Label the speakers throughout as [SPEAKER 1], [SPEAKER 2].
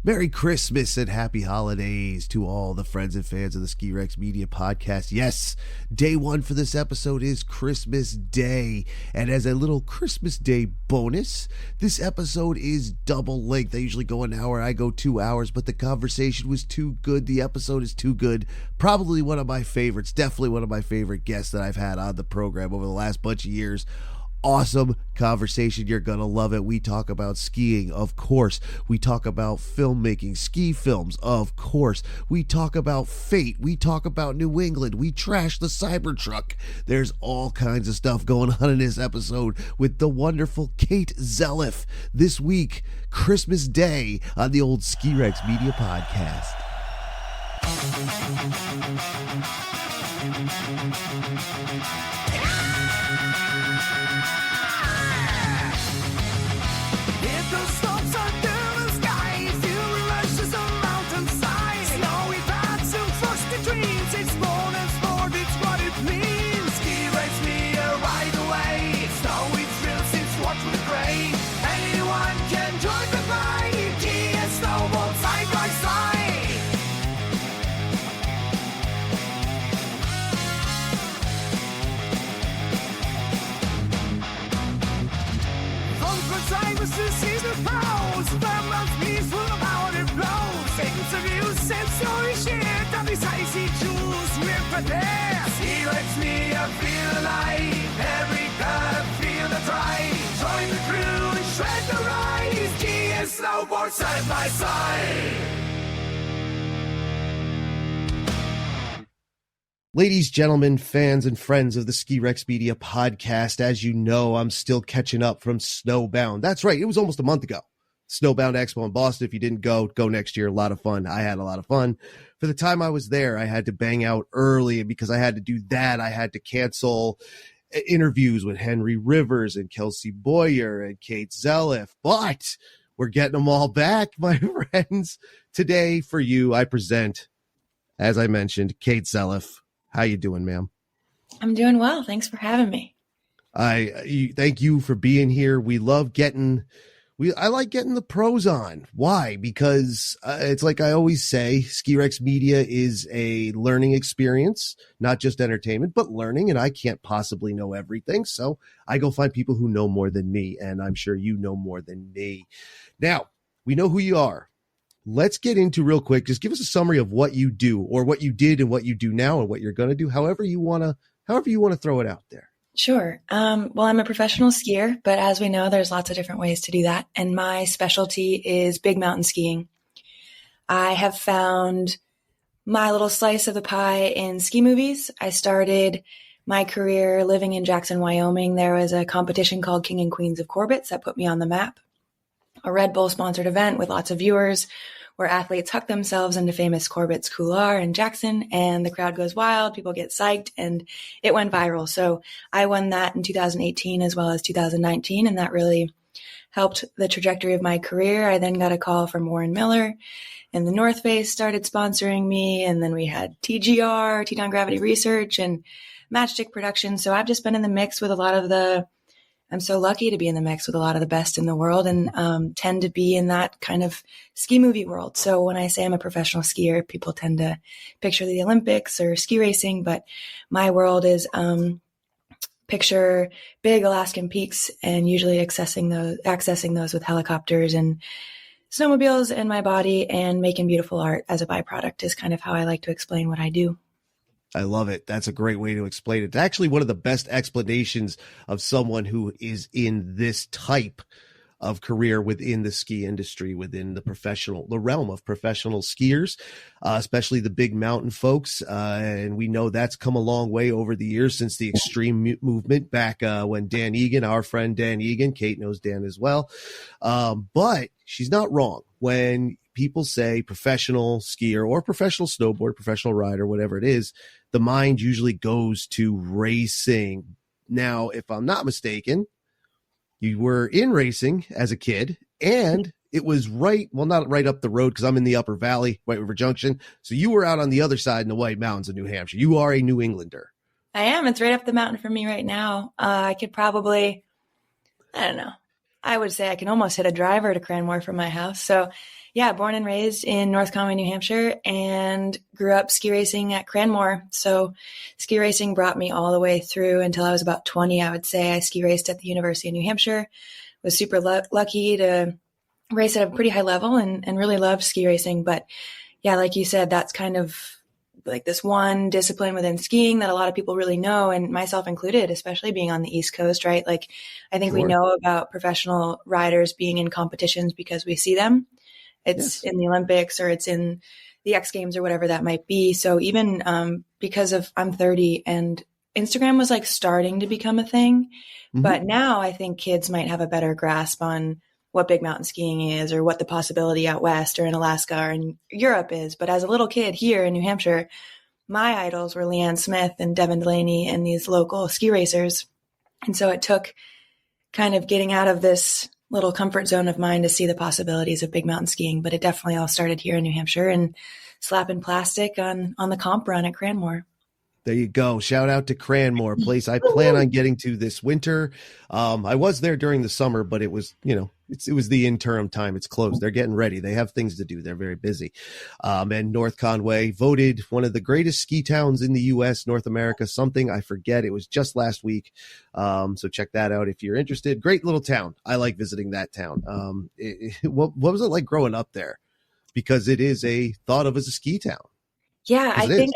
[SPEAKER 1] Merry Christmas and happy holidays to all the friends and fans of the Ski Rex Media Podcast. Yes, day one for this episode is Christmas Day. And as a little Christmas Day bonus, this episode is double length. I usually go an hour, I go 2 hours, but the conversation was too good. The episode is too good. Probably one of my favorites, definitely one of my favorite guests that I've had on the program over the last bunch of years. Awesome conversation. You're going to love it. We talk about skiing, of course. We talk about filmmaking, ski films, of course. We talk about fate. We talk about New England. We trash the Cybertruck. There's all kinds of stuff going on in this episode with the wonderful Caite Zeliff. This week, Christmas Day on the old Ski Rex Media Podcast.
[SPEAKER 2] Snowboard side by side.
[SPEAKER 1] Ladies, gentlemen, fans, and friends of the Ski Rex Media Podcast, as you know, I'm still catching up from Snowbound. That's right, it was almost a month ago. Snowbound Expo in Boston. If you didn't go next year. A lot of fun. I had a lot of fun. For the time I was there, I had to bang out early, and because I had to do that, I had to cancel interviews with Henry Rivers and Kelsey Boyer and Caite Zeliff. But we're getting them all back, my friends. Today, for you, I present, as I mentioned, Caite Zeliff. How you doing, ma'am?
[SPEAKER 3] I'm doing well. Thanks for having me.
[SPEAKER 1] Thank you for being here. We love I like getting the pros on. Why? Because it's like I always say, Ski Rex Media is a learning experience, not just entertainment, but learning. And I can't possibly know everything. So I go find people who know more than me. And I'm sure you know more than me. Now, we know who you are. Let's get into real quick. Just give us a summary of what you do, or what you did and what you do now and what you're going to do. However you want to throw it out there.
[SPEAKER 3] Sure. Well, I'm a professional skier, but as we know, there's lots of different ways to do that. And my specialty is big mountain skiing. I have found my little slice of the pie in ski movies. I started my career living in Jackson, Wyoming. There was a competition called King and Queens of Corbett that put me on the map. A Red Bull sponsored event with lots of viewers where athletes huck themselves into famous Corbet's Couloirs in Jackson, and the crowd goes wild, people get psyched, and it went viral. So I won that in 2018 as well as 2019, and that really helped the trajectory of my career. I then got a call from Warren Miller, and the North Face started sponsoring me, and then we had TGR, Teton Gravity Research, and Matchstick Production. So I've just been in the mix with I'm so lucky to be in the mix with a lot of the best in the world, and tend to be in that kind of ski movie world. So when I say I'm a professional skier, people tend to picture the Olympics or ski racing, but my world is picture big Alaskan peaks and usually accessing those with helicopters and snowmobiles in my body, and making beautiful art as a byproduct is kind of how I like to explain what I do.
[SPEAKER 1] I love it. That's a great way to explain it. It's actually one of the best explanations of someone who is in this type of career within the ski industry, within the realm of professional skiers, especially the big mountain folks. And we know that's come a long way over the years since the extreme movement back when Dan Egan, our friend Dan Egan, Caite knows Dan as well. But she's not wrong when people say professional skier or professional snowboard, professional rider, whatever it is, the mind usually goes to racing. Now, if I'm not mistaken, you were in racing as a kid, and it was not right up the road, because I'm in the Upper Valley, White River Junction. So you were out on the other side in the White Mountains of New Hampshire. You are a New Englander.
[SPEAKER 3] I am. It's right up the mountain from me right now. I could probably, I don't know, I would say I can almost hit a driver to Cranmore from my house. So yeah, born and raised in North Conway, New Hampshire, and grew up ski racing at Cranmore. So ski racing brought me all the way through until I was about 20, I would say. I ski raced at the University of New Hampshire, was super lucky to race at a pretty high level and really loved ski racing. But yeah, like you said, that's kind of like this one discipline within skiing that a lot of people really know, and myself included, especially being on the East Coast, right? Like I think we know about professional riders being in competitions because we see them. It's in the Olympics or it's in the X Games or whatever that might be. So even because of I'm 30 and Instagram was like starting to become a thing, but now I think kids might have a better grasp on what big mountain skiing is or what the possibility out west or in Alaska or in Europe is. But as a little kid here in New Hampshire, my idols were Leanne Smith and Devin Delaney and these local ski racers. And so it took kind of getting out of this little comfort zone of mine to see the possibilities of big mountain skiing. But it definitely all started here in New Hampshire and slapping plastic on the comp run at Cranmore.
[SPEAKER 1] There you go. Shout out to Cranmore, place I plan on getting to this winter. I was there during the summer, but it was, it was the interim time. It's closed. They're getting ready. They have things to do. They're very busy. And North Conway voted one of the greatest ski towns in the U.S., North America, something I forget. It was just last week. So check that out if you're interested. Great little town. I like visiting that town. What was it like growing up there? Because it is thought of as a ski town.
[SPEAKER 3] Yeah, I think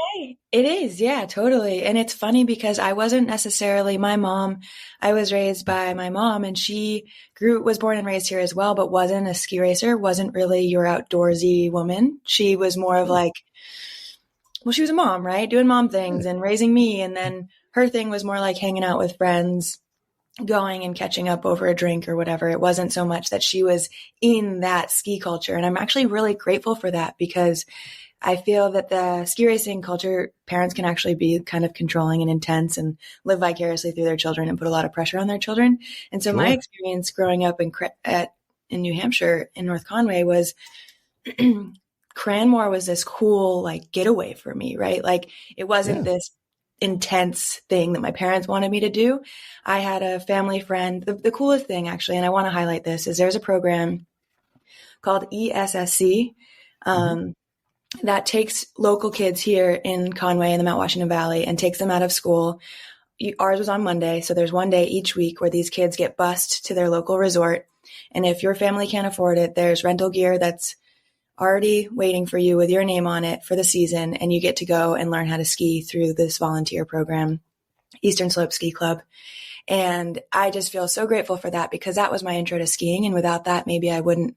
[SPEAKER 3] it is. Yeah, totally. And it's funny because I wasn't necessarily I was raised by my mom and she was born and raised here as well, but wasn't a ski racer, wasn't really your outdoorsy woman. She was more of like, well, she was a mom, right? Doing mom things and raising me. And then her thing was more like hanging out with friends, going and catching up over a drink or whatever. It wasn't so much that she was in that ski culture. And I'm actually really grateful for that because I feel that the ski racing culture, parents can actually be kind of controlling and intense and live vicariously through their children and put a lot of pressure on their children. And so my experience growing up in New Hampshire in North Conway was Cranmore was this cool like getaway for me, right? Like it wasn't this intense thing that my parents wanted me to do. I had a family friend. The coolest thing actually, and I want to highlight this, is there's a program called ESSC, that takes local kids here in Conway in the Mount Washington Valley and takes them out of school. Ours was on Monday. So there's one day each week where these kids get bused to their local resort. And if your family can't afford it, there's rental gear that's already waiting for you with your name on it for the season. And you get to go and learn how to ski through this volunteer program, Eastern Slope Ski Club. And I just feel so grateful for that because that was my intro to skiing. And without that, maybe I wouldn't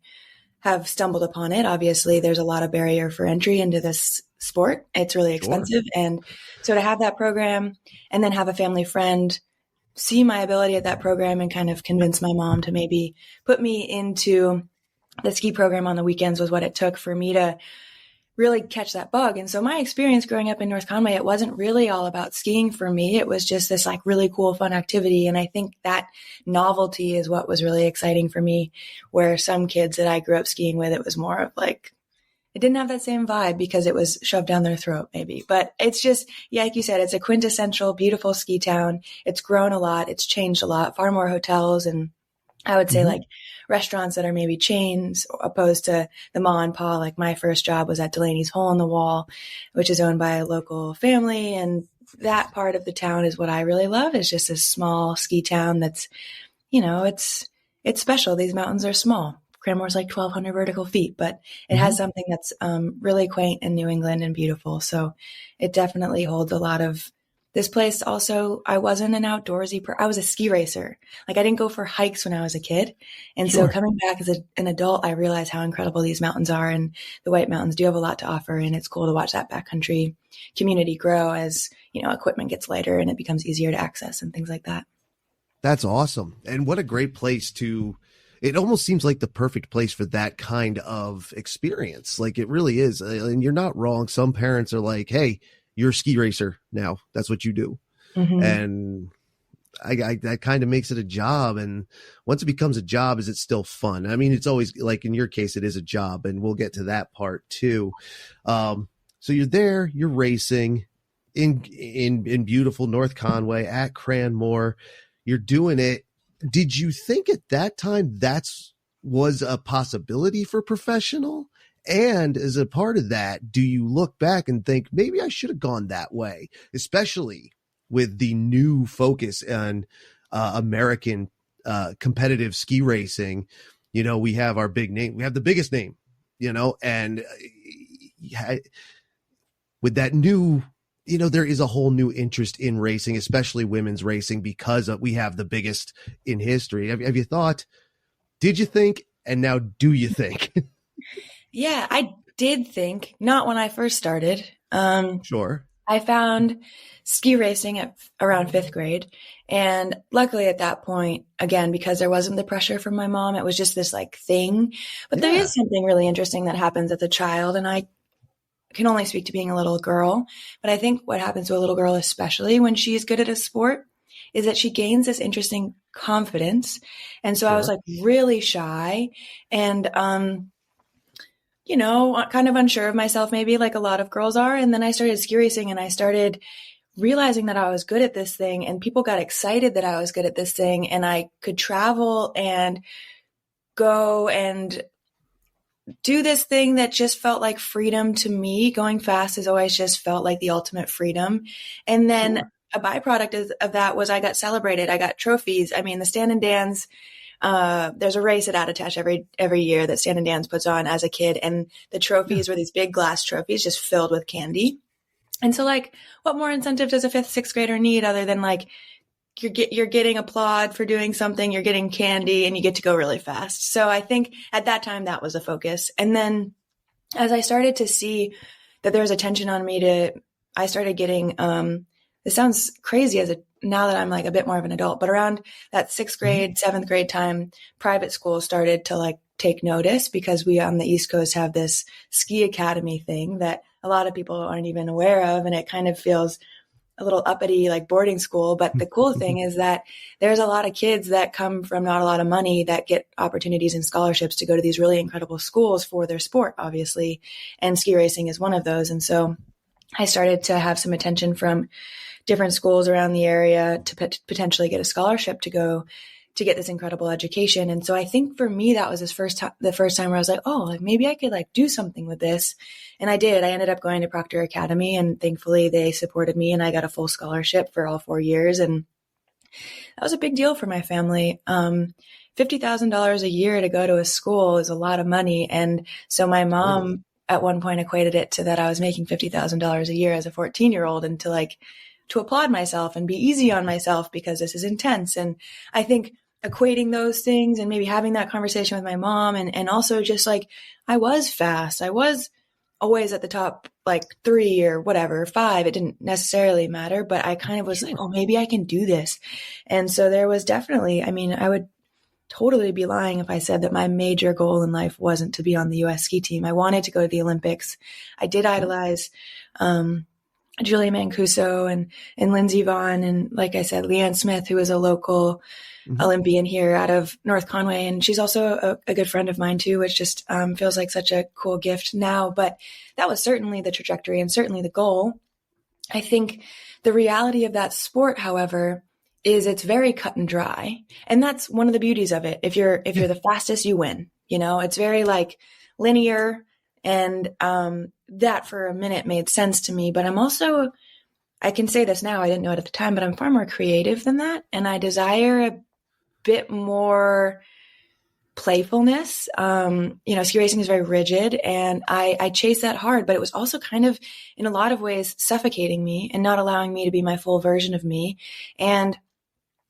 [SPEAKER 3] have stumbled upon it. Obviously, there's a lot of barrier for entry into this sport. It's really expensive. And so to have that program and then have a family friend see my ability at that program and kind of convince my mom to maybe put me into the ski program on the weekends was what it took for me to really catch that bug. And so my experience growing up in North Conway, it wasn't really all about skiing for me. It was just this like really cool, fun activity. And I think that novelty is what was really exciting for me, where some kids that I grew up skiing with, it was more of like, it didn't have that same vibe because it was shoved down their throat maybe. But it's just, yeah, like you said, it's a quintessential, beautiful ski town. It's grown a lot. It's changed a lot, far more hotels. And I would say like restaurants that are maybe chains opposed to the ma and pa. Like my first job was at Delaney's Hole in the Wall, which is owned by a local family. And that part of the town is what I really love, is just a small ski town that's, it's special. These mountains are small. Cranmore's like 1,200 vertical feet, but it has something that's really quaint in New England and beautiful. So it definitely holds a lot of this place. Also, I wasn't an outdoorsy I was a ski racer. Like I didn't go for hikes when I was a kid. And so coming back as an adult, I realized how incredible these mountains are, and the White Mountains do have a lot to offer. And it's cool to watch that backcountry community grow as, equipment gets lighter and it becomes easier to access and things like that.
[SPEAKER 1] That's awesome. And what a great place it almost seems like the perfect place for that kind of experience. Like it really is. And you're not wrong. Some parents are like, hey, you're a ski racer now. That's what you do. And that kind of makes it a job. And once it becomes a job, is it still fun? I mean, it's always like in your case, it is a job, and we'll get to that part too. So you're there, you're racing in beautiful North Conway at Cranmore. You're doing it. did you think at that time was a possibility for professional? And as a part of that, do you look back and think maybe I should have gone that way, especially with the new focus on American competitive ski racing? You know, we have our big name, we have the biggest name, you know, and with that new, you know, there is a whole new interest in racing, especially women's racing, because we have the biggest in history. Have you thought, did you think, and now do you think?
[SPEAKER 3] Yeah, I did think, not when I first started.
[SPEAKER 1] Sure.
[SPEAKER 3] I found ski racing at around 5th grade. And luckily at that point, again, because there wasn't the pressure from my mom, it was just this like thing. But there is something really interesting that happens as a child. And I can only speak to being a little girl. But I think what happens to a little girl, especially when she's good at a sport, is that she gains this interesting confidence. And so I was like really shy and, you know, kind of unsure of myself, maybe like a lot of girls are. And then I started ski racing and I started realizing that I was good at this thing and people got excited that I was good at this thing and I could travel and go and do this thing that just felt like freedom to me. Going fast has always just felt like the ultimate freedom. And then a byproduct of that was I got celebrated. I got trophies. I mean, the Stand and Dan's, there's a race at Attitash every year that Stand and Dan's puts on as a kid. And the trophies were these big glass trophies just filled with candy. And so like, what more incentive does a 5th, 6th grader need other than like, you're getting applaud for doing something, you're getting candy and you get to go really fast. So I think at that time that was a focus. And then as I started to see that there was attention on me I started getting, this sounds crazy now that I'm like a bit more of an adult, but around that 6th grade, 7th grade time, private schools started to like take notice because we on the East Coast have this ski academy thing that a lot of people aren't even aware of. And it kind of feels a little uppity, like boarding school. But the cool thing is that there's a lot of kids that come from not a lot of money that get opportunities and scholarships to go to these really incredible schools for their sport, obviously. And ski racing is one of those. And so I started to have some attention from different schools around the area to potentially get a scholarship to go to get this incredible education. And so I think for me, that was the first time where I was like, oh, like maybe I could like do something with this. And I did. I ended up going to Proctor Academy and thankfully they supported me and I got a full scholarship for all 4 years. And that was a big deal for my family. $50,000 a year to go to a school is a lot of money. And so my mom at one point equated it to that I was making $50,000 a year as a 14-year-old and to applaud myself and be easy on myself because this is intense. And I think equating those things and maybe having that conversation with my mom and also just like, I was fast. I was always at the top, like 3 or whatever, 5. It didn't necessarily matter, but I kind of was like, oh, maybe I can do this. And so there was definitely, I mean, I would totally be lying if I said that my major goal in life wasn't to be on the U.S. ski team. I wanted to go to the Olympics. I did idolize, Julia Mancuso and Lindsey Vonn. And like I said, Leanne Smith, who is a local Olympian here out of North Conway. And she's also a good friend of mine too, which just feels like such a cool gift now. But that was certainly the trajectory and certainly the goal. I think the reality of that sport, however, is it's very cut and dry. And that's one of the beauties of it. If you're the fastest, you win. You know, it's very like linear. And that for a minute made sense to me. But I can say this now, I didn't know it at the time, but I'm far more creative than that. And I desire a bit more playfulness. Ski racing is very rigid and I chase that hard, but it was also kind of in a lot of ways suffocating me and not allowing me to be my full version of me. And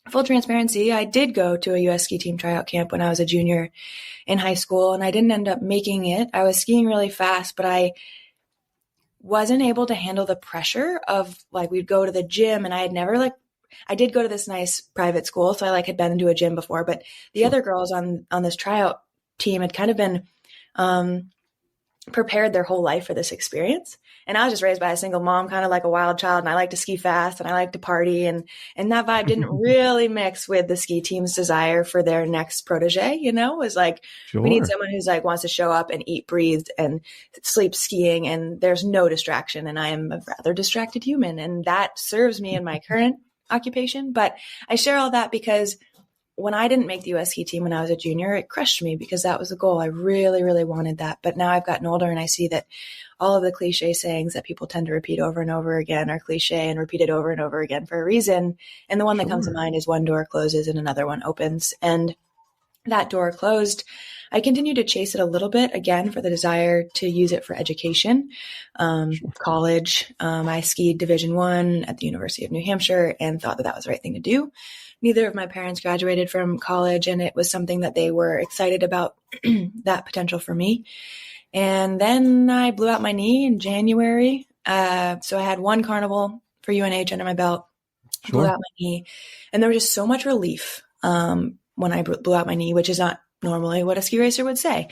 [SPEAKER 3] full transparency, I did go to a U.S. ski team tryout camp when I was a junior in high school and I didn't end up making it. I was skiing really fast, but I wasn't able to handle the pressure of like, we'd go to the gym and I had never I did go to this nice private school. So I had been into a gym before, but the other girls on this tryout team had kind of been, prepared their whole life for this experience. And I was just raised by a single mom, kind of like a wild child. And I like to ski fast and I like to party. And that vibe didn't really mix with the ski team's desire for their next protege, you know, it was like, we need someone who's like, wants to show up and eat, breathe and sleep skiing. And there's no distraction. And I am a rather distracted human. And that serves me in my current occupation. But I share all that because when I didn't make the US ski team when I was a junior, it crushed me because that was the goal. I really, really wanted that. But now I've gotten older and I see that all of the cliche sayings that people tend to repeat over and over again are cliche and repeated over and over again for a reason. And the one that comes to mind is one door closes and another one opens. And that door closed, I continue to chase it a little bit, again, for the desire to use it for education. College, I skied Division I at the University of New Hampshire and thought that that was the right thing to do. Neither of my parents graduated from college, and it was something that they were excited about, that potential for me. And then I blew out my knee in January. So I had one carnival for UNH under my belt, blew out my knee, and there was just so much relief when I blew out my knee, which is not normally what a ski racer would say.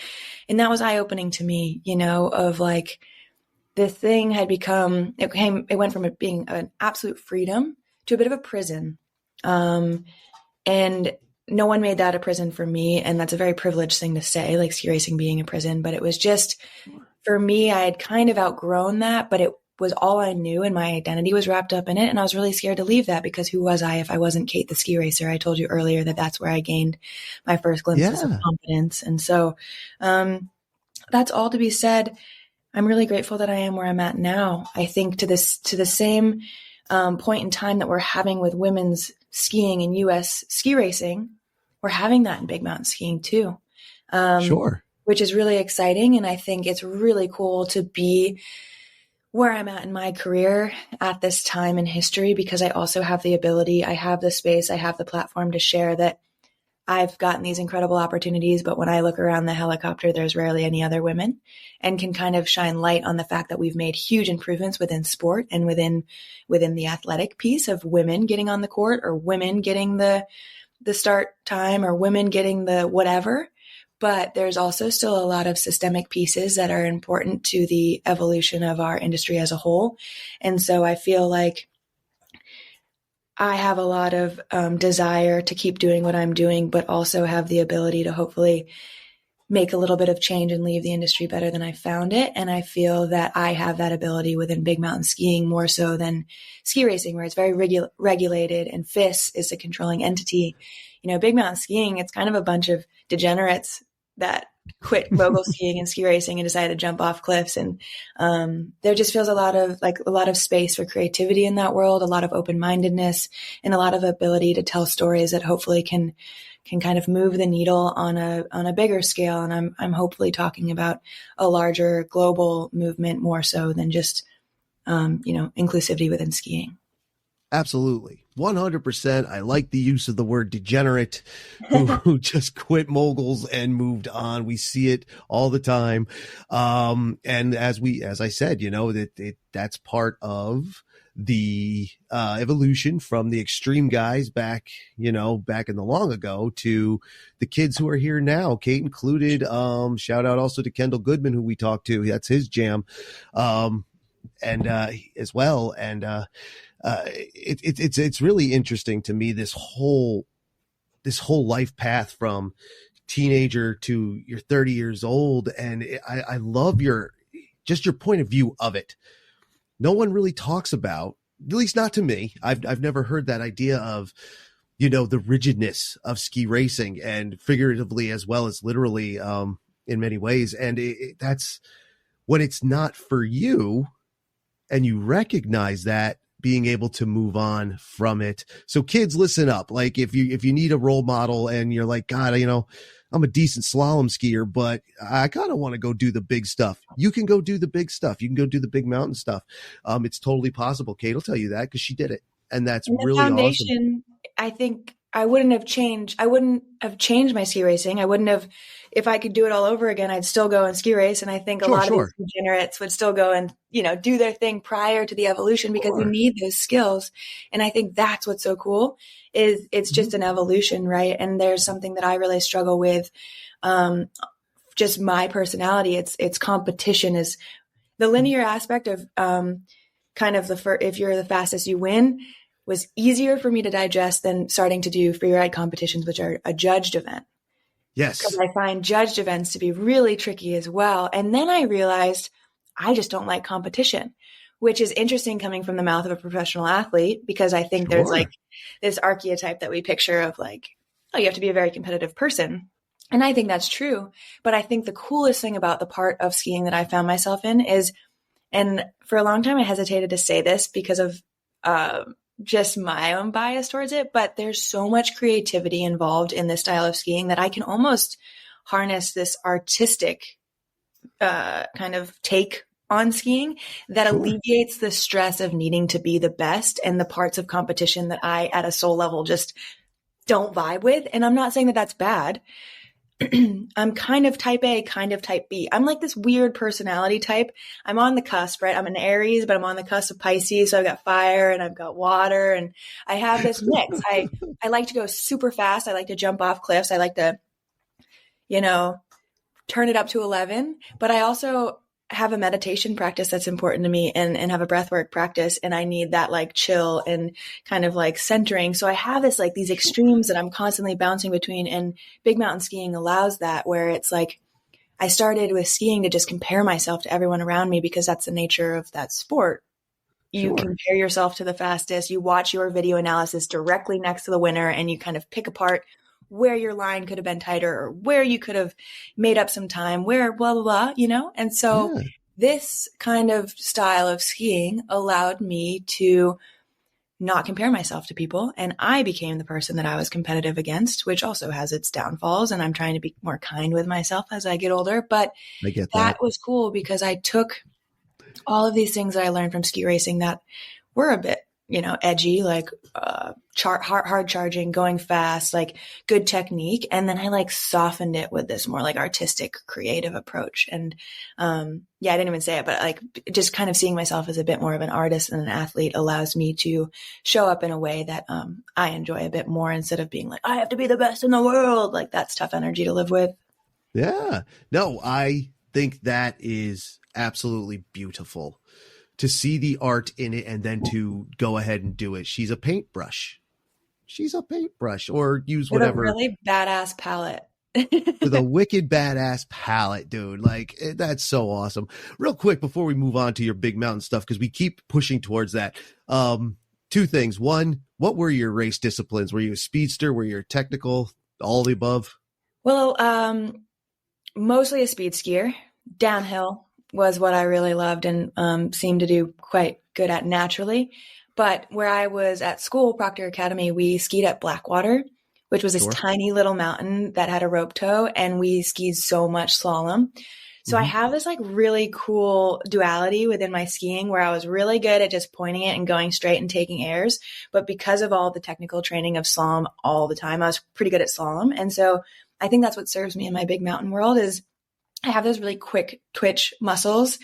[SPEAKER 3] And that was eye-opening to me, you know, of like, this thing had become, it went from it being an absolute freedom to a bit of a prison. And no one made that a prison for me. And that's a very privileged thing to say, like ski racing being a prison, but it was just, for me, I had kind of outgrown that, but it was all I knew and my identity was wrapped up in it. And I was really scared to leave that because who was I if I wasn't Caite the ski racer? I told you earlier that that's where I gained my first glimpses of confidence. And so, that's all to be said. I'm really grateful that I am where I'm at now. I think to the same point in time that we're having with women's skiing and U.S. ski racing, we're having that in big mountain skiing too. Which is really exciting. And I think it's really cool to be where I'm at in my career at this time in history, because I also have the ability, I have the space, I have the platform to share that I've gotten these incredible opportunities. But when I look around the helicopter, there's rarely any other women, and can kind of shine light on the fact that we've made huge improvements within sport and within the athletic piece of women getting on the court, or women getting the start time, or women getting the whatever. But there's also still a lot of systemic pieces that are important to the evolution of our industry as a whole. And so I feel like I have a lot of desire to keep doing what I'm doing, but also have the ability to hopefully make a little bit of change and leave the industry better than I found it. And I feel that I have that ability within big mountain skiing more so than ski racing, where it's very regulated and FIS is the controlling entity. You know, big mountain skiing, it's kind of a bunch of degenerates that quit mogul skiing and ski racing and decided to jump off cliffs. And there just feels a lot of space for creativity in that world, a lot of open-mindedness, and a lot of ability to tell stories that hopefully can kind of move the needle on a bigger scale. And I'm hopefully talking about a larger global movement more so than just, inclusivity within skiing.
[SPEAKER 1] Absolutely. 100%. I like the use of the word degenerate who just quit moguls and moved on. We see it all the time. And as I said, that's part of the evolution from the extreme guys back in the long ago to the kids who are here now, Caite included. Shout out also to Kendall Goodman, who we talked to. That's his jam. And as well. And it's really interesting to me, this whole life path from teenager to you're 30 years old. And I love your point of view of it. No one really talks about, at least not to me. I've never heard that idea of, the rigidness of ski racing, and figuratively as well as literally, in many ways. And that's when it's not for you, and you recognize that, being able to move on from it. So kids, listen up. Like if you need a role model and you're like, God, I'm a decent slalom skier, but I kind of want to go do the big stuff. You can go do the big stuff. You can go do the big mountain stuff. It's totally possible. Caite will tell you that because she did it. And that's really awesome.
[SPEAKER 3] I think I wouldn't have changed my ski racing. I wouldn't have, if I could do it all over again, I'd still go and ski race. And I think a lot of these degenerates would still go and, do their thing prior to the evolution, because you need those skills. And I think that's what's so cool is it's just an evolution, right? And there's something that I really struggle with. Just my personality. It's competition is the linear aspect of, kind of if you're the fastest, you win, was easier for me to digest than starting to do free ride competitions, which are a judged event.
[SPEAKER 1] Yes.
[SPEAKER 3] Because I find judged events to be really tricky as well. And then I realized I just don't like competition, which is interesting coming from the mouth of a professional athlete, because I think there's like this archetype that we picture of like oh, you have to be a very competitive person. And I think that's true. But I think the coolest thing about the part of skiing that I found myself in is, and for a long time I hesitated to say this because of just my own bias towards it, but there's so much creativity involved in this style of skiing that I can almost harness this artistic kind of take on skiing that alleviates the stress of needing to be the best and the parts of competition that I, at a soul level, just don't vibe with. And I'm not saying that that's bad. I'm kind of type A, kind of type B. I'm like this weird personality type. I'm on the cusp, right? I'm an Aries, but I'm on the cusp of Pisces. So I've got fire and I've got water and I have this mix. I like to go super fast. I like to jump off cliffs. I like to, turn it up to 11, but I also have a meditation practice that's important to me and have a breathwork practice. And I need that like chill and kind of like centering. So I have this like these extremes that I'm constantly bouncing between, and big mountain skiing allows that, where it's like, I started with skiing to just compare myself to everyone around me because that's the nature of that sport. You compare yourself to the fastest, you watch your video analysis directly next to the winner, and you kind of pick apart where your line could have been tighter or where you could have made up some time, where blah, blah, blah, And so this kind of style of skiing allowed me to not compare myself to people. And I became the person that I was competitive against, which also has its downfalls. And I'm trying to be more kind with myself as I get older. But
[SPEAKER 1] I get
[SPEAKER 3] that was cool because I took all of these things that I learned from ski racing that were a bit, edgy, like hard charging, going fast, like good technique. And then I like softened it with this more like artistic, creative approach. And I didn't even say it, but like just kind of seeing myself as a bit more of an artist and an athlete allows me to show up in a way that I enjoy a bit more, instead of being like, I have to be the best in the world. Like that's tough energy to live with.
[SPEAKER 1] Yeah. No, I think that is absolutely beautiful to see the art in it and then to go ahead and do it. She's a paintbrush. Or use whatever.
[SPEAKER 3] With a really badass palette.
[SPEAKER 1] With a wicked badass palette, dude. Like, that's so awesome. Real quick, before we move on to your big mountain stuff, because we keep pushing towards that. Two things. One, what were your race disciplines? Were you a speedster? Were you a technical? All the above?
[SPEAKER 3] Well, mostly a speed skier. Downhill was what I really loved and seemed to do quite good at naturally. But where I was at school, Proctor Academy, we skied at Blackwater, which was this tiny little mountain that had a rope tow, and we skied so much slalom. So I have this like really cool duality within my skiing where I was really good at just pointing it and going straight and taking airs. But because of all the technical training of slalom all the time, I was pretty good at slalom. And so I think that's what serves me in my big mountain world is I have those really quick twitch muscles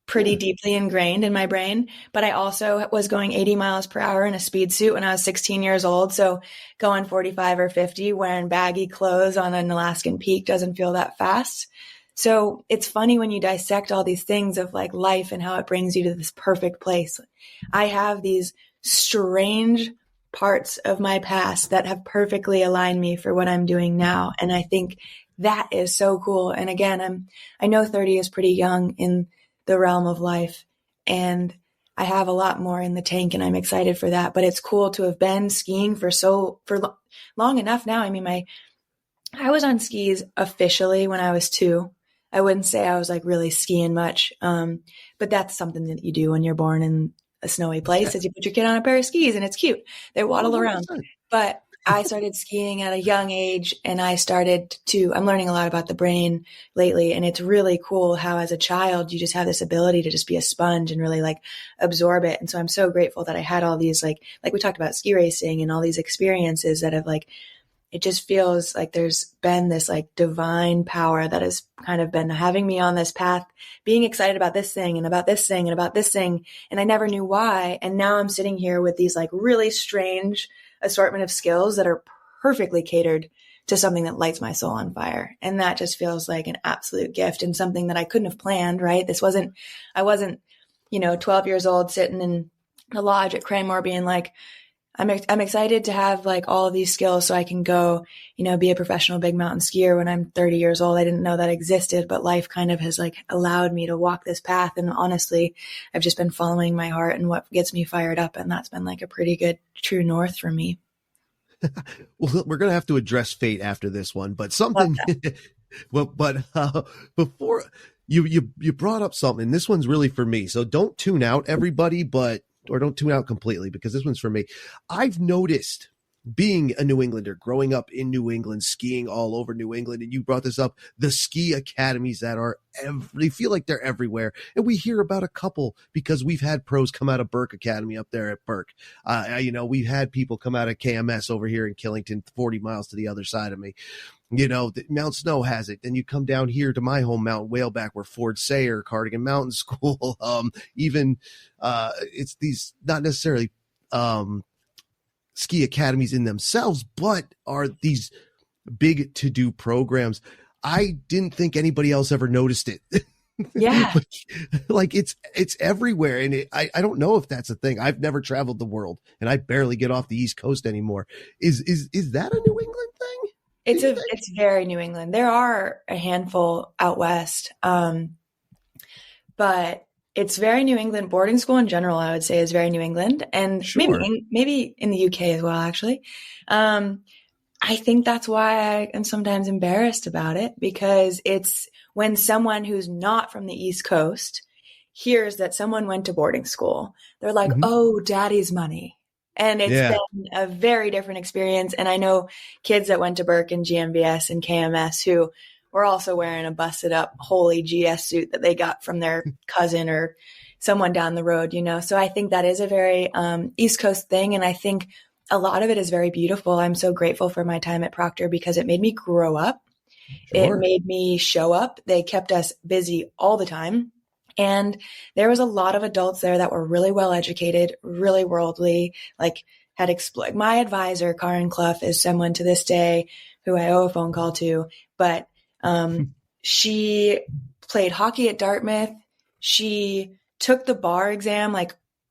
[SPEAKER 3] pretty deeply ingrained in my brain, but I also was going 80 miles per hour in a speed suit when I was 16 years old. So going 45 or 50 wearing baggy clothes on an Alaskan peak doesn't feel that fast. So it's funny when you dissect all these things of like life and how it brings you to this perfect place. I have these strange parts of my past that have perfectly aligned me for what I'm doing now. And I think that is so cool. And again, I know 30 is pretty young in the realm of life, and I have a lot more in the tank, and I'm excited for that. But it's cool to have been skiing for long enough now. I mean, I was on skis officially when I was 2. I wouldn't say I was like really skiing much. But that's something that you do when you're born in a snowy place, is you put your kid on a pair of skis and it's cute. They waddle 100%. Around. But I started skiing at a young age, and I'm learning a lot about the brain lately. And it's really cool how as a child, you just have this ability to just be a sponge and really like absorb it. And so I'm so grateful that I had all these, like we talked about ski racing and all these experiences that have like, it just feels like there's been this like divine power that has kind of been having me on this path, being excited about this thing and about this thing and about this thing. And I never knew why. And now I'm sitting here with these like really strange assortment of skills that are perfectly catered to something that lights my soul on fire. And that just feels like an absolute gift and something that I couldn't have planned, right? I wasn't, 12 years old sitting in the lodge at Cranmore being like, I'm excited to have like all of these skills so I can go, be a professional big mountain skier when I'm 30 years old. I didn't know that existed, but life kind of has like allowed me to walk this path. And honestly, I've just been following my heart and what gets me fired up. And that's been like a pretty good true north for me.
[SPEAKER 1] Well, we're going to have to address fate after this one, but
[SPEAKER 3] Love
[SPEAKER 1] something,
[SPEAKER 3] that.
[SPEAKER 1] before you brought up something, this one's really for me. So don't tune out, everybody, or don't tune out completely, because this one's for me. I've noticed, being a New Englander, growing up in New England, skiing all over New England, and you brought this up, the ski academies that are they feel like they're everywhere. And we hear about a couple because we've had pros come out of Burke Academy up there at Burke. We've had people come out of KMS over here in Killington, 40 miles to the other side of me. Mount Snow has it. Then you come down here to my home, Mount Whaleback, where Ford Sayer, Cardigan Mountain School, it's these not necessarily ski academies in themselves, but are these big to-do programs. I didn't think anybody else ever noticed it.
[SPEAKER 3] Yeah.
[SPEAKER 1] Like it's everywhere. And I don't know if that's a thing. I've never traveled the world, and I barely get off the East Coast anymore. Is that a New England thing?
[SPEAKER 3] It's very New England. There are a handful out west. But it's very New England. Boarding school in general, I would say, is very New England, and
[SPEAKER 1] Sure.
[SPEAKER 3] maybe in the UK as well, actually. I think that's why I am sometimes embarrassed about it, because it's when someone who's not from the East Coast hears that someone went to boarding school, they're like,
[SPEAKER 1] Mhm.
[SPEAKER 3] oh, daddy's money. And it's been a very different experience. And I know kids that went to Burke and GMBS and KMS who were also wearing a busted up holy GS suit that they got from their cousin or someone down the road, So I think that is a very East Coast thing. And I think a lot of it is very beautiful. I'm so grateful for my time at Proctor because it made me grow up.
[SPEAKER 1] Sure.
[SPEAKER 3] It made me show up. They kept us busy all the time. And there was a lot of adults there that were really well educated, really worldly, had explored. My advisor, Karen Clough, is someone to this day who I owe a phone call to, but she played hockey at Dartmouth. She took the bar exam,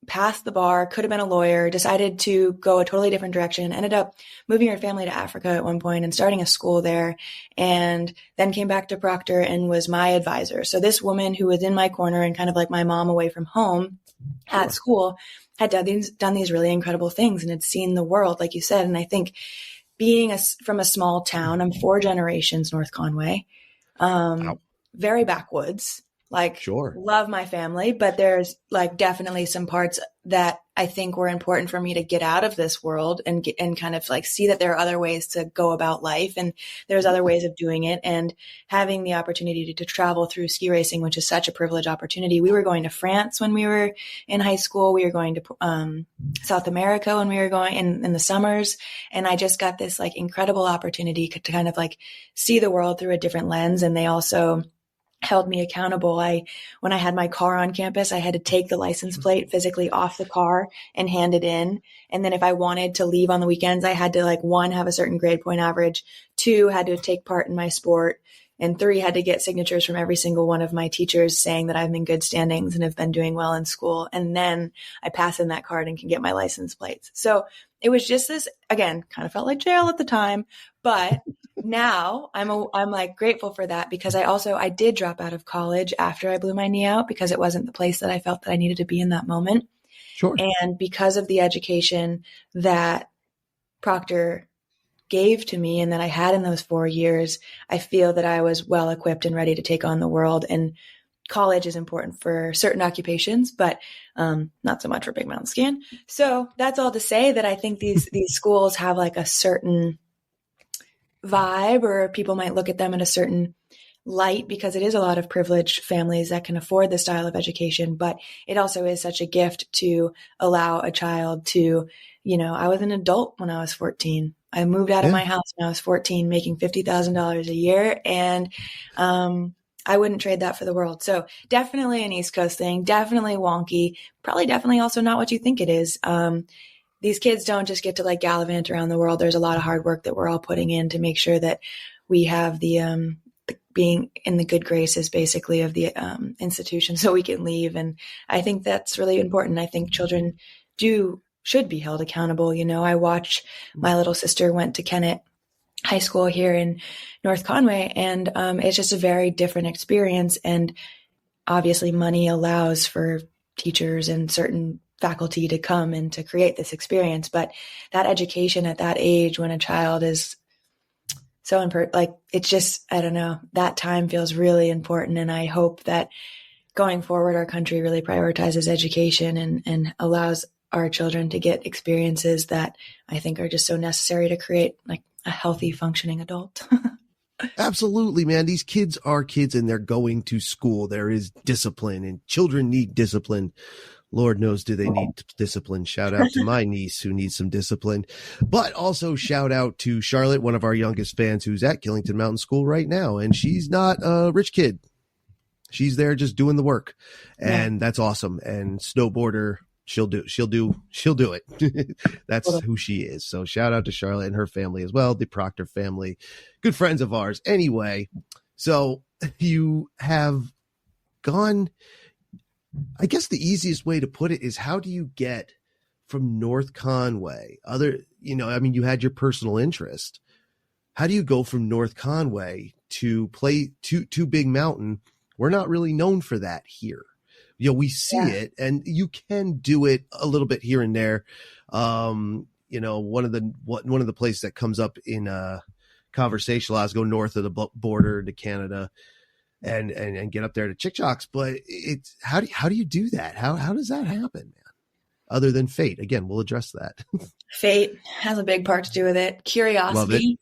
[SPEAKER 3] passed the bar, could have been a lawyer, decided to go a totally different direction, ended up moving her family to Africa at one point and starting a school there, and then came back to Proctor and was my advisor. So this woman who was in my corner and kind of like my mom away from home at school had done these really incredible things and had seen the world, like you said. And I think being from a small town, I'm 4 generations North Conway, very backwoods.
[SPEAKER 1] Sure.
[SPEAKER 3] Love my family, but there's definitely some parts that I think were important for me to get out of this world and kind of see that there are other ways to go about life, and there's other ways of doing it. And having the opportunity to travel through ski racing, which is such a privileged opportunity. We were going to France when we were in high school. We were going to South America when we were going in the summers. And I just got this incredible opportunity to kind of see the world through a different lens. And they also held me accountable. When I had my car on campus, I had to take the license plate physically off the car and hand it in. And then if I wanted to leave on the weekends, I had to 1, have a certain grade point average, 2, had to take part in my sport, and 3, had to get signatures from every single one of my teachers saying that I'm in good standings and have been doing well in school. And then I pass in that card and can get my license plates. So it was just this, again, kind of felt like jail at the time, but now I'm grateful for that, because I did drop out of college after I blew my knee out because it wasn't the place that I felt that I needed to be in that moment.
[SPEAKER 1] Sure.
[SPEAKER 3] And because of the education that Proctor gave to me and that I had in those 4 years, I feel that I was well equipped and ready to take on the world. And college is important for certain occupations, but not so much for big mountain skiing. So that's all to say that I think these schools have a certain vibe, or people might look at them in a certain light because it is a lot of privileged families that can afford this style of education. But it also is such a gift to allow a child to, I was an adult when I was 14. I moved out of my house when I was 14, making $50,000 a year. And I wouldn't trade that for the world. So definitely an East Coast thing, definitely wonky, probably definitely also not what you think it is. These kids don't just get to gallivant around the world. There's a lot of hard work that we're all putting in to make sure that we have the being in the good graces basically of the institution so we can leave. And I think that's really important. I think children should be held accountable. I watch my little sister went to Kennett High School here in North Conway, and it's just a very different experience. And obviously money allows for teachers and certain faculty to come and to create this experience. But that education at that age, when a child is so like, it's just, I don't know, that time feels really important. And I hope that going forward, our country really prioritizes education and allows our children to get experiences that I think are just so necessary to create like a healthy, functioning adult.
[SPEAKER 1] Absolutely, man. These kids are kids and they're going to school. There is discipline and children need discipline. Lord knows, do they need discipline? Shout out to my niece who needs some discipline, but also shout out to Charlotte, one of our youngest fans who's at Killington Mountain School right now. And she's not a rich kid. She's there just doing the work, and that's awesome. And snowboarder, she'll do it. That's who she is. So shout out to Charlotte and her family as well. The Proctor family, good friends of ours. Anyway, so you have gone, I guess the easiest way to put it is, how do you get from North Conway? You had your personal interest. How do you go from North Conway to Big Mountain? We're not really known for that here. We see it, and you can do it a little bit here and there. One of the places that comes up in conversation a lot is go north of the border to Canada and get up there to Chick Chocks. But it's how do you do that? How does that happen, man? Other than fate, again, we'll address that.
[SPEAKER 3] Fate has a big part to do with it. Curiosity.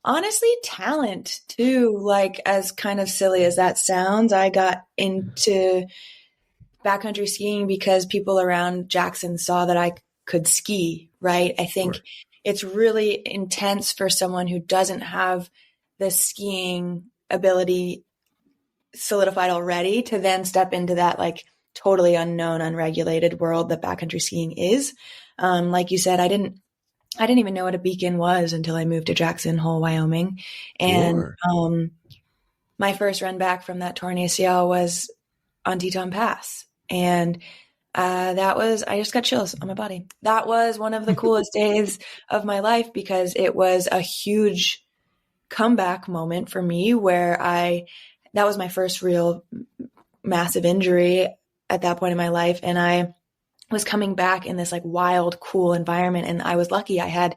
[SPEAKER 3] Honestly, talent too. Like, as kind of silly as that sounds, I got into backcountry skiing because people around Jackson saw that I could ski, right? I think it's really intense for someone who doesn't have the skiing ability solidified already to then step into that like totally unknown, unregulated world that backcountry skiing is. Like you said, I didn't even know what a beacon was until I moved to Jackson Hole, Wyoming. And my first run back from that torn ACL was on Teton Pass. And I just got chills on my body. That was one of the coolest days of my life because it was a huge comeback moment for me where that was my first real massive injury at that point in my life. And I was coming back in this like wild, cool environment. And I was lucky. It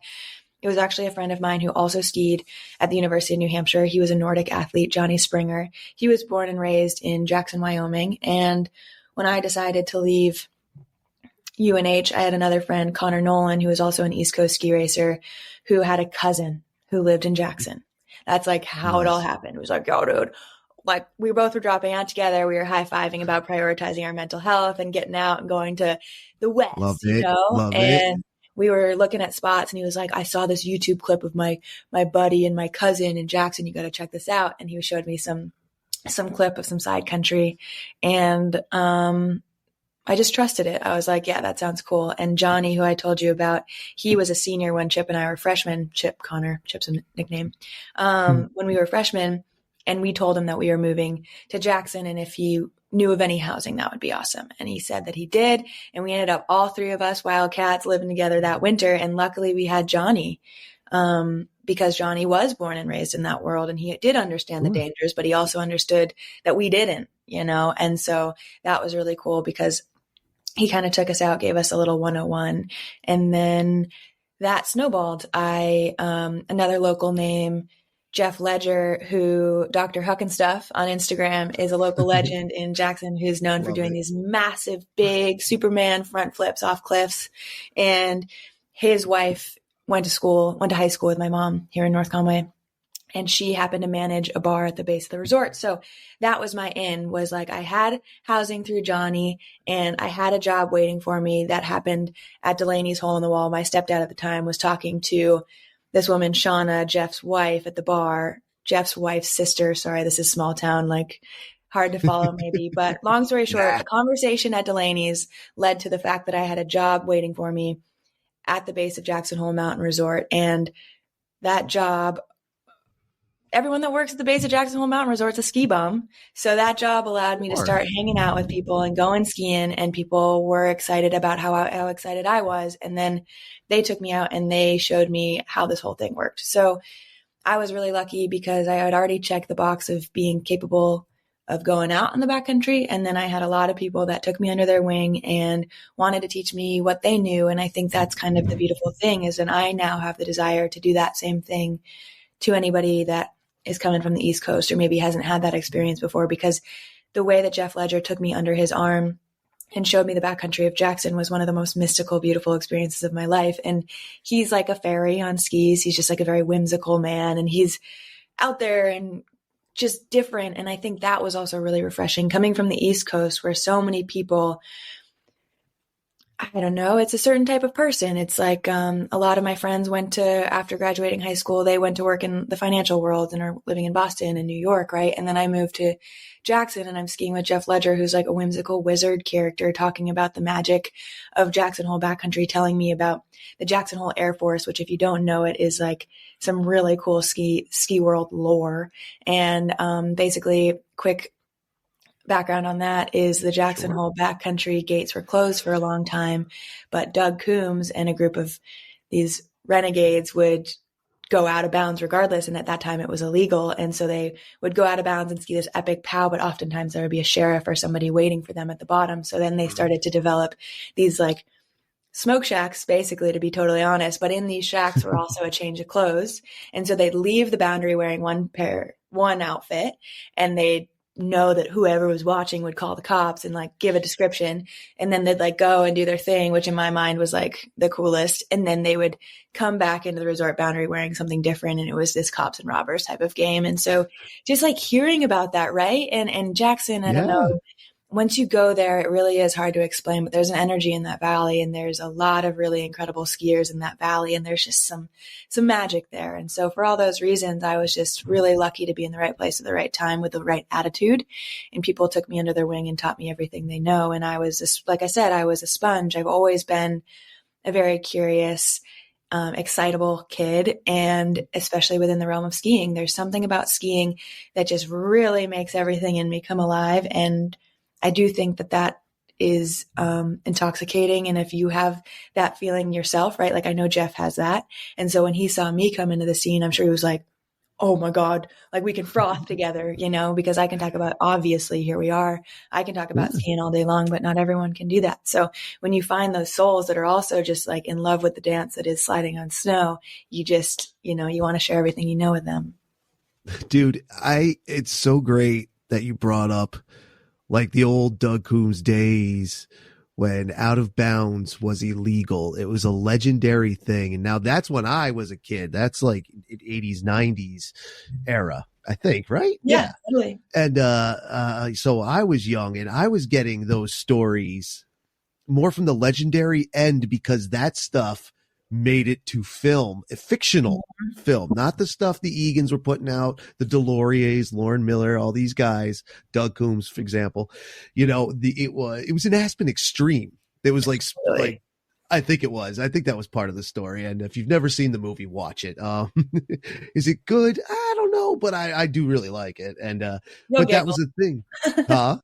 [SPEAKER 3] was actually a friend of mine who also skied at the University of New Hampshire. He was a Nordic athlete, Johnny Springer. He was born and raised in Jackson, Wyoming. And when I decided to leave UNH, I had another friend, Connor Nolan, who was also an East Coast ski racer, who had a cousin who lived in Jackson. That's like how it all happened. It was like, yo, dude, like we both were dropping out together. We were high-fiving about prioritizing our mental health and getting out and going to the West,
[SPEAKER 1] Loved it.
[SPEAKER 3] And we were looking at spots and he was like, I saw this YouTube clip of my buddy and my cousin in Jackson. You got to check this out. And he showed me some clip of some side country. And, I just trusted it. I was like, yeah, that sounds cool. And Johnny, who I told you about, he was a senior when Chip and I were freshmen. Chip's a nickname. When we were freshmen, and we told him that we were moving to Jackson. And if he knew of any housing, that would be awesome. And he said that he did. And we ended up, all three of us Wildcats, living together that winter. And luckily we had Johnny, because Johnny was born and raised in that world. And he did understand the dangers, but he also understood that we didn't, And so that was really cool because he kind of took us out, gave us a little 101. And then that snowballed. Another local name, Jeff Ledger, who Dr. Huck and Stuff on Instagram is a local legend in Jackson who's known for doing these massive, big Superman front flips off cliffs. And his wife went to high school with my mom here in North Conway. And she happened to manage a bar at the base of the resort. So that was my in, was like I had housing through Johnny and I had a job waiting for me that happened at Delaney's Hole in the Wall. My stepdad at the time was talking to this woman, Shauna, Jeff's wife at the bar, Jeff's wife's sister. Sorry, this is small town, like hard to follow maybe. But long story short, a conversation at Delaney's led to the fact that I had a job waiting for me at the base of Jackson Hole Mountain Resort. And that job, everyone that works at the base of Jackson Hole Mountain Resort is a ski bum. So that job allowed me to start hanging out with people and going skiing, and people were excited about how excited I was. And then they took me out and they showed me how this whole thing worked. So I was really lucky because I had already checked the box of being capable of going out in the backcountry. And then I had a lot of people that took me under their wing and wanted to teach me what they knew. And I think that's kind of the beautiful thing, is that I now have the desire to do that same thing to anybody that is coming from the East Coast or maybe hasn't had that experience before, because the way that Jeff Ledger took me under his arm and showed me the backcountry of Jackson was one of the most mystical, beautiful experiences of my life. And he's like a fairy on skis. He's just like a very whimsical man, and he's out there and just different. And I think that was also really refreshing coming from the East Coast, where so many people, I don't know, it's a certain type of person. It's like a lot of my friends went to, after graduating high school, they went to work in the financial world and are living in Boston and New York, right? And then I moved to Jackson and I'm skiing with Jeff Ledger, who's like a whimsical wizard character talking about the magic of Jackson Hole backcountry, telling me about the Jackson Hole Air Force, which if you don't know it is like some really cool ski world lore. And basically, quick background on that is the Jackson Hole backcountry gates were closed for a long time, but Doug Coombs and a group of these renegades would go out of bounds regardless. And at that time it was illegal. And so they would go out of bounds and ski this epic pow, but oftentimes there would be a sheriff or somebody waiting for them at the bottom. So then they started to develop these like smoke shacks, basically, to be totally honest. But in these shacks were also a change of clothes. And so they'd leave the boundary wearing one outfit, and they'd know that whoever was watching would call the cops and like give a description, and then they'd like go and do their thing, which in my mind was like the coolest. And then they would come back into the resort boundary wearing something different, and it was this cops and robbers type of game. And so just like hearing about that, right? And Jackson, I don't know, once you go there, it really is hard to explain, but there's an energy in that valley, and there's a lot of really incredible skiers in that valley, and there's just some magic there. And so for all those reasons, I was just really lucky to be in the right place at the right time with the right attitude, and people took me under their wing and taught me everything they know. And I was just, like I said, I was a sponge. I've always been a very curious, excitable kid. And especially within the realm of skiing, there's something about skiing that just really makes everything in me come alive. And I do think that is intoxicating. And if you have that feeling yourself, right? Like I know Jeff has that. And so when he saw me come into the scene, I'm sure he was like, oh my God, like we can froth together, you know, because I can talk about, obviously here we are, I can talk about skiing all day long, but not everyone can do that. So when you find those souls that are also just like in love with the dance that is sliding on snow, you just, you know, you want to share everything you know with them.
[SPEAKER 1] Dude, it's so great that you brought up like the old Doug Coombs days when out of bounds was illegal. It was a legendary thing. And now that's when I was a kid. That's like 80s, 90s era, I think, right?
[SPEAKER 3] Yeah, totally.
[SPEAKER 1] And so I was young and I was getting those stories more from the legendary end because that stuff made it to film, a fictional film, not the stuff the Egan's were putting out, the Deloriers, Lauren Miller, all these guys, Doug Coombs, for example. You know, it was an Aspen Extreme. It was like, I think that was part of the story. And if you've never seen the movie, watch it. Is it good? I don't know, but I do really like it. And but that was the thing. Huh?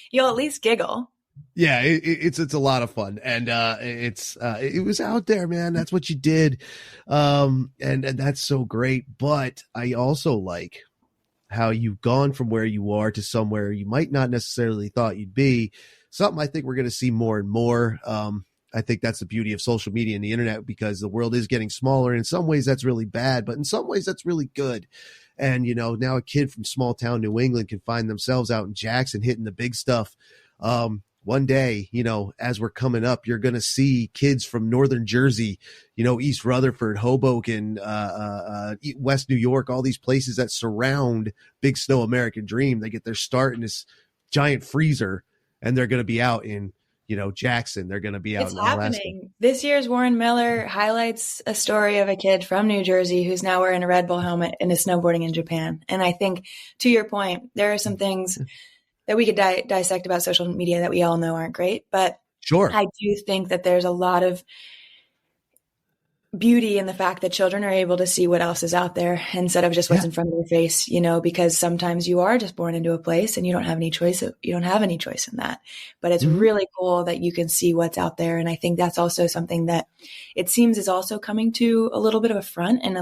[SPEAKER 3] You'll at least giggle.
[SPEAKER 1] Yeah, it's a lot of fun, and it was out there, man. That's what you did, and that's so great. But I also like how you've gone from where you are to somewhere you might not necessarily thought you'd be. Something I think we're going to see more and more. I think that's the beauty of social media and the internet, because the world is getting smaller. In some ways, that's really bad, but in some ways, that's really good. And you know, now a kid from small town New England can find themselves out in Jackson hitting the big stuff. One day, you know, as we're coming up, you're going to see kids from Northern Jersey, you know, East Rutherford, Hoboken, West New York, all these places that surround Big Snow American Dream. They get their start in this giant freezer, and they're going to be out in, you know, Jackson. They're going to be out in Alaska. It's happening.
[SPEAKER 3] This year's Warren Miller highlights a story of a kid from New Jersey who's now wearing a Red Bull helmet and is snowboarding in Japan. And I think, to your point, there are some things that we could dissect about social media that we all know aren't great. But
[SPEAKER 1] sure,
[SPEAKER 3] I do think that there's a lot of beauty in the fact that children are able to see what else is out there instead of just what's in front of their face, because sometimes you are just born into a place and you don't have any choice. You don't have any choice in that, but it's really cool that you can see what's out there. And I think that's also something that it seems is also coming to a little bit of a front. And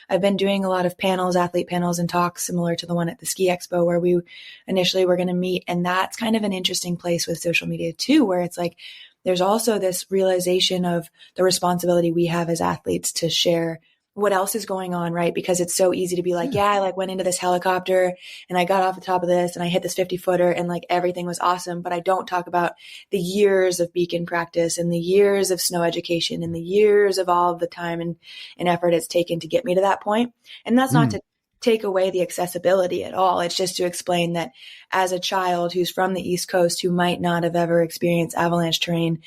[SPEAKER 3] I've been doing a lot of panels, athlete panels and talks similar to the one at the Ski Expo where we initially were going to meet. And that's kind of an interesting place with social media too, where it's like, there's also this realization of the responsibility we have as athletes to share what else is going on, right? Because it's so easy to be like, yeah, I like went into this helicopter and I got off the top of this and I hit this 50-footer and like everything was awesome. But I don't talk about the years of beacon practice and the years of snow education and the years of all of the time and effort it's taken to get me to that point. And that's not to take away the accessibility at all. It's just to explain that as a child who's from the East Coast, who might not have ever experienced avalanche terrain,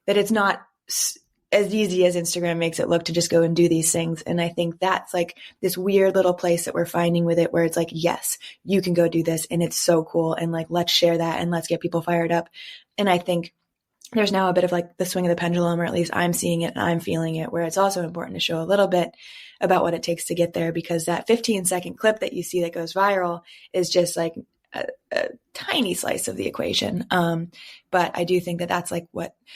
[SPEAKER 3] that it's not as easy as Instagram makes it look to just go and do these things. And I think that's like this weird little place that we're finding with it, where it's like, yes, you can go do this. And it's so cool. And like, let's share that and let's get people fired up. And I think there's now a bit of like the swing of the pendulum, or at least I'm seeing it and I'm feeling it, where it's also important to show a little bit about what it takes to get there, because that 15-second clip that you see that goes viral is just like a tiny slice of the equation. But I do think that that's like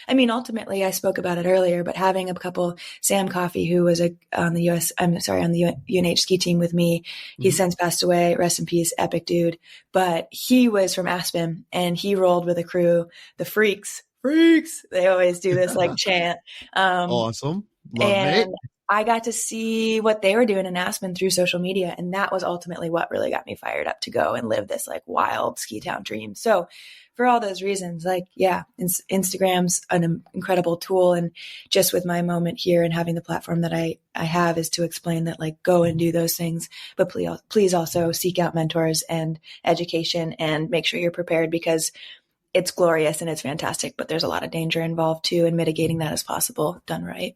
[SPEAKER 3] ultimately I spoke about it earlier, but having a couple, Sam Coffey, who was on the UNH ski team with me, he's since passed away, rest in peace, epic dude. But he was from Aspen and he rolled with a crew, the Freaks. They always do this like chant.
[SPEAKER 1] Awesome. Love
[SPEAKER 3] and
[SPEAKER 1] it.
[SPEAKER 3] I got to see what they were doing in Aspen through social media. And that was ultimately what really got me fired up to go and live this like wild ski town dream. So for all those reasons, like, yeah, Instagram's an incredible tool. And just with my moment here and having the platform that I have is to explain that, like, go and do those things, but please also seek out mentors and education and make sure you're prepared, because it's glorious and it's fantastic, but there's a lot of danger involved too. And mitigating that as possible, done right.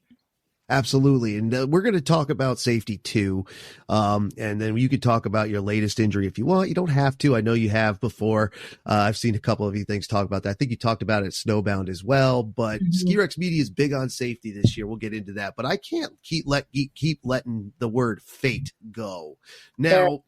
[SPEAKER 1] Absolutely. And we're going to talk about safety too. And then you could talk about your latest injury if you want. You don't have to. I know you have before. I've seen a couple of you things talk about that. I think you talked about it at Snowbound as well, but Ski Rex Media is big on safety this year. We'll get into that, but I can't keep letting the word fate go. Now,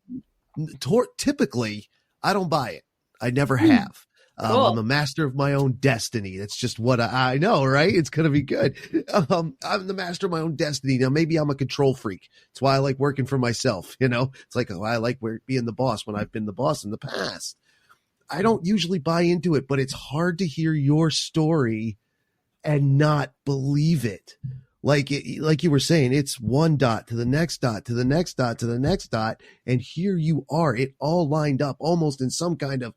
[SPEAKER 1] typically I don't buy it. I never have.
[SPEAKER 3] Cool.
[SPEAKER 1] I'm a master of my own destiny. That's just what I know, right? It's going to be good. I'm the master of my own destiny. Now, maybe I'm a control freak. That's why I like working for myself. It's like, I like being the boss when I've been the boss in the past. I don't usually buy into it, but it's hard to hear your story and not believe it. Like you were saying, it's one dot to the next dot to the next dot to the next dot. And here you are, it all lined up almost in some kind of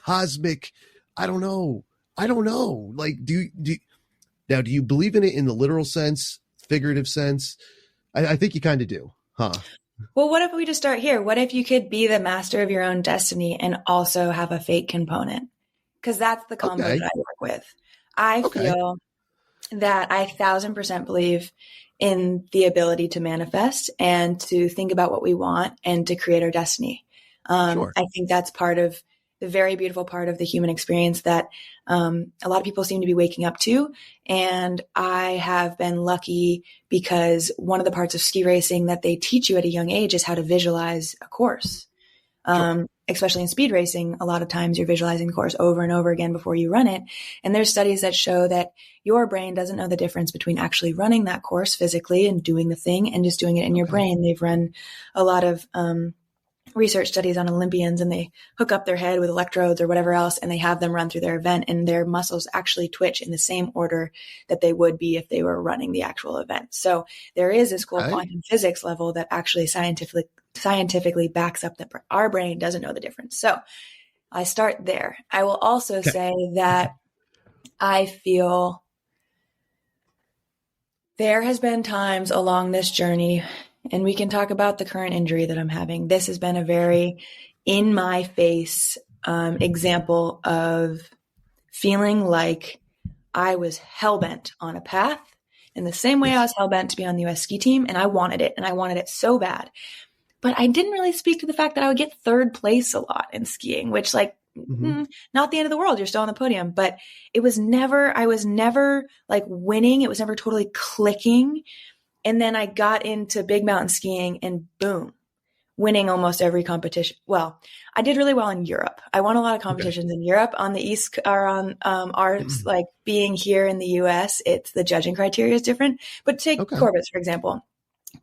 [SPEAKER 1] cosmic, I don't know. Like, do you believe in it in the literal sense, figurative sense? I think you kind of do, huh?
[SPEAKER 3] Well, what if we just start here? What if you could be the master of your own destiny and also have a fate component? Because that's the combo that I work with. I feel that I 1,000% believe in the ability to manifest and to think about what we want and to create our destiny.
[SPEAKER 1] Sure.
[SPEAKER 3] I think that's part of the very beautiful part of the human experience that a lot of people seem to be waking up to. And I have been lucky because one of the parts of ski racing that they teach you at a young age is how to visualize a course. Sure. Especially in speed racing, a lot of times you're visualizing the course over and over again before you run it. And there's studies that show that your brain doesn't know the difference between actually running that course physically and doing the thing and just doing it in your brain. They've run a lot of research studies on Olympians, and they hook up their head with electrodes or whatever else, and they have them run through their event, and their muscles actually twitch in the same order that they would be if they were running the actual event. So there is this cool quantum physics level that actually scientifically backs up that our brain doesn't know the difference. So I start there. I will also say that I feel there has been times along this journey, and we can talk about the current injury that I'm having. This has been a very in my face example of feeling like I was hellbent on a path in the same way I was hellbent to be on the US ski team. And I wanted it, and I wanted it so bad. But I didn't really speak to the fact that I would get third place a lot in skiing, which not the end of the world. You're still on the podium, but I was never like winning. It was never totally clicking. And then I got into big mountain skiing and boom, winning almost every competition. Well, I did really well in Europe. I won a lot of competitions in Europe. On the East, or on ours, like being here in the US, it's the judging criteria is different. But take Corbets, for example.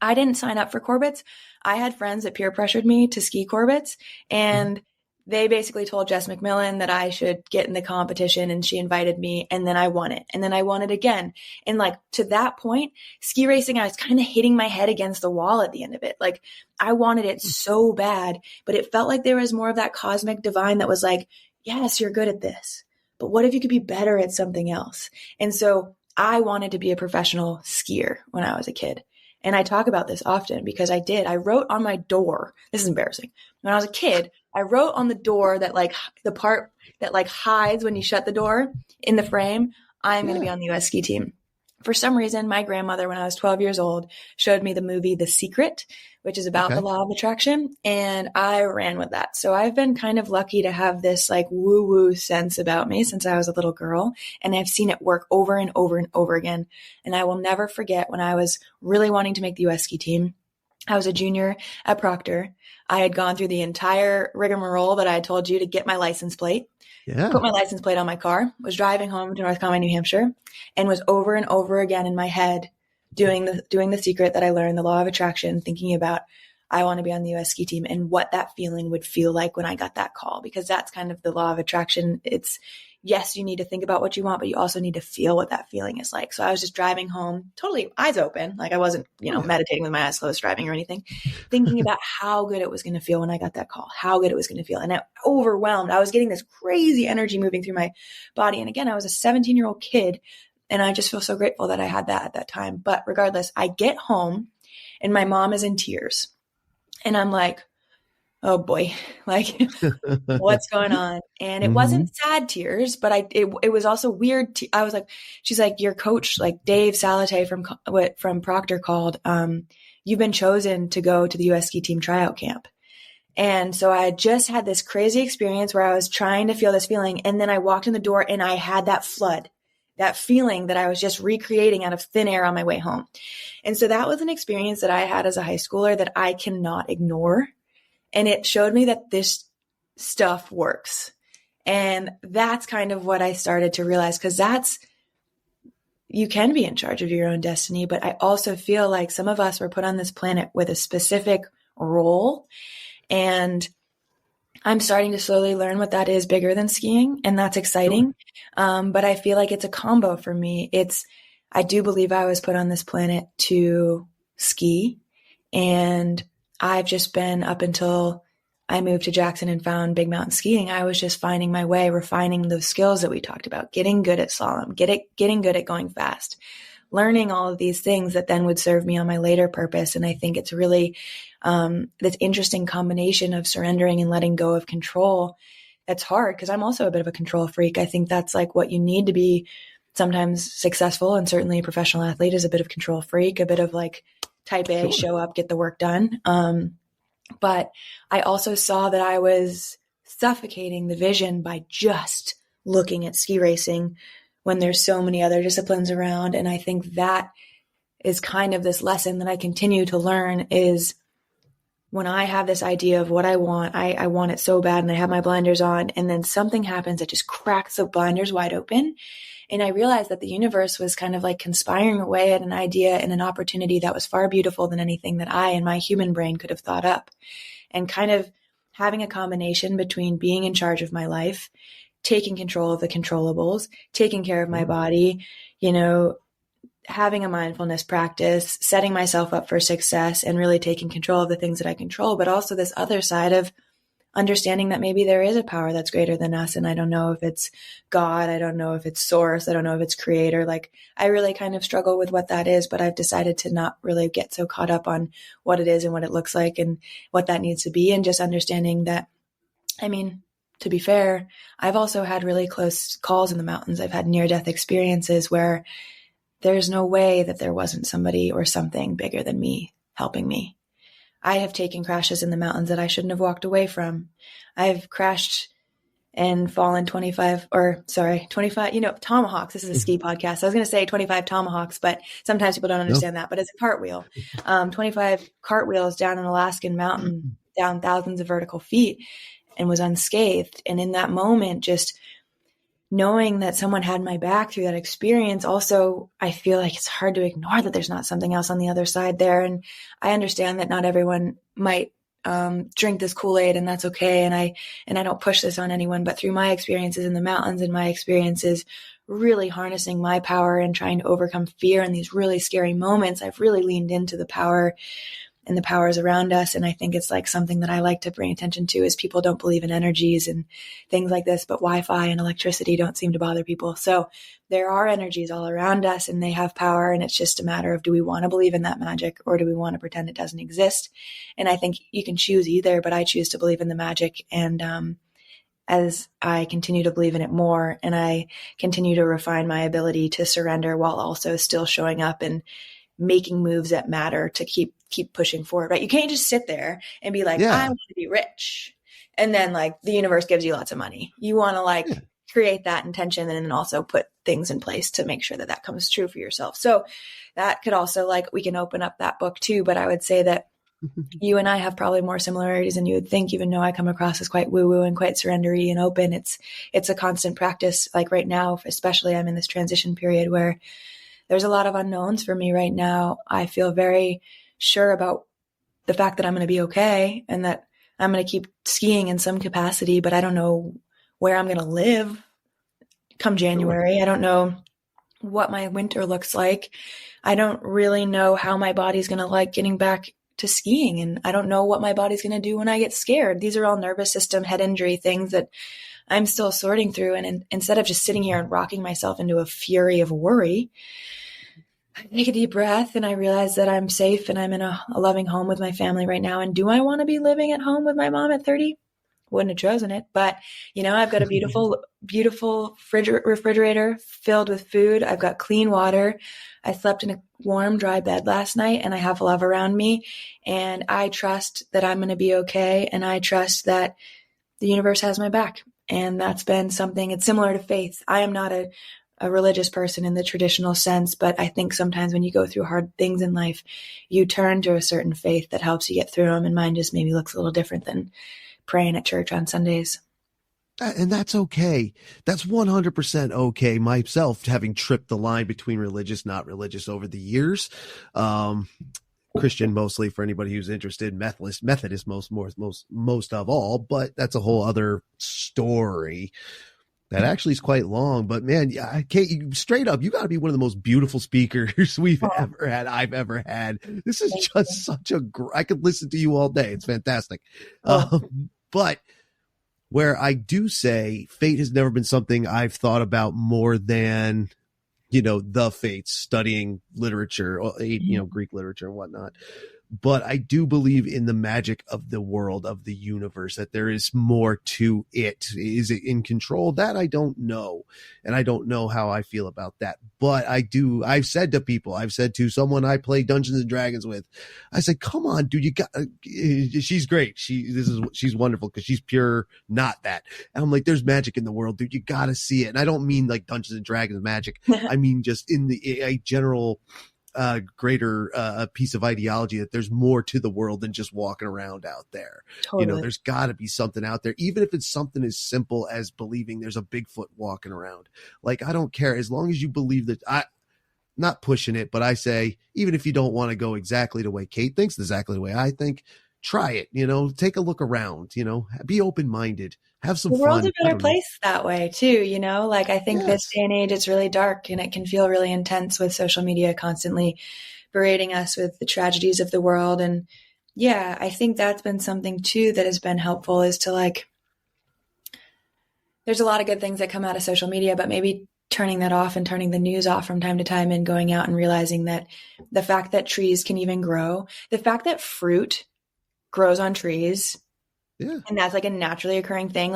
[SPEAKER 3] I didn't sign up for Corbets. I had friends that peer pressured me to ski Corbets, and they basically told Jess McMillan that I should get in the competition, and she invited me, and then I won it. And then I won it again. And like to that point, ski racing, I was kind of hitting my head against the wall at the end of it. Like I wanted it so bad, but it felt like there was more of that cosmic divine that was like, yes, you're good at this, but what if you could be better at something else? And so I wanted to be a professional skier when I was a kid. And I talk about this often because I did. I wrote on my door. This is embarrassing. When I was a kid, I wrote on the door that like the part that like hides when you shut the door in the frame, I'm going to be on the US ski team. For some reason, my grandmother, when I was 12 years old, showed me the movie The Secret, which is about the law of attraction. And I ran with that. So I've been kind of lucky to have this like woo-woo sense about me since I was a little girl. And I've seen it work over and over and over again. And I will never forget when I was really wanting to make the US ski team. I was a junior at Proctor. I had gone through the entire rigmarole that I had told you to get my license plate. Put my license plate on my car, was driving home to North Conway, New Hampshire, and was over and over again in my head doing the secret that I learned, the law of attraction, thinking about I want to be on the US ski team and what that feeling would feel like when I got that call, because that's kind of the law of attraction. It's yes, you need to think about what you want, but you also need to feel what that feeling is like. So I was just driving home, totally eyes open. Like I wasn't, meditating with my eyes closed driving or anything, thinking about how good it was going to feel when I got that call, how good it was going to feel. And I overwhelmed. I was getting this crazy energy moving through my body. And again, I was a 17-year-old kid, and I just feel so grateful that I had that at that time. But regardless, I get home and my mom is in tears, and I'm like, oh boy, like what's going on? And it wasn't sad tears, but it was also weird. I was like, she's like, your coach, like Dave Salate from Proctor called, you've been chosen to go to the US ski team tryout camp. And so I had just had this crazy experience where I was trying to feel this feeling. And then I walked in the door and I had that flood, that feeling that I was just recreating out of thin air on my way home. And so that was an experience that I had as a high schooler that I cannot ignore. And it showed me that this stuff works. And that's kind of what I started to realize, because you can be in charge of your own destiny. But I also feel like some of us were put on this planet with a specific role. And I'm starting to slowly learn what that is bigger than skiing. And that's exciting. But I feel like it's a combo for me. I do believe I was put on this planet to ski, and I've just been, up until I moved to Jackson and found big mountain skiing, I was just finding my way, refining those skills that we talked about, getting good at slalom, getting good at going fast, learning all of these things that then would serve me on my later purpose. And I think it's really this interesting combination of surrendering and letting go of control. That's hard because I'm also a bit of a control freak. I think that's like what you need to be sometimes successful, and certainly a professional athlete is a bit of control freak, a bit of like type A, show up, get the work done. But I also saw that I was suffocating the vision by just looking at ski racing when there's so many other disciplines around. And I think that is kind of this lesson that I continue to learn, is when I have this idea of what I want it so bad, and I have my blinders on, and then something happens that just cracks the blinders wide open. And I realized that the universe was kind of like conspiring away at an idea and an opportunity that was far beautiful than anything that I and my human brain could have thought up. And kind of having a combination between being in charge of my life, taking control of the controllables, taking care of my body, having a mindfulness practice, setting myself up for success, and really taking control of the things that I control, but also this other side of understanding that maybe there is a power that's greater than us. And I don't know if it's God. I don't know if it's source. I don't know if it's creator. Like, I really kind of struggle with what that is, but I've decided to not really get so caught up on what it is and what it looks like and what that needs to be. And just understanding that, to be fair, I've also had really close calls in the mountains. I've had near-death experiences where there's no way that there wasn't somebody or something bigger than me helping me. I have taken crashes in the mountains that I shouldn't have walked away from. I've crashed and fallen 25, tomahawks. This is a ski podcast. I was going to say 25 tomahawks, but sometimes people don't understand that, but it's a cartwheel. 25 cartwheels down an Alaskan mountain, down thousands of vertical feet, and was unscathed. And in that moment, just knowing that someone had my back through that experience, also, I feel like it's hard to ignore that there's not something else on the other side there. And I understand that not everyone might drink this Kool-Aid, and that's okay. And I don't push this on anyone, but through my experiences in the mountains and my experiences really harnessing my power and trying to overcome fear in these really scary moments, I've really leaned into the power and the powers around us. And I think it's like something that I like to bring attention to is people don't believe in energies and things like this, but Wi-Fi and electricity don't seem to bother people. So there are energies all around us and they have power. And it's just a matter of, do we want to believe in that magic or do we want to pretend it doesn't exist? And I think you can choose either, but I choose to believe in the magic. And as I continue to believe in it more and I continue to refine my ability to surrender while also still showing up and making moves that matter to keep pushing forward, right? You can't just sit there and be like, I want to be rich. And then like the universe gives you lots of money. You want to create that intention and then also put things in place to make sure that that comes true for yourself. So that could also we can open up that book too. But I would say that you and I have probably more similarities than you would think, even though I come across as quite woo-woo and quite surrendery and open. It's a constant practice. Like right now, especially I'm in this transition period where there's a lot of unknowns for me right now. I feel very sure about the fact that I'm going to be okay and that I'm going to keep skiing in some capacity, but I don't know where I'm going to live come January. I don't know what my winter looks like. I don't really know how my body's going to like getting back to skiing. And I don't know what my body's going to do when I get scared. These are all nervous system, head injury things that I'm still sorting through. And instead of just sitting here and rocking myself into a fury of worry, I take a deep breath and I realize that I'm safe and I'm in a loving home with my family right now. And do I want to be living at home with my mom at 30? Wouldn't have chosen it. But, I've got a beautiful, beautiful refrigerator filled with food. I've got clean water. I slept in a warm, dry bed last night and I have love around me. And I trust that I'm going to be okay. And I trust that the universe has my back. And that's been something, it's similar to faith. I am not a religious person in the traditional sense, but I think sometimes when you go through hard things in life, you turn to a certain faith that helps you get through them. And mine just maybe looks a little different than praying at church on Sundays.
[SPEAKER 1] And that's okay. That's 100% okay. Myself, having tripped the line between religious, not religious over the years. Christian mostly for anybody who's interested, Methodist most of all, but that's a whole other story. That actually is quite long, but man, Kate, straight up, you got to be one of the most beautiful speakers I've ever had. This is just such I could listen to you all day. It's fantastic. But where I do say fate has never been something I've thought about more than, the fates, studying literature, Greek literature and whatnot. But I do believe in the magic of the world, of the universe, that there is more to it. Is it in control? That I don't know. And I don't know how I feel about that. But I've said to people, I've said to someone I play Dungeons and Dragons with, I said, come on, dude, she's great. She's wonderful because she's pure, not that. And I'm like, there's magic in the world, dude. You got to see it. And I don't mean like Dungeons and Dragons magic. I mean, just in a general greater piece of ideology that there's more to the world than just walking around out there.
[SPEAKER 3] Totally.
[SPEAKER 1] There's got to be something out there, even if it's something as simple as believing there's a Bigfoot walking around. Like, I don't care, as long as you believe that. Not pushing it, but I say, even if you don't want to go exactly the way Kate thinks, exactly the way I think, try it, take a look around, be open-minded, have some fun.
[SPEAKER 3] The world's a better place that way too, I think this day and age, it's really dark and it can feel really intense with social media constantly berating us with the tragedies of the world. And I think that's been something too that has been helpful, is to there's a lot of good things that come out of social media, but maybe turning that off and turning the news off from time to time and going out and realizing that the fact that trees can even grow, the fact that fruit grows on trees, and that's a naturally occurring thing.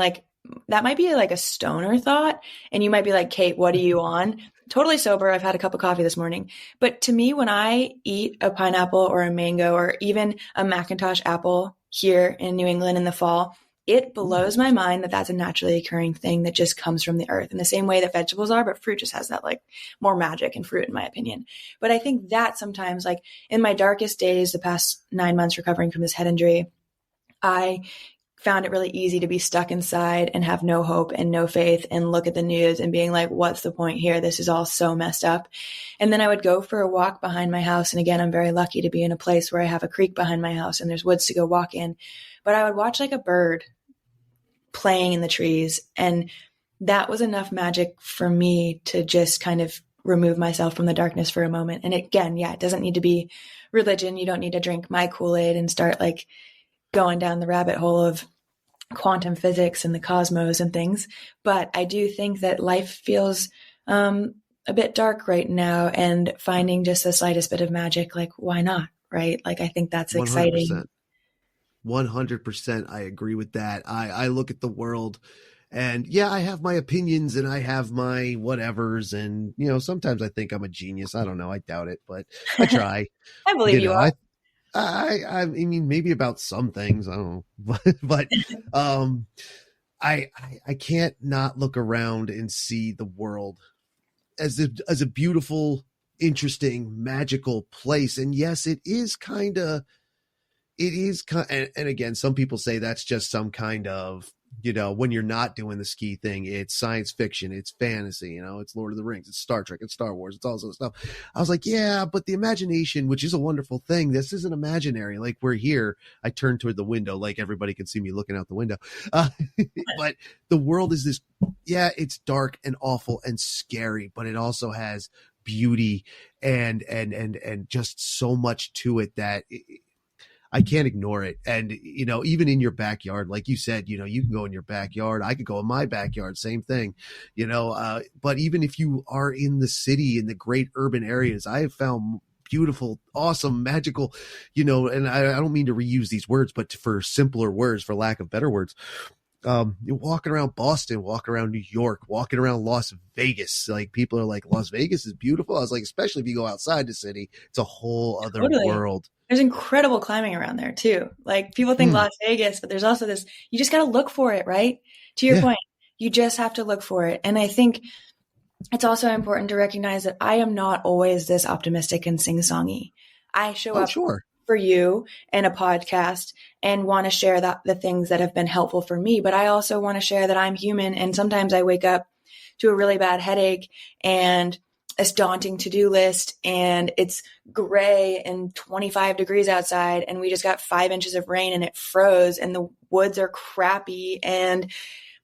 [SPEAKER 3] That might be a stoner thought. And you might be like, Kate, what are you on? Totally sober. I've had a cup of coffee this morning. But to me, when I eat a pineapple or a mango or even a Macintosh apple here in New England in the fall, it blows my mind that that's a naturally occurring thing that just comes from the earth in the same way that vegetables are, but fruit just has that like more magic in fruit, in my opinion. But I think that sometimes, like in my darkest days, the past 9 months recovering from this head injury, I found it really easy to be stuck inside and have no hope and no faith and look at the news and being like, what's the point here? This is all so messed up. And then I would go for a walk behind my house. And again, I'm very lucky to be in a place where I have a creek behind my house and there's woods to go walk in. But I would watch like a bird playing in the trees. And that was enough magic for me to just kind of remove myself from the darkness for a moment. And again, yeah, it doesn't need to be religion. You don't need to drink my Kool-Aid and start like going down the rabbit hole of quantum physics and the cosmos and things. But I do think that life feels a bit dark right now, and finding just the slightest bit of magic, like why not? Right. Like, I think that's 100%. Exciting.
[SPEAKER 1] 100%. I agree with that. I look at the world and yeah, I have my opinions and I have my whatevers. And, you know, sometimes I think I'm a genius. I don't know. I doubt it, but I try.
[SPEAKER 3] I believe you are.
[SPEAKER 1] I mean, maybe about some things, I don't know, but I can't not look around and see the world as a beautiful, interesting, magical place. And yes, it is kind of, and again, some people say that's just some kind of, you know, when you're not doing the ski thing, it's science fiction, it's fantasy, you know, it's Lord of the Rings, it's Star Trek, it's Star Wars, it's all this other stuff. I was like, yeah, but the imagination, which is a wonderful thing, this isn't imaginary. Like, we're here. I turned toward the window, like everybody can see me looking out the window. But the world is this, yeah, it's dark and awful and scary, but it also has beauty and just so much to it that I can't ignore it. And, you know, even in your backyard, like you said, you know, you can go in your backyard. I could go in my backyard, same thing, you know, but even if you are in the city, in the great urban areas, I have found beautiful, awesome, magical, you know, and I don't mean to reuse these words, but for simpler words, for lack of better words, you're walking around Boston, walking around New York, walking around Las Vegas. Like, people are like, Las Vegas is beautiful. I was like, especially if you go outside the city, it's a whole other world.
[SPEAKER 3] There's incredible climbing around there too. Like, people think Las Vegas, but there's also this, you just got to look for it, right? To your point, you just have to look for it. And I think it's also important to recognize that I am not always this optimistic and sing-songy. I show up for you in a podcast and want to share the things that have been helpful for me. But I also want to share that I'm human. And sometimes I wake up to a really bad headache and a daunting to-do list, and it's gray and 25 degrees outside, and we just got 5 inches of rain and it froze and the woods are crappy, and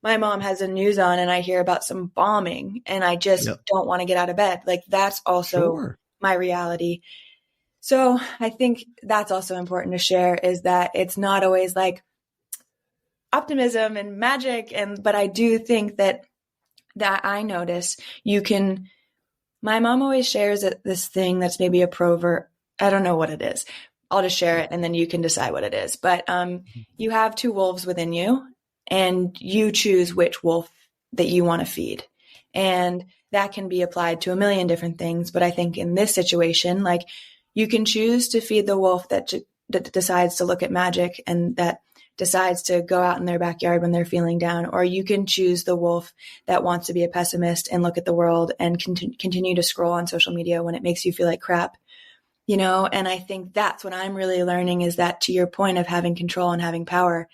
[SPEAKER 3] my mom has the news on and I hear about some bombing and I just don't want to get out of bed. Like, that's also my reality. So I think that's also important to share, is that it's not always like optimism and magic. But I do think that I notice you can. My mom always shares this thing that's maybe a proverb. I don't know what it is. I'll just share it and then you can decide what it is. But you have 2 wolves within you, and you choose which wolf that you want to feed. And that can be applied to a million different things. But I think in this situation, like, you can choose to feed the wolf that decides to look at magic and that decides to go out in their backyard when they're feeling down, or you can choose the wolf that wants to be a pessimist and look at the world and continue to scroll on social media when it makes you feel like crap, you know? And I think that's what I'm really learning, is that, to your point of having control and having power,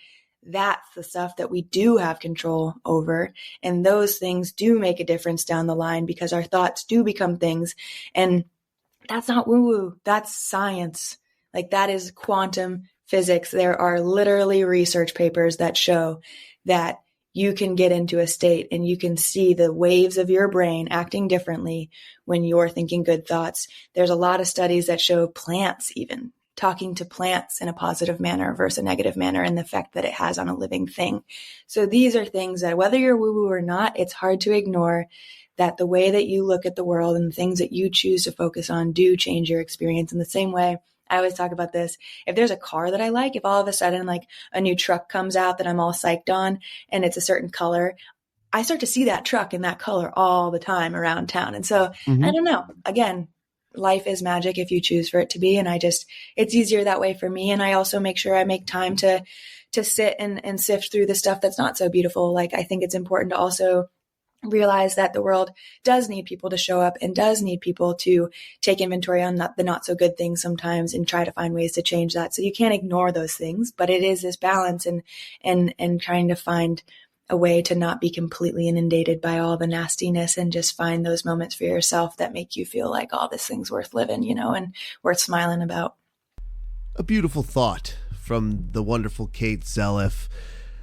[SPEAKER 3] that's the stuff that we do have control over. And those things do make a difference down the line, because our thoughts do become things. And that's not woo-woo. That's science. Like, that is quantum physics. There are literally research papers that show that you can get into a state and you can see the waves of your brain acting differently when you're thinking good thoughts. There's a lot of studies that show plants, even talking to plants in a positive manner versus a negative manner, and the effect that it has on a living thing. So these are things that, whether you're woo-woo or not, it's hard to ignore, that the way that you look at the world and the things that you choose to focus on do change your experience. In the same way, I always talk about this. If there's a car that I like, if all of a sudden like a new truck comes out that I'm all psyched on and it's a certain color, I start to see that truck in that color all the time around town. And so I don't know, again, life is magic if you choose for it to be. And it's easier that way for me. And I also make sure I make time to to sit and sift through the stuff that's not so beautiful. Like, I think it's important to also realize that the world does need people to show up and does need people to take inventory on the not so good things sometimes and try to find ways to change that. So you can't ignore those things, but it is this balance and trying to find a way to not be completely inundated by all the nastiness and just find those moments for yourself that make you feel like, oh, this thing's worth living, you know, and worth smiling about.
[SPEAKER 1] A beautiful thought from the wonderful Caite Zeliff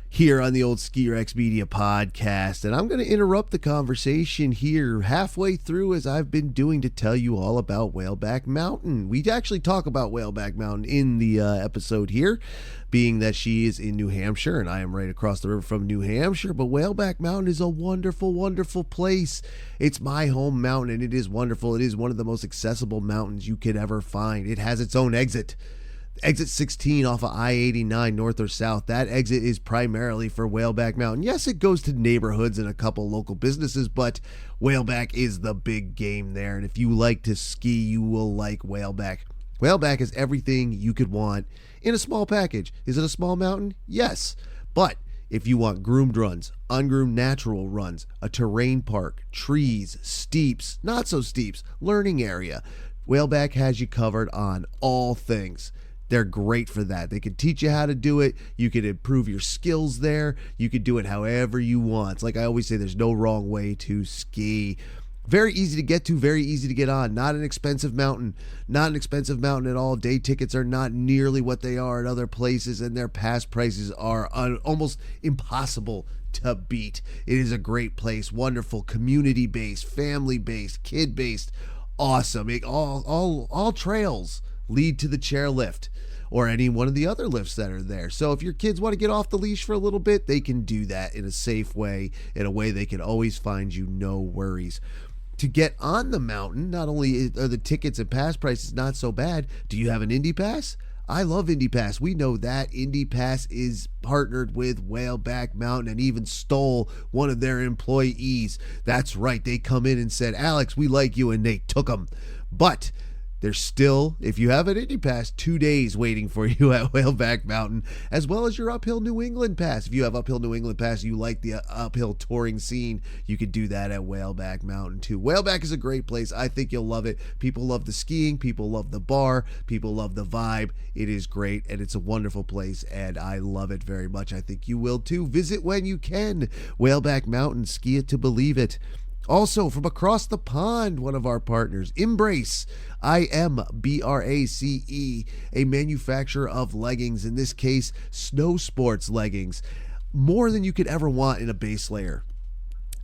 [SPEAKER 1] here on the Old Ski Rex Media podcast. And I'm going to interrupt the conversation here halfway through, as I've been doing, to tell you all about Whaleback Mountain. We actually talk about Whaleback Mountain in the episode here, being that she is in New Hampshire and I am right across the river from New Hampshire. But Whaleback Mountain is a wonderful, wonderful place. It's my home mountain and it is wonderful. It is one of the most accessible mountains you could ever find. It has its own exit. Exit 16 off of I-89 north or south. That exit is primarily for Whaleback Mountain. Yes, it goes to neighborhoods and a couple local businesses, but Whaleback is the big game there. And if you like to ski, you will like Whaleback. Whaleback is everything you could want in a small package. Is it a small mountain? Yes. But if you want groomed runs, ungroomed natural runs, a terrain park, trees, steeps, not so steeps, learning area, Whaleback has you covered on all things. They're great for that. They can teach you how to do it. You can improve your skills there. You can do it however you want. It's like I always say, there's no wrong way to ski. Very easy to get to, very easy to get on. Not an expensive mountain. Not an expensive mountain at all. Day tickets are not nearly what they are at other places, and their pass prices are almost impossible to beat. It is a great place. Wonderful, community-based, family-based, kid-based. Awesome. All trails lead to the chairlift or any one of the other lifts that are there. So if your kids want to get off the leash for a little bit, they can do that in a safe way, in a way they can always find you, no worries. To get on the mountain, not only are the tickets and pass prices not so bad, do you have an Indy Pass? I love Indy Pass. We know that Indy Pass is partnered with Whaleback Mountain and even stole one of their employees. That's right. They come in and said, Alex, we like you, and they took them. But there's still, if you have an Indy Pass, 2 days waiting for you at Whaleback Mountain, as well as your Uphill New England Pass. If you have Uphill New England Pass, you like the uphill touring scene, you could do that at Whaleback Mountain too. Whaleback is a great place. I think you'll love it. People love the skiing. People love the bar. People love the vibe. It is great, and it's a wonderful place, and I love it very much. I think you will too. Visit when you can. Whaleback Mountain, ski it to believe it. Also, from across the pond, one of our partners, Embrace, IMBRACE, a manufacturer of leggings, in this case, snow sports leggings. More than you could ever want in a base layer.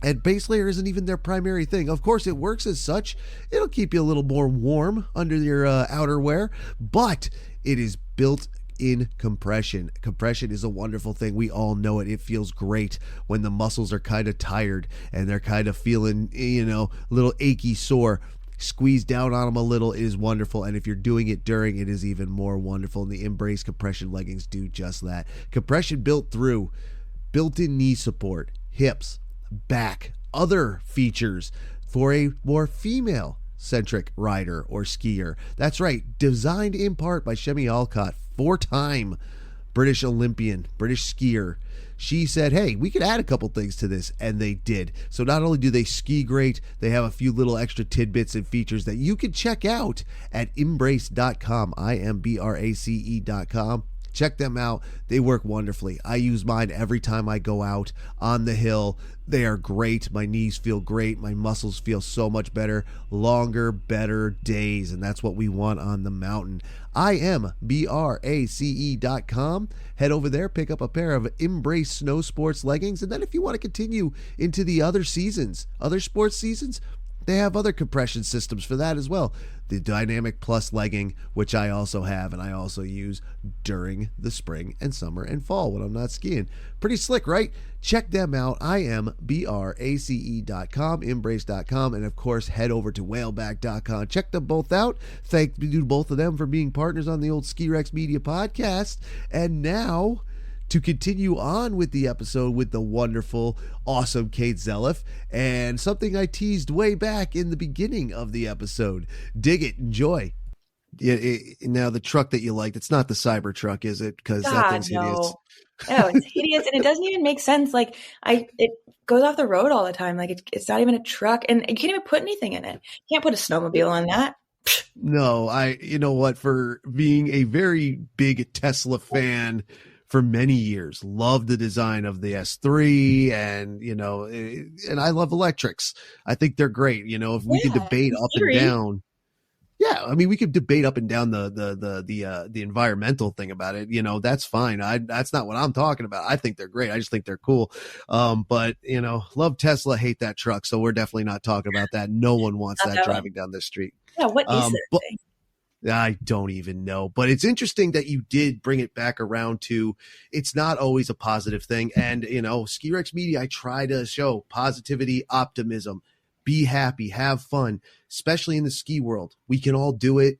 [SPEAKER 1] And base layer isn't even their primary thing. Of course, it works as such. It'll keep you a little more warm under your outerwear, but it is built in compression. Compression is a wonderful thing. We all know it. It feels great when the muscles are kind of tired and they're kind of feeling, a little achy, sore. Squeeze down on them a little. It is wonderful. And if you're doing it during, it is even more wonderful. And the Embrace compression leggings do just that. Compression built through built-in knee support, hips, back, other features for a more female-centric rider or skier. That's right. Designed in part by Shemi Alcott, 4-time British Olympian, British skier. She said, hey, we could add a couple things to this, and they did. So not only do they ski great, they have a few little extra tidbits and features that you can check out at embrace.com, IMBRACE.com. Check them out. They work wonderfully. I use mine every time I go out on the hill. They are great. My knees feel great. My muscles feel so much better. Longer, better days. And that's what we want on the mountain. IMBRACE.com. Head over there, pick up a pair of Embrace Snow Sports leggings. And then if you want to continue into the other seasons, other sports seasons, they have other compression systems for that as well. The Dynamic Plus legging, which I also have and I also use during the spring and summer and fall when I'm not skiing. Pretty slick, right? Check them out. IMBRACE.com, embrace.com, and of course, head over to whaleback.com. Check them both out. Thank you to both of them for being partners on the Old Ski Rex Media podcast. And now, to continue on with the episode with the wonderful, awesome Caite Zeliff, and something I teased way back in the beginning of the episode. Dig it. Enjoy. Now the truck that you liked, it's not the Cybertruck, is it? Because that
[SPEAKER 3] God,
[SPEAKER 1] thing's hideous.
[SPEAKER 3] no. No, it's hideous and it doesn't even make sense. Like it goes off the road all the time. Like it's not even a truck and you can't even put anything in it. You can't put a snowmobile on that.
[SPEAKER 1] No, you know what, for being a very big Tesla fan for many years, loved the design of the S3 and, and I love electrics. I think they're great. If we could debate up and down. Yeah, I mean, we could debate up and down the environmental thing about it. That's fine. That's not what I'm talking about. I think they're great. I just think they're cool. But love Tesla, hate that truck. So we're definitely not talking about that. No one wants that driving down the street.
[SPEAKER 3] Yeah, what is that thing?
[SPEAKER 1] I don't even know, but it's interesting that you did bring it back around to it's not always a positive thing. And, Ski Rex Media, I try to show positivity, optimism, be happy, have fun, especially in the ski world. We can all do it.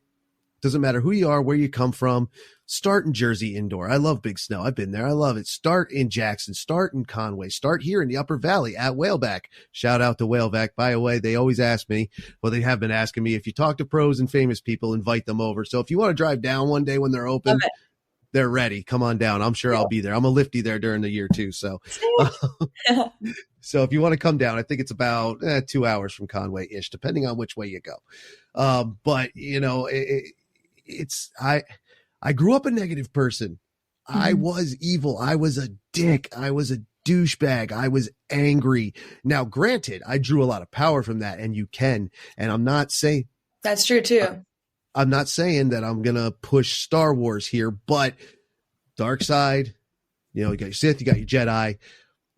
[SPEAKER 1] Doesn't matter who you are, where you come from. Start in Jersey indoor. I love big snow. I've been there. I love it. Start in Jackson. Start in Conway. Start here in the Upper Valley at Whaleback. Shout out to Whaleback. By the way, they always ask me, well, they have been asking me, if you talk to pros and famous people, invite them over. So if you want to drive down one day when they're open, they're ready. Come on down. I'm sure I'll be there. I'm a lifty there during the year too. So, so if you want to come down, I think it's about 2 hours from Conway ish, depending on which way you go. But I grew up a negative person. Mm-hmm. I was evil. I was a dick. I was a douchebag. I was angry. Now, granted, I drew a lot of power from that, and you can. And I'm not saying
[SPEAKER 3] that's true too.
[SPEAKER 1] I'm not saying that I'm gonna push Star Wars here, but dark side, you got your Sith, you got your Jedi.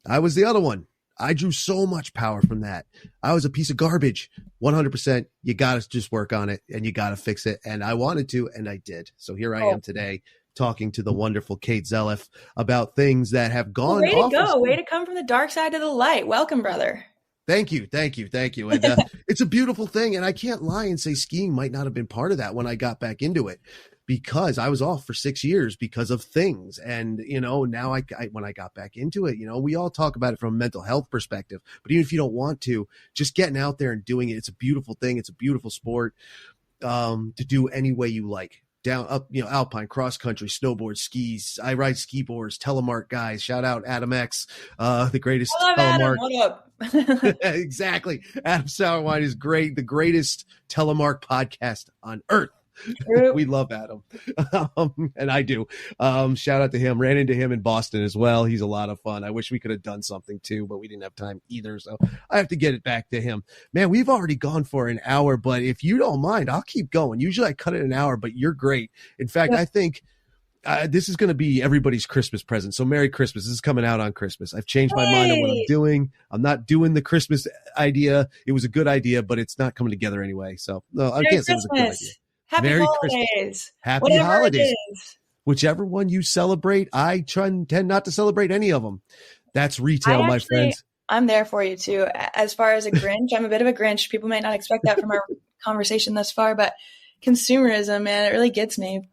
[SPEAKER 1] I was the other one. I drew so much power from that. I was a piece of garbage. 100%. You got to just work on it and you got to fix it. And I wanted to, and I did. So here I am today talking to the wonderful Caite Zeliff about things that have gone
[SPEAKER 3] Way to go. Way to come from the dark side to the light. Welcome, brother.
[SPEAKER 1] Thank you. And it's a beautiful thing. And I can't lie and say skiing might not have been part of that when I got back into it, because I was off for 6 years because of things. And, now I when I got back into it, we all talk about it from a mental health perspective, but even if you don't want to, just getting out there and doing it, it's a beautiful thing. It's a beautiful sport to do any way you like. Down, up, alpine, cross country, snowboard, skis. I ride ski boards, telemark guys. Shout out Adam X, the greatest telemark.
[SPEAKER 3] Adam, what up?
[SPEAKER 1] Exactly. Adam Sauerwine is great. The greatest telemark podcast on earth. We love Adam. And I do. Shout out to him. Ran into him in Boston as well. He's a lot of fun. I wish we could have done something too, but we didn't have time either. So I have to get it back to him. Man, we've already gone for an hour, but if you don't mind, I'll keep going. Usually I cut it an hour, but you're great. In fact, I think this is going to be everybody's Christmas present. So Merry Christmas. This is coming out on Christmas. I've changed my mind on what I'm doing. I'm not doing the Christmas idea. It was a good idea, but it's not coming together anyway. So no, I can't say it was a good idea.
[SPEAKER 3] Happy
[SPEAKER 1] Merry
[SPEAKER 3] holidays.
[SPEAKER 1] Christmas. Happy
[SPEAKER 3] Whatever
[SPEAKER 1] holidays. Whichever one you celebrate, I tend not to celebrate any of them. That's retail, my friends.
[SPEAKER 3] I'm there for you too. As far as a Grinch, I'm a bit of a Grinch. People might not expect that from our conversation thus far, but consumerism, man, it really gets me.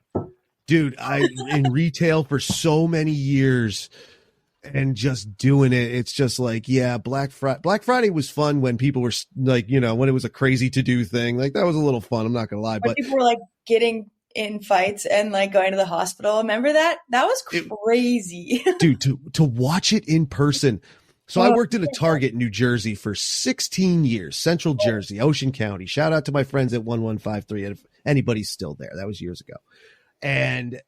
[SPEAKER 1] Dude, I in retail for so many years and just doing it. It's just like, yeah, Black Friday was fun when people were like, when it was a crazy to do thing. Like that was a little fun. I'm not going to lie, but
[SPEAKER 3] people were like getting in fights and like going to the hospital. Remember that? That was crazy.
[SPEAKER 1] Dude, to watch it in person. So I worked at a Target in New Jersey for 16 years, Central Jersey, Ocean County. Shout out to my friends at 1153. If anybody's still there, that was years ago. And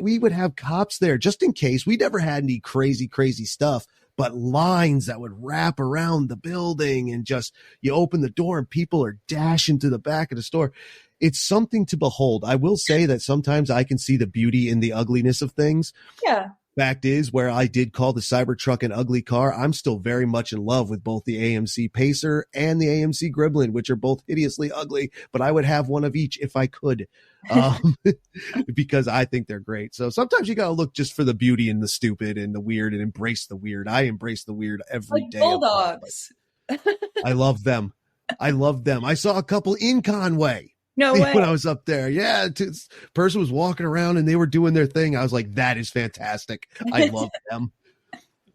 [SPEAKER 1] we would have cops there just in case. We never had any crazy stuff, but lines that would wrap around the building and just you open the door and people are dashing to the back of the store. It's something to behold. I will say that sometimes I can see the beauty in the ugliness of things.
[SPEAKER 3] Yeah.
[SPEAKER 1] Fact is, where I did call the Cybertruck an ugly car, I'm still very much in love with both the AMC Pacer and the AMC Gremlin, which are both hideously ugly, but I would have one of each if I could, because I think they're great. So sometimes you got to look just for the beauty and the stupid and the weird and embrace the weird. I embrace the weird every day.
[SPEAKER 3] Bulldogs.
[SPEAKER 1] I love them. I saw a couple in Conway.
[SPEAKER 3] No way.
[SPEAKER 1] When I was up there. Yeah. Person was walking around and they were doing their thing. I was like, that is fantastic. I love them.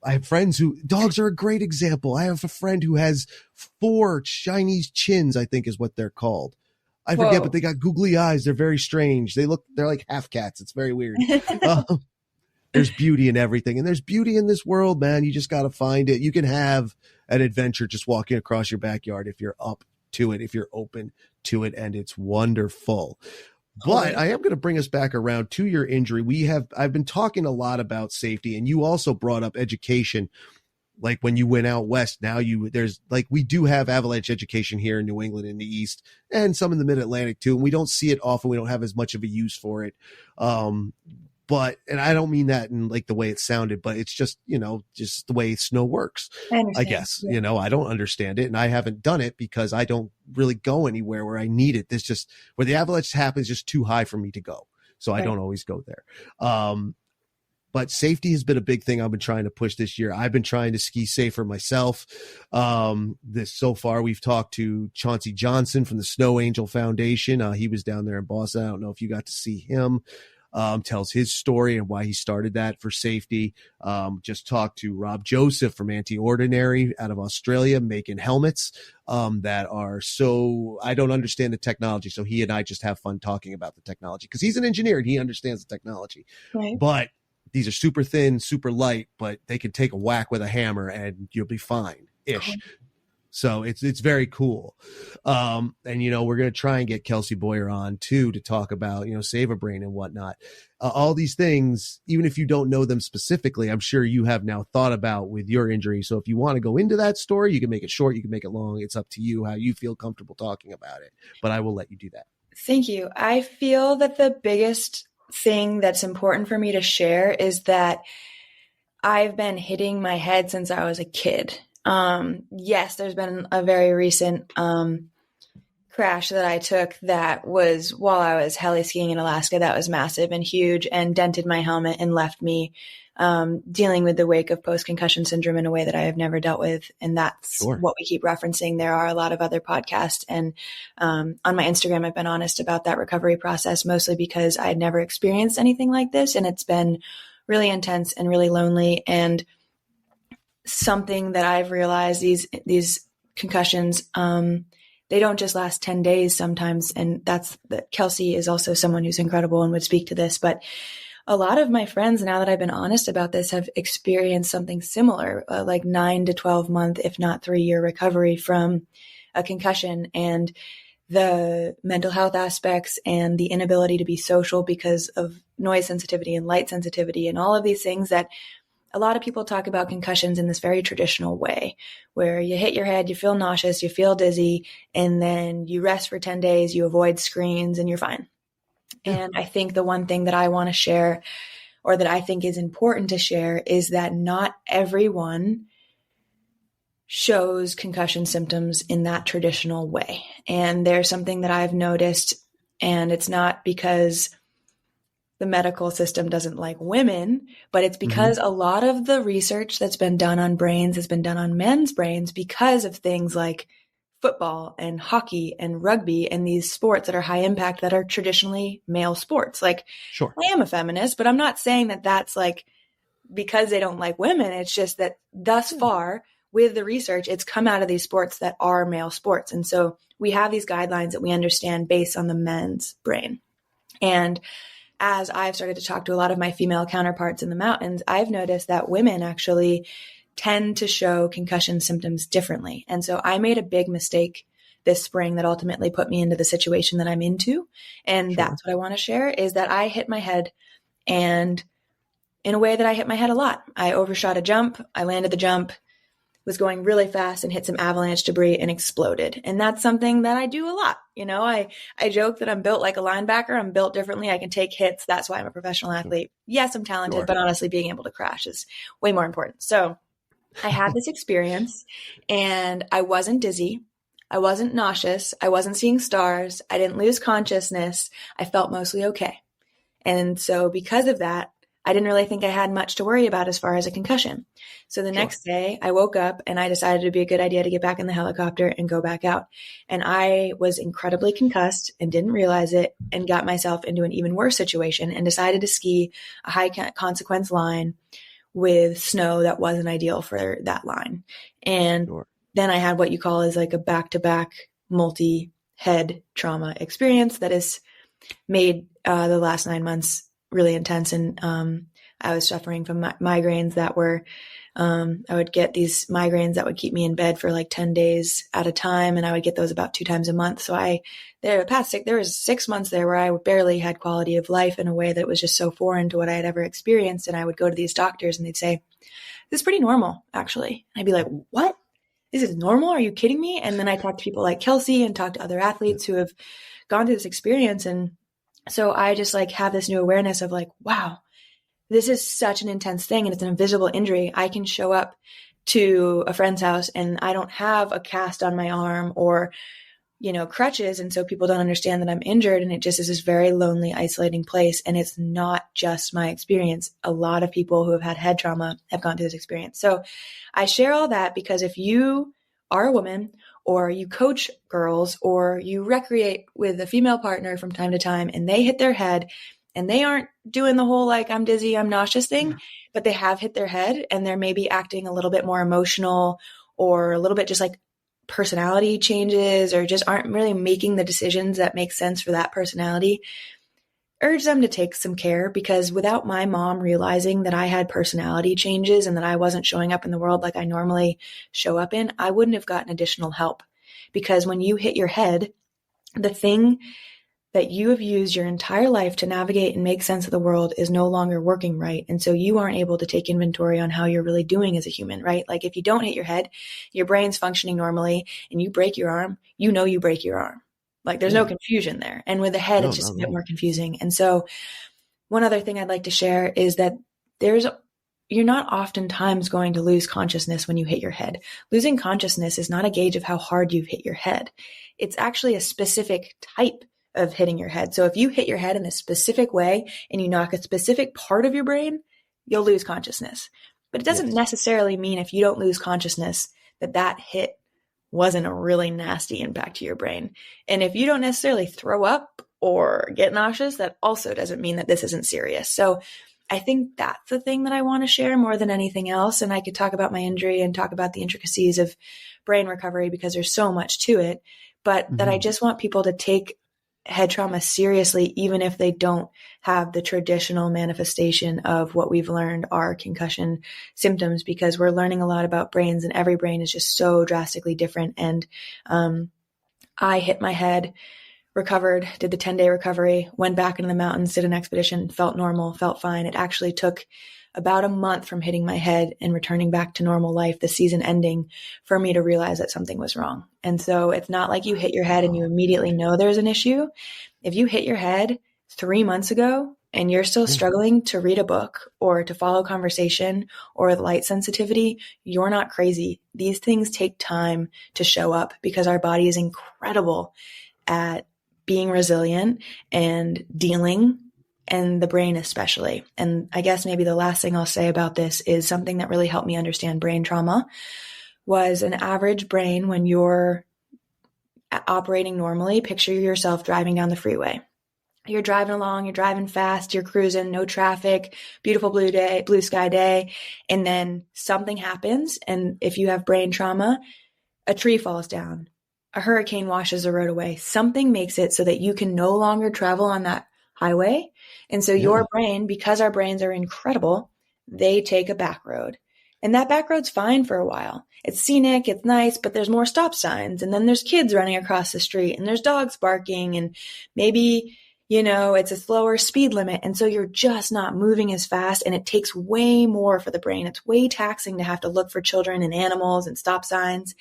[SPEAKER 1] I have friends dogs are a great example. I have a friend who has 4 Chinese chins, I think is what they're called. I forget, but they got googly eyes. They're very strange. They're like half cats. It's very weird. There's beauty in everything, and there's beauty in this world, man. You just got to find it. You can have an adventure just walking across your backyard if you're up to it, if you're open to it, and it's wonderful. But I am going to bring us back around to your injury. I've been talking a lot about safety, and you also brought up education. Like when you went out west, we do have avalanche education here in New England in the East and some in the mid-Atlantic too. And we don't see it often. We don't have as much of a use for it. And I don't mean that in like the way it sounded, but it's just, just the way snow works, I guess. Yeah. I don't understand it, and I haven't done it because I don't really go anywhere where I need it. There's just where the avalanche happens, just too high for me to go. So I don't always go there. But safety has been a big thing I've been trying to push this year. I've been trying to ski safer myself. So far, we've talked to Chauncey Johnson from the Snow Angel Foundation. He was down there in Boston. I don't know if you got to see him. Tells his story and why he started that for safety. Just talked to Rob Joseph from Anti-Ordinary out of Australia, making helmets that are I don't understand the technology. So he and I just have fun talking about the technology because he's an engineer and he understands the technology. Right. But these are super thin, super light, but they can take a whack with a hammer and you'll be fine-ish. Cool. So it's very cool. And, we're going to try and get Kelsey Boyer on too, to talk about, Save a Brain and whatnot. All these things, even if you don't know them specifically, I'm sure you have now thought about with your injury. So if you want to go into that story, you can make it short, you can make it long. It's up to you how you feel comfortable talking about it, but I will let you do that. Thank you. I feel that the biggest thing that's important for me to share is that I've been hitting my head since I was a kid. Yes, there's been a very recent crash that I took that was while I was heli skiing in Alaska. That was massive and huge and dented my helmet and left me dealing with the wake of post-concussion syndrome in a way that I have never dealt with. And that's what we keep referencing. There are a lot of other podcasts. And on my Instagram, I've been honest about that recovery process, mostly because I had never experienced anything like this. And it's been really intense and really lonely. And something that I've realized, these concussions, they don't just last 10 days sometimes. And that Kelsey is also someone who's incredible and would speak to this. But a lot of my friends, now that I've been honest about this, have experienced something similar, like 9 to 12 month, if not 3-year recovery from a concussion. And the mental health aspects and the inability to be social because of noise sensitivity and light sensitivity and all of these things that a lot of people talk about concussions in this very traditional way, where you hit your head, you feel nauseous, you feel dizzy, and then you rest for 10 days, you avoid screens, and you're fine. And I think the one thing that I want to share, or that I think is important to share, is that not everyone shows concussion symptoms in that traditional way. And there's something that I've noticed, and it's not because the medical system doesn't like women, but it's because a lot of the research that's been done on brains has been done on men's brains because of things like football and hockey and rugby and these sports that are high impact that are traditionally male sports. Like, I am a feminist, but I'm not saying that that's like because they don't like women. It's just that thus far with the research, it's come out of these sports that are male sports. And so we have these guidelines that we understand based on the men's brain. And as I've started to talk to a lot of my female counterparts in the mountains, I've noticed that women actually tend to show concussion symptoms differently. And so I made a big mistake this spring that ultimately put me into the situation that I'm into. And that's what I want to share, is that I hit my head, and in a way that I hit my head a lot. I overshot a jump. I landed the jump, was going really fast and hit some avalanche debris and exploded. And that's something that I do a lot. I joke that I'm built like a linebacker. I'm built differently. I can take hits. That's why I'm a professional athlete. Yes, I'm talented, but honestly, being able to crash is way more important. So I had this experience, and I wasn't dizzy. I wasn't nauseous. I wasn't seeing stars. I didn't lose consciousness. I felt mostly okay. And so because of that, I didn't really think I had much to worry about as far as a concussion. So the next day I woke up and I decided it'd be a good idea to get back in the helicopter and go back out. And I was incredibly concussed and didn't realize it, and got myself into an even worse situation and decided to ski a high consequence line with snow that wasn't ideal for that line. And then I had what you call is like a back-to-back multi
[SPEAKER 3] head trauma experience that has made the last 9 months really intense. And I was suffering from migraines that were, I would get these migraines that would keep me in bed for like 10 days at a time. And I would get those about 2 times a month. So there was 6 months there where I barely had quality of life in a way that was just so foreign to what I had ever experienced. And I would go to these doctors and they'd say, "This is pretty normal, actually." And I'd be like, "What? This is normal? Are you kidding me?" And then I talked to people like Kelsey and talked to other athletes who have gone through this experience. And so I just like have this new awareness of like, wow, this is such an intense thing and it's an invisible injury. I can show up to a friend's house and I don't have a cast on my arm or, crutches. And so people don't understand that I'm injured, and it just is this very lonely, isolating place. And it's not just my experience. A lot of people who have had head trauma have gone through this experience. So I share all that because if you are a woman or you coach girls or you recreate with a female partner from time to time and they hit their head and they aren't doing the whole like I'm dizzy, I'm nauseous thing, but they have hit their head and they're maybe acting a little bit more emotional or a little bit just like personality changes or just aren't really making the decisions that make sense for that personality, urge them to take some care, because without my mom realizing that I had personality changes and that I wasn't showing up in the world like I normally show up in, I wouldn't have gotten additional help. Because when you hit your head, the thing that you have used your entire life to navigate and make sense of the world is no longer working right. And so you aren't able to take inventory on how you're really doing as a human, right? Like if you don't hit your head, your brain's functioning normally and you break your arm, you break your arm. Like there's no confusion there. And with the head, it's just a bit more confusing. And so one other thing I'd like to share is that you're not oftentimes going to lose consciousness when you hit your head. Losing consciousness is not a gauge of how hard you've hit your head. It's actually a specific type of hitting your head. So if you hit your head in a specific way and you knock a specific part of your brain, you'll lose consciousness. But it doesn't necessarily mean if you don't lose consciousness that hit wasn't a really nasty impact to your brain. And if you don't necessarily throw up or get nauseous, that also doesn't mean that this isn't serious. So I think that's the thing that I want to share more than anything else. And I could talk about my injury and talk about the intricacies of brain recovery because there's so much to it, but that I just want people to take head trauma seriously, even if they don't have the traditional manifestation of what we've learned are concussion symptoms, because we're learning a lot about brains and every brain is just so drastically different. And I hit my head, recovered, did the 10-day recovery, went back into the mountains, did an expedition, felt normal, felt fine. It actually took about a month from hitting my head and returning back to normal life, the season ending, for me to realize that something was wrong. And so it's not like you hit your head and you immediately know there's an issue. If you hit your head 3 months ago and you're still struggling to read a book or to follow conversation or with light sensitivity, you're not crazy. These things take time to show up because our body is incredible at being resilient and dealing, and the brain especially. And I guess maybe the last thing I'll say about this is something that really helped me understand brain trauma was an average brain when you're operating normally. Picture yourself driving down the freeway. You're driving along, you're driving fast, you're cruising, no traffic, beautiful blue sky day. And then something happens. And if you have brain trauma, a tree falls down, a hurricane washes the road away. Something makes it so that you can no longer travel on that highway. And so your brain, because our brains are incredible, they take a back road. And that back road's fine for a while. It's scenic, it's nice, but there's more stop signs. And then there's kids running across the street and there's dogs barking and maybe, it's a slower speed limit. And so you're just not moving as fast. And it takes way more for the brain. It's way taxing to have to look for children and animals and stop signs.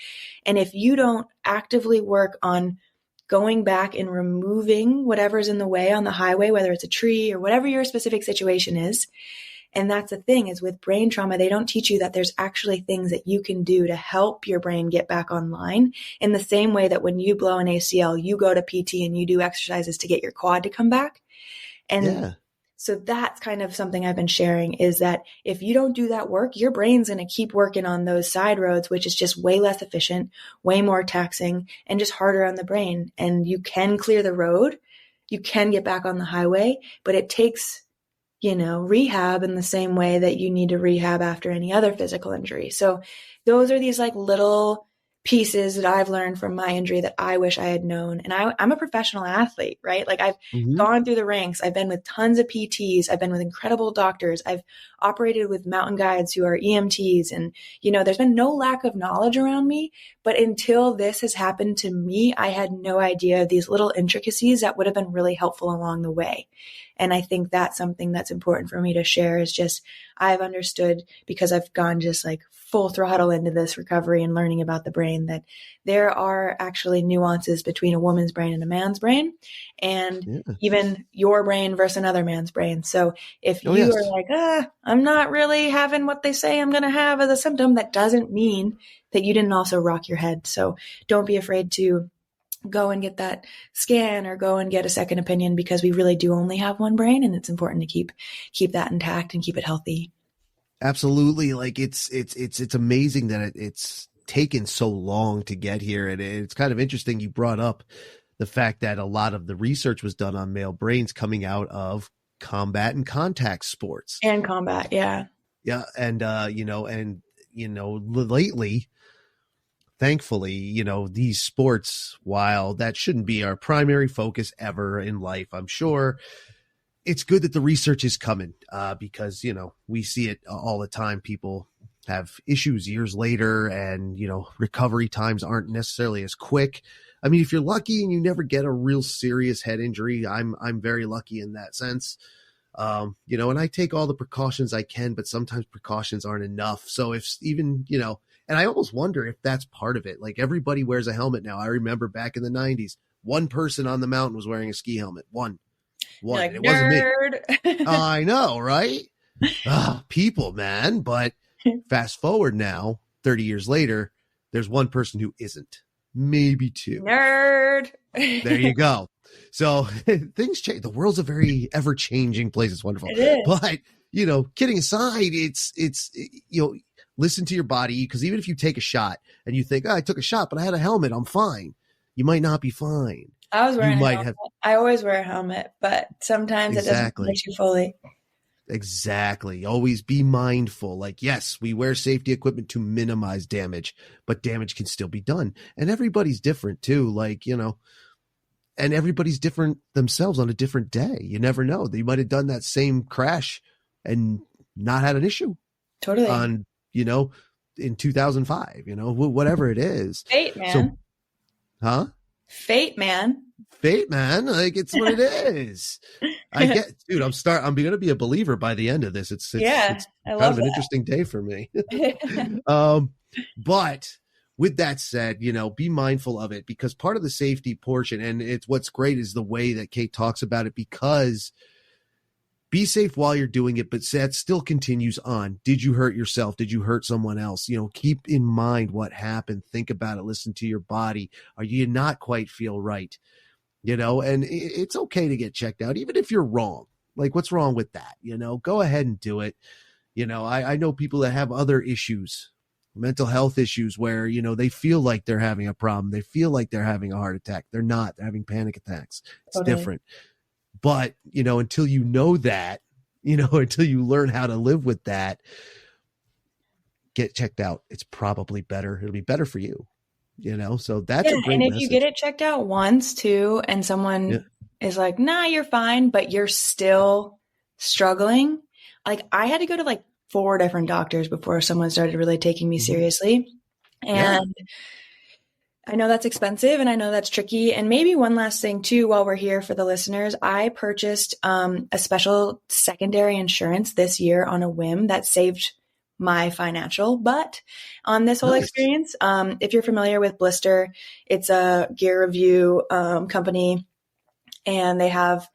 [SPEAKER 3] And if you don't actively work on going back and removing whatever's in the way on the highway, whether it's a tree or whatever your specific situation is. And that's the thing is with brain trauma, they don't teach you that there's actually things that you can do to help your brain get back online in the same way that when you blow an ACL, you go to PT and you do exercises to get your quad to come back. And so that's kind of something I've been sharing is that if you don't do that work, your brain's going to keep working on those side roads, which is just way less efficient, way more taxing, and just harder on the brain. And you can clear the road. You can get back on the highway, but it takes, rehab in the same way that you need to rehab after any other physical injury. So those are these like little pieces that I've learned from my injury that I wish I had known. And I'm a professional athlete, right? Like I've gone through the ranks. I've been with tons of PTs. I've been with incredible doctors. I've operated with mountain guides who are EMTs. And, there's been no lack of knowledge around me. But until this has happened to me, I had no idea of these little intricacies that would have been really helpful along the way. And I think that's something that's important for me to share is just I've understood because I've gone just like full throttle into this recovery and learning about the brain that there are actually nuances between a woman's brain and a man's brain and even your brain versus another man's brain. So if you are like, I'm not really having what they say I'm going to have as a symptom, that doesn't mean that you didn't also rock your head. So don't be afraid to go and get that scan or go and get a second opinion because we really do only have one brain and it's important to keep that intact and keep it healthy.
[SPEAKER 1] Absolutely. Like it's amazing that it's taken so long to get here. And it's kind of interesting. You brought up the fact that a lot of the research was done on male brains coming out of combat and contact sports
[SPEAKER 3] and combat. Yeah.
[SPEAKER 1] Yeah. And, lately, thankfully, these sports, while that shouldn't be our primary focus ever in life, I'm sure it's good that the research is coming because, we see it all the time. People have issues years later and, recovery times aren't necessarily as quick. I mean, if you're lucky and you never get a real serious head injury, I'm very lucky in that sense. And I take all the precautions I can, but sometimes precautions aren't enough. So if even, and I almost wonder if that's part of it. Like everybody wears a helmet now. I remember back in the 90s, one person on the mountain was wearing a ski helmet. One.
[SPEAKER 3] Like,
[SPEAKER 1] it
[SPEAKER 3] nerd.
[SPEAKER 1] wasn't me. I know, right? People, man. But fast forward now, 30 years later, there's one person who isn't. Maybe two.
[SPEAKER 3] Nerd.
[SPEAKER 1] There you go. So things change. The world's a very ever-changing place. It's wonderful.
[SPEAKER 3] It is.
[SPEAKER 1] But, kidding aside, it's listen to your body, because even if you take a shot and you think, I took a shot, but I had a helmet, I'm fine. You might not be fine.
[SPEAKER 3] I was wearing a helmet. I always wear a helmet, but sometimes it doesn't protect you fully.
[SPEAKER 1] Exactly. Always be mindful. Like, yes, we wear safety equipment to minimize damage, but damage can still be done. And everybody's different too. Like, and everybody's different themselves on a different day. You never know. They might have done that same crash and not had an issue.
[SPEAKER 3] Totally.
[SPEAKER 1] On, in 2005, whatever it is.
[SPEAKER 3] Fate, man.
[SPEAKER 1] So, huh?
[SPEAKER 3] Fate, man.
[SPEAKER 1] Like it's what it is. I get, dude, I'm going to be a believer by the end of this. It's kind of an interesting day for me. But with that said, be mindful of it, because part of the safety portion, and it's what's great is the way that Caite talks about it, because be safe while you're doing it, but that still continues on. Did you hurt yourself? Did you hurt someone else? Keep in mind what happened. Think about it. Listen to your body. Are you not quite feel right? And it's okay to get checked out, even if you're wrong. Like, what's wrong with that? Go ahead and do it. I know people that have other issues, mental health issues, where, they feel like they're having a problem. They feel like they're having a heart attack. They're not. They're having panic attacks. It's different. But, until you know that, until you learn how to live with that, get checked out. It's probably better. It'll be better for you, so that's a great
[SPEAKER 3] And if
[SPEAKER 1] message.
[SPEAKER 3] you get it checked out once too, and someone is like, nah, you're fine, but you're still struggling. Like, I had to go to like 4 different doctors before someone started really taking me seriously. And I know that's expensive and I know that's tricky. And maybe one last thing too, while we're here for the listeners, I purchased a special secondary insurance this year on a whim that saved my financial butt on this whole experience. If you're familiar with Blister, it's a gear review company, and they have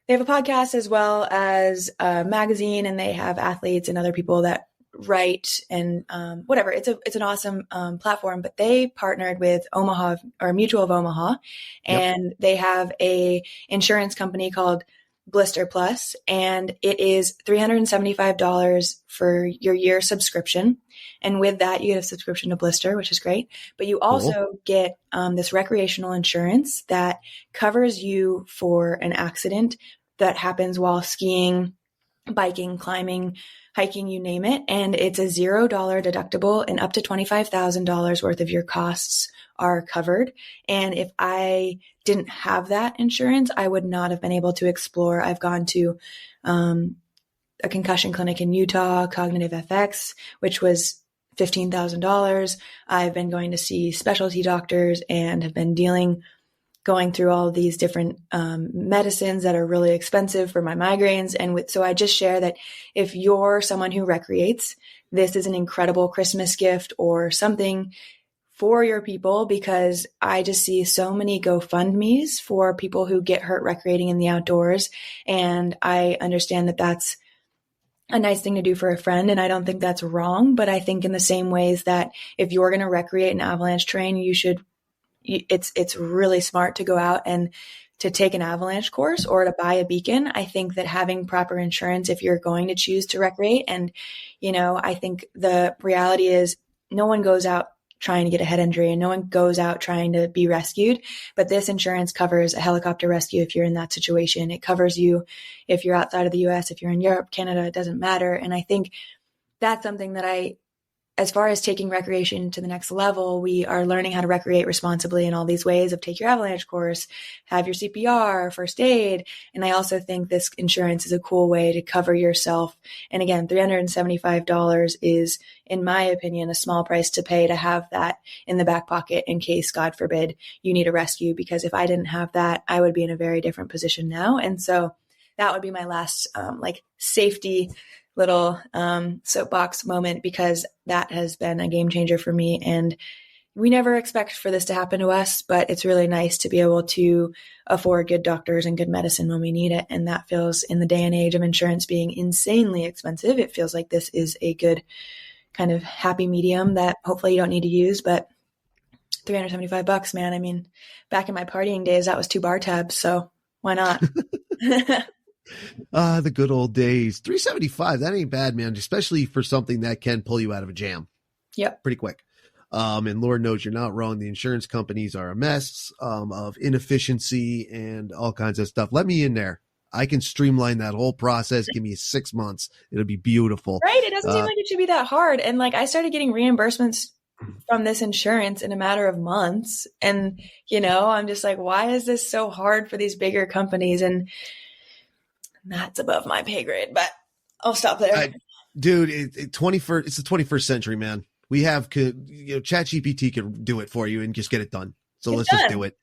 [SPEAKER 3] a podcast as well as a magazine, and they have athletes and other people that write and whatever. It's an awesome platform, but they partnered with Omaha, or Mutual of Omaha, and they have a insurance company called Blister Plus, and it is $375 for your year subscription. And with that, you get a subscription to Blister, which is great. But you also get this recreational insurance that covers you for an accident that happens while skiing biking, climbing, hiking, you name it. And it's a $0 deductible, and up to $25,000 worth of your costs are covered. And if I didn't have that insurance, I would not have been able to explore. I've gone to a concussion clinic in Utah, Cognitive FX, which was $15,000. I've been going to see specialty doctors and have been going through all of these different medicines that are really expensive for my migraines. And so I just share that if you're someone who recreates, this is an incredible Christmas gift or something for your people, because I just see so many GoFundMes for people who get hurt recreating in the outdoors. And I understand that that's a nice thing to do for a friend, and I don't think that's wrong. But I think in the same ways that if you're going to recreate an avalanche terrain, it's really smart to go out and to take an avalanche course or to buy a beacon. I think that having proper insurance, if you're going to choose to recreate, and, I think the reality is no one goes out trying to get a head injury and no one goes out trying to be rescued. But this insurance covers a helicopter rescue if you're in that situation. It covers you if you're outside of the US, if you're in Europe, Canada, it doesn't matter. And I think that's something that as far as taking recreation to the next level, we are learning how to recreate responsibly in all these ways of take your avalanche course, have your CPR, first aid. And I also think this insurance is a cool way to cover yourself. And again, $375 is, in my opinion, a small price to pay to have that in the back pocket in case, God forbid, you need a rescue. Because if I didn't have that, I would be in a very different position now. And so that would be my last safety little soapbox moment, because that has been a game changer for me. And we never expect for this to happen to us, but it's really nice to be able to afford good doctors and good medicine when we need it. And that feels, in the day and age of insurance being insanely expensive, it feels like this is a good kind of happy medium that hopefully you don't need to use. But $375, man. I mean, back in my partying days, that was 2 bar tabs. So why not?
[SPEAKER 1] The good old days. $375, that ain't bad, man, especially for something that can pull you out of a jam.
[SPEAKER 3] Yep.
[SPEAKER 1] Pretty quick. And Lord knows you're not wrong. The insurance companies are a mess of inefficiency and all kinds of stuff. Let me in there. I can streamline that whole process. Give me 6 months. It'll be beautiful.
[SPEAKER 3] Right. It doesn't seem like it should be that hard. And I started getting reimbursements from this insurance in a matter of months. And, I'm just like, why is this so hard for these bigger companies? And that's above my pay grade, but I'll stop there.
[SPEAKER 1] Dude, it's the 21st century, man. We have, ChatGPT can do it for you and just get it done. So let's just do it.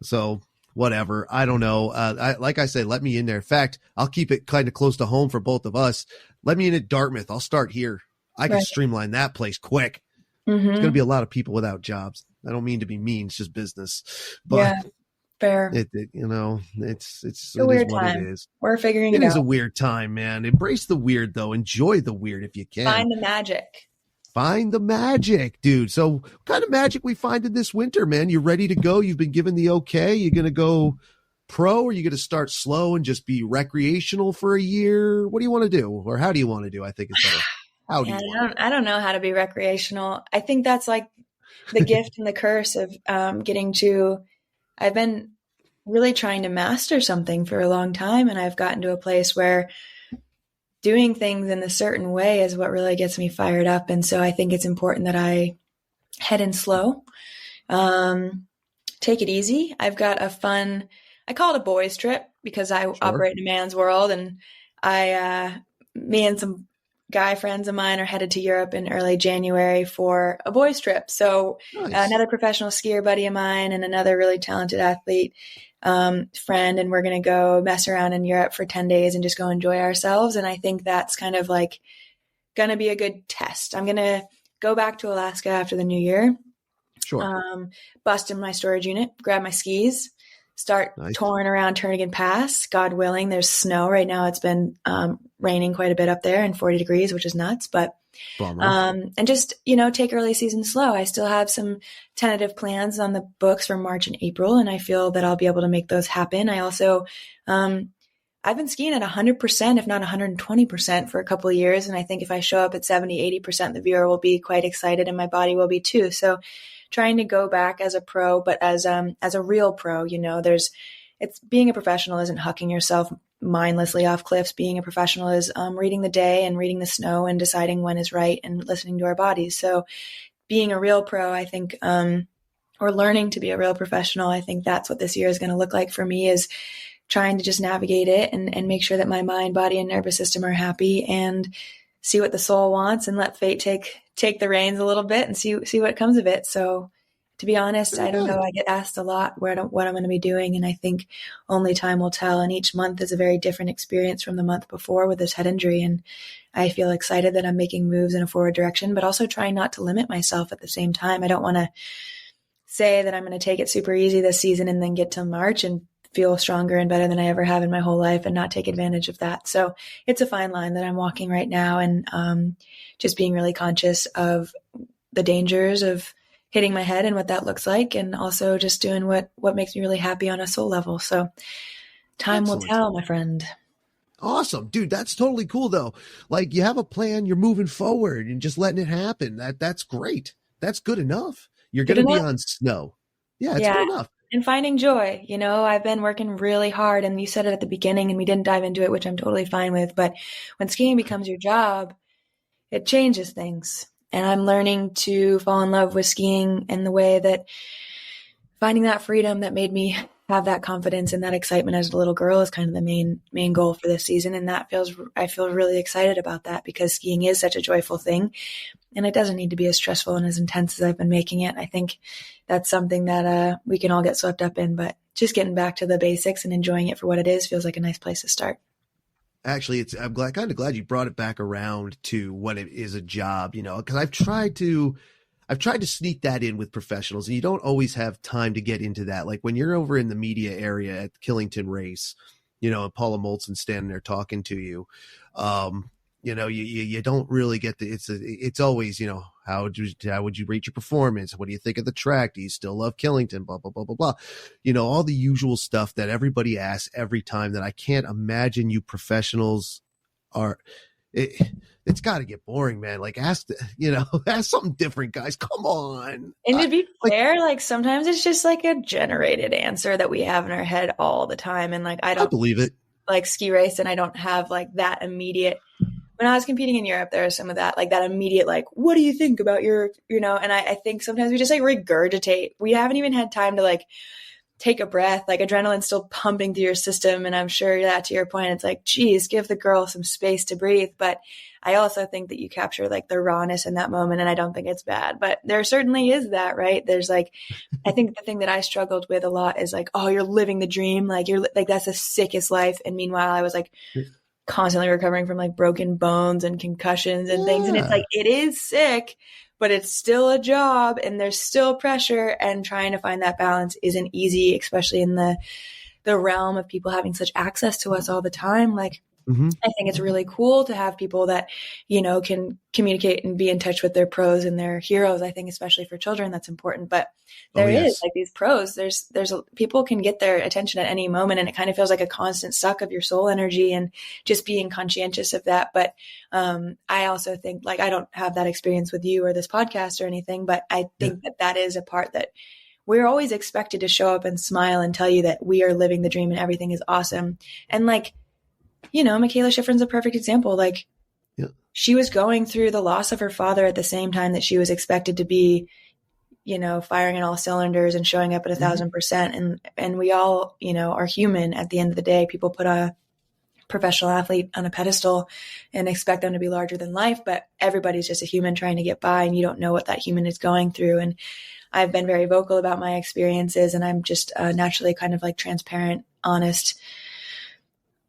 [SPEAKER 1] So whatever. I don't know. Like I said, let me in there. In fact, I'll keep it kind of close to home for both of us. Let me in at Dartmouth. I'll start here. I can streamline that place quick. Mm-hmm. There's going to be a lot of people without jobs. I don't mean to be mean. It's just business. But
[SPEAKER 3] yeah. Fair.
[SPEAKER 1] It's
[SPEAKER 3] a weird time.
[SPEAKER 1] It is.
[SPEAKER 3] We're figuring it out.
[SPEAKER 1] It is a weird time, man. Embrace the weird, though. Enjoy the weird if you can.
[SPEAKER 3] Find the magic.
[SPEAKER 1] Find the magic, dude. So what kind of magic we find in this winter, man? You ready to go? You've been given the okay. You're going to go pro, or are you going to start slow and just be recreational for a year? What do you want to do? Or how do you want to do? I think it's better. How do you want to?
[SPEAKER 3] I don't know how to be recreational. I think that's like the gift and the curse of I've been really trying to master something for a long time, and I've gotten to a place where doing things in a certain way is what really gets me fired up. And so I think it's important that I head in slow, take it easy. I've got a fun, I call it a boys trip because I operate in a man's world, and me and some guy friends of mine are headed to Europe in early January for a boys trip. So nice. Another professional skier buddy of mine and another really talented athlete friend, and we're going to go mess around in Europe for 10 days and just go enjoy ourselves. And I think that's kind of like going to be a good test. I'm going to go back to Alaska after the new year, bust in my storage unit, grab my skis, start touring around Turnagain Pass. God willing, there's snow right now. It's been raining quite a bit up there and 40 degrees, which is nuts. But and just, take early season slow. I still have some tentative plans on the books for March and April, and I feel that I'll be able to make those happen. I also, I've been skiing at 100%, if not 120% for a couple of years. And I think if I show up at 70, 80%, the viewer will be quite excited and my body will be too. So trying to go back as a pro, but as a real pro, it's being a professional isn't hucking yourself mindlessly off cliffs. Being a professional is reading the day and reading the snow and deciding when is right and listening to our bodies. So being a real pro, I think, or learning to be a real professional, I think that's what this year is going to look like for me, is trying to just navigate it and make sure that my mind, body, and nervous system are happy, and see what the soul wants and let fate take the reins a little bit and see what comes of it. So to be honest, I don't know. I get asked a lot what I'm going to be doing, and I think only time will tell. And each month is a very different experience from the month before with this head injury. And I feel excited that I'm making moves in a forward direction, but also trying not to limit myself at the same time. I don't want to say that I'm going to take it super easy this season and then get to March and feel stronger and better than I ever have in my whole life and not take advantage of that. So it's a fine line that I'm walking right now, and just being really conscious of the dangers of hitting my head and what that looks like, and also just doing what makes me really happy on a soul level. So time will tell, my friend.
[SPEAKER 1] Awesome, dude. That's totally cool though. Like, you have a plan, you're moving forward and just letting it happen. That's great. That's good enough. You're going to be on snow. Yeah, it's good enough.
[SPEAKER 3] And finding joy. You know, I've been working really hard, and you said it at the beginning and we didn't dive into it, which I'm totally fine with. But when skiing becomes your job, it changes things. And I'm learning to fall in love with skiing in the way that finding that freedom that made me have that confidence and that excitement as a little girl is kind of the main goal for this season. And I feel really excited about that, because skiing is such a joyful thing, and it doesn't need to be as stressful and as intense as I've been making it. I think that's something that we can all get swept up in, but just getting back to the basics and enjoying it for what it is feels like a nice place to start.
[SPEAKER 1] Actually, I'm kind of glad you brought it back around to what it is, a job, you know, because I've tried to sneak that in with professionals, and you don't always have time to get into that. Like when you're over in the media area at the Killington race, you know, and Paula Molson standing there talking to you, you know, you don't really get it's always, you know, how would you rate your performance? What do you think of the track? Do you still love Killington? Blah, blah, blah, blah, blah. You know, all the usual stuff that everybody asks every time, that I can't imagine you professionals are. It's got to get boring, man. Like, ask something different, guys. Come on.
[SPEAKER 3] And to be fair, like sometimes it's just like a generated answer that we have in our head all the time. And like, I
[SPEAKER 1] believe it.
[SPEAKER 3] Like ski race, and I don't have like that immediate. When I was competing in Europe, there was some of that, like that immediate, like, what do you think about your, you know, and I think sometimes we just like regurgitate. We haven't even had time to like take a breath, like adrenaline's still pumping through your system. And I'm sure that, to your point, it's like, geez, give the girl some space to breathe. But I also think that you capture like the rawness in that moment, and I don't think it's bad, but there certainly is that, right? There's like, I think the thing that I struggled with a lot is like, oh, you're living the dream. Like you're like, that's the sickest life. And meanwhile, I was like constantly recovering from like broken bones and concussions and things. And it's like, it is sick, but it's still a job and there's still pressure, and trying to find that balance isn't easy, especially in the realm of people having such access to us all the time. Like, I think it's really cool to have people that, you know, can communicate and be in touch with their pros and their heroes. I think especially for children, that's important. But there is like these pros, people can get their attention at any moment, and it kind of feels like a constant suck of your soul energy, and just being conscientious of that. But I also think, like, I don't have that experience with you or this podcast or anything, but I think that is a part that we're always expected to show up and smile and tell you that we are living the dream and everything is awesome. And like, you know, Michaela Schifrin's a perfect example. Like, she was going through the loss of her father at the same time that she was expected to be, you know, firing on all cylinders and showing up at 1,000%. And we all, you know, are human at the end of the day. People put a professional athlete on a pedestal and expect them to be larger than life, but everybody's just a human trying to get by, and you don't know what that human is going through. And I've been very vocal about my experiences, and I'm just naturally kind of like transparent, honest,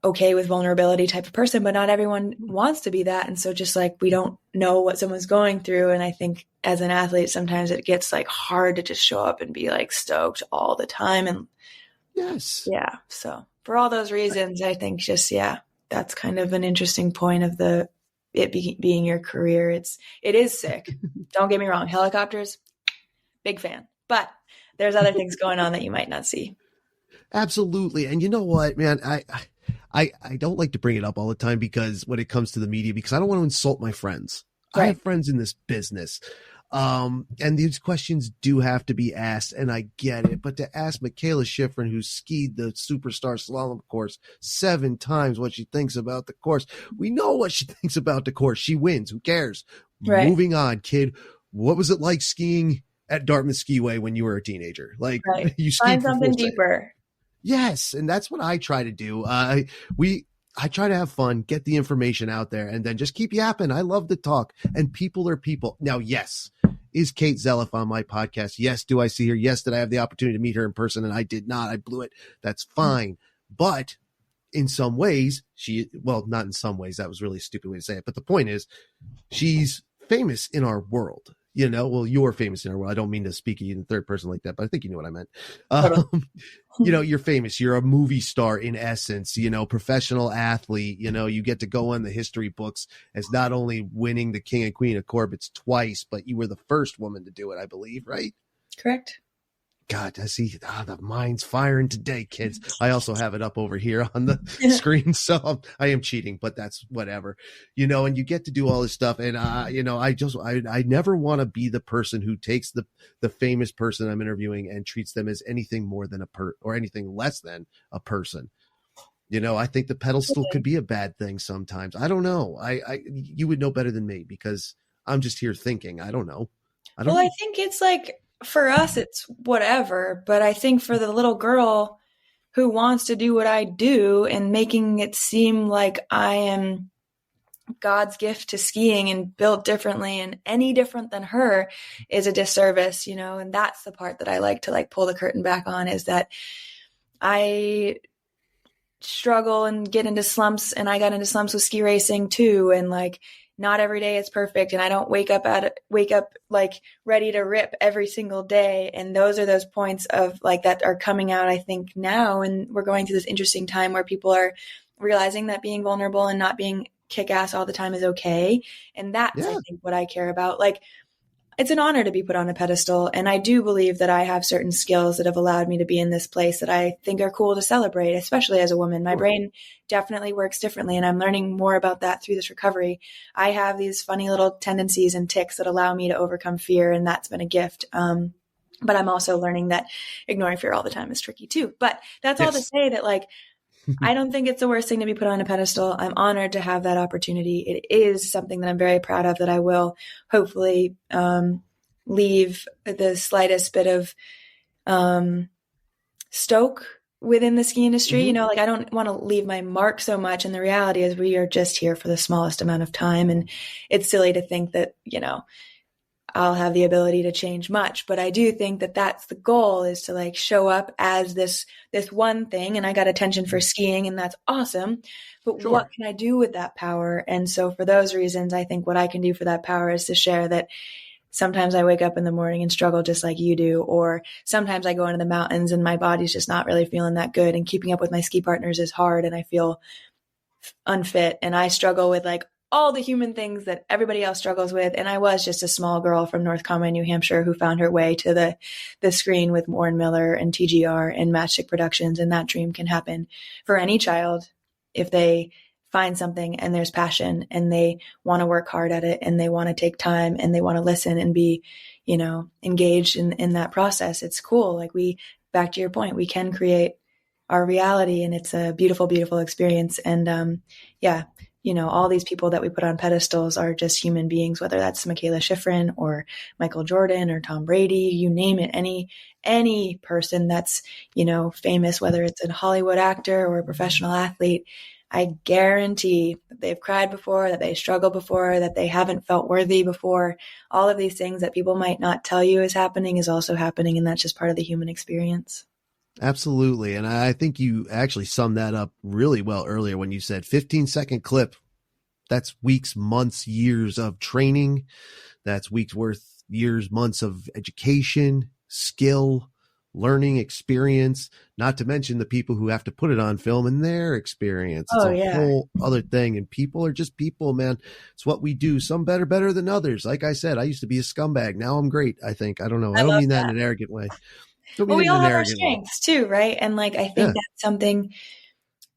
[SPEAKER 3] okay with vulnerability type of person, but not everyone wants to be that. And so just like, we don't know what someone's going through. And I think as an athlete, sometimes it gets like hard to just show up and be like stoked all the time. And so for all those reasons, I think just, that's kind of an interesting point of being your career. It is sick. Don't get me wrong. Helicopters, big fan, but there's other things going on that you might not see.
[SPEAKER 1] Absolutely. And you know what, man, I don't like to bring it up all the time, because when it comes to the media, because I don't want to insult my friends. Right. I have friends in this business. And these questions do have to be asked, and I get it. But to ask Michaela Schifrin, who skied the Superstar Slalom course 7 times, what she thinks about the course, we know what she thinks about the course. She wins. Who cares?
[SPEAKER 3] Right.
[SPEAKER 1] Moving on, kid. What was it like skiing at Dartmouth Skiway when you were a teenager? Like,
[SPEAKER 3] Right.
[SPEAKER 1] you skied
[SPEAKER 3] Find
[SPEAKER 1] for
[SPEAKER 3] something
[SPEAKER 1] 4 seconds.
[SPEAKER 3] deeper.
[SPEAKER 1] Yes, and that's what I try to do. I try to have fun, get the information out there, and then just keep yapping. I love to talk, and people are people. Now, yes, is Caite Zeliff on my podcast? Yes. Do I see her? Yes. Did I have the opportunity to meet her in person? And I did not. I blew it. That's fine. But in some ways, not in some ways, that was really a stupid way to say it. But the point is, she's famous in our world. You know, well, you're famous in our world. I don't mean to speak in third person like that, but I think you know what I meant. You know, you're famous. You're a movie star in essence, you know, professional athlete. You know, you get to go on the history books as not only winning the King and Queen of Corbet's twice, but you were the first woman to do it, I believe, right?
[SPEAKER 3] Correct.
[SPEAKER 1] God, I see the mind's firing today, kids. I also have it up over here on the screen, so I am cheating, but that's whatever, you know. And you get to do all this stuff, and you know, I never want to be the person who takes the famous person I'm interviewing and treats them as anything more than or anything less than a person. You know, I think the pedestal could be a bad thing sometimes. I don't know. You would know better than me because I'm just here thinking. I don't know.
[SPEAKER 3] I think it's like, for us, it's whatever. But I think for the little girl who wants to do what I do and making it seem like I am God's gift to skiing and built differently and any different than her is a disservice, you know. And that's the part that I like to like pull the curtain back on, is that I struggle and get into slumps, and I got into slumps with ski racing too. And like, not every day is perfect, and I don't wake up like ready to rip every single day. And those are those points of like that are coming out, I think, now. And we're going through this interesting time where people are realizing that being vulnerable and not being kick-ass all the time is okay. And that's, I think, what I care about. Like, it's an honor to be put on a pedestal. And I do believe that I have certain skills that have allowed me to be in this place that I think are cool to celebrate, especially as a woman. My brain definitely works differently, and I'm learning more about that through this recovery. I have these funny little tendencies and tics that allow me to overcome fear, and that's been a gift. But I'm also learning that ignoring fear all the time is tricky too. But that's all to say that, like, I don't think it's the worst thing to be put on a pedestal. I'm honored to have that opportunity. It is something that I'm very proud of, that I will hopefully leave the slightest bit of stoke within the ski industry. You know, like, I don't want to leave my mark so much. And the reality is we are just here for the smallest amount of time. And it's silly to think that, you know, I'll have the ability to change much, but I do think that that's the goal, is to like show up as this one thing. And I got attention for skiing, and that's awesome, but what can I do with that power? And so for those reasons, I think what I can do for that power is to share that sometimes I wake up in the morning and struggle just like you do, or sometimes I go into the mountains and my body's just not really feeling that good, and keeping up with my ski partners is hard, and I feel unfit, and I struggle with like all the human things that everybody else struggles with. And I was just a small girl from North Conway, New Hampshire, who found her way to the screen with Warren Miller and TGR and Matchstick Productions. And that dream can happen for any child if they find something and there's passion and they want to work hard at it and they want to take time and they want to listen and be, you know, engaged in that process. It's cool. Like, back to your point, we can create our reality, and it's a beautiful, beautiful experience. And you know, all these people that we put on pedestals are just human beings, whether that's Michaela Schifrin or Michael Jordan or Tom Brady, you name it, any person that's, you know, famous, whether it's a Hollywood actor or a professional athlete, I guarantee that they've cried before, that they struggled before, that they haven't felt worthy before. All of these things that people might not tell you is happening is also happening, and that's just part of the human experience.
[SPEAKER 1] Absolutely. And I think you actually summed that up really well earlier when you said 15-second clip. That's weeks, months, years of training. That's weeks worth, years, months of education, skill, learning, experience, not to mention the people who have to put it on film and their experience. It's a whole other thing. And people are just people, man. It's what we do. Some better than others. Like I said, I used to be a scumbag. Now I'm great, I think. I don't know. I don't mean that in an arrogant way.
[SPEAKER 3] Well, we all have our strengths too, right? And like, I think that's something,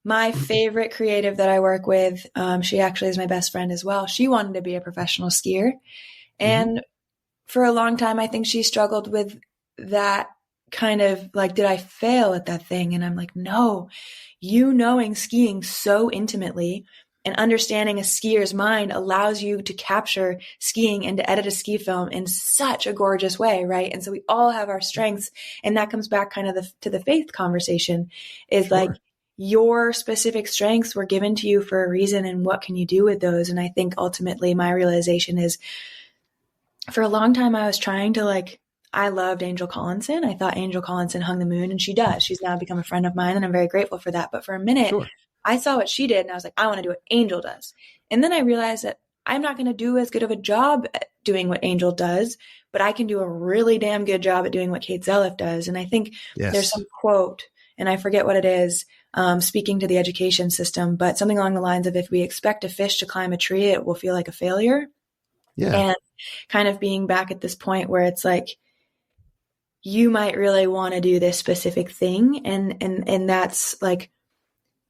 [SPEAKER 3] my favorite creative that I work with, she actually is my best friend as well. She wanted to be a professional skier. And for a long time, I think she struggled with that kind of like, did I fail at that thing? And I'm like, no, you knowing skiing so intimately and understanding a skier's mind allows you to capture skiing and to edit a ski film in such a gorgeous way, right? And so we all have our strengths, and that comes back kind of to the faith conversation is like your specific strengths were given to you for a reason, and what can you do with those? And I think ultimately my realization is for a long time I was trying to like, I loved Angel Collinson. I thought Angel Collinson hung the moon, and she does. She's now become a friend of mine, and I'm very grateful for that. But for a minute, I saw what she did and I was like, I want to do what Angel does. And then I realized that I'm not going to do as good of a job at doing what Angel does, but I can do a really damn good job at doing what Caite Zeliff does. And I think there's some quote, and I forget what it is, speaking to the education system, but something along the lines of, if we expect a fish to climb a tree, it will feel like a failure. Yeah. And kind of being back at this point where it's like, you might really want to do this specific thing. And that's like,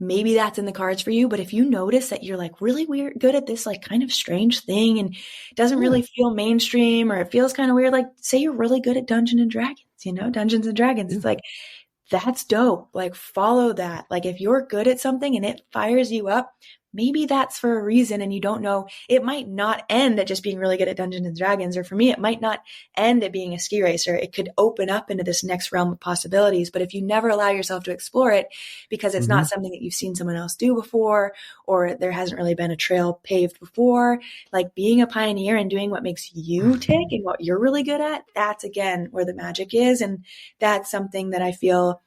[SPEAKER 3] maybe that's in the cards for you. But if you notice that you're like really good at this, like kind of strange thing, and it doesn't really feel mainstream, or it feels kind of weird, like say you're really good at Dungeons and Dragons, Dungeons and Dragons. It's like, that's dope. Like follow that. Like if you're good at something and it fires you up, maybe that's for a reason, and you don't know. It might not end at just being really good at Dungeons and Dragons, or for me, it might not end at being a ski racer. It could open up into this next realm of possibilities. But if you never allow yourself to explore it because it's not something that you've seen someone else do before, or there hasn't really been a trail paved before, like being a pioneer and doing what makes you tick and what you're really good at, that's again where the magic is. And that's something that I feel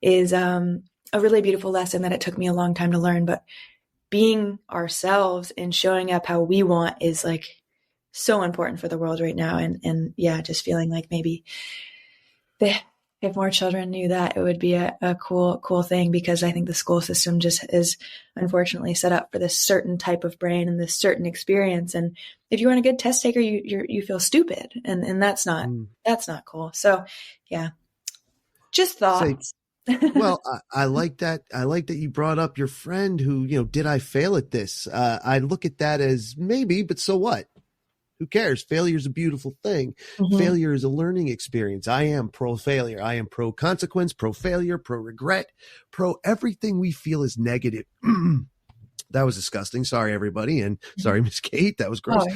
[SPEAKER 3] is a really beautiful lesson that it took me a long time to learn. But being ourselves and showing up how we want is like so important for the world right now. And yeah, just feeling like maybe if more children knew that, it would be a cool thing, because I think the school system just is unfortunately set up for this certain type of brain and this certain experience. And if you aren't a good test taker, you feel stupid, and that's not cool. So yeah, just thoughts.
[SPEAKER 1] Well, I like that. I like that you brought up your friend who, did I fail at this? I look at that as maybe, but so what? Who cares? Failure is a beautiful thing. Failure is a learning experience. I am pro failure. I am pro consequence, pro failure, pro regret, pro everything we feel is negative. That was disgusting. Sorry, everybody. And sorry, Miss Kate. That was gross.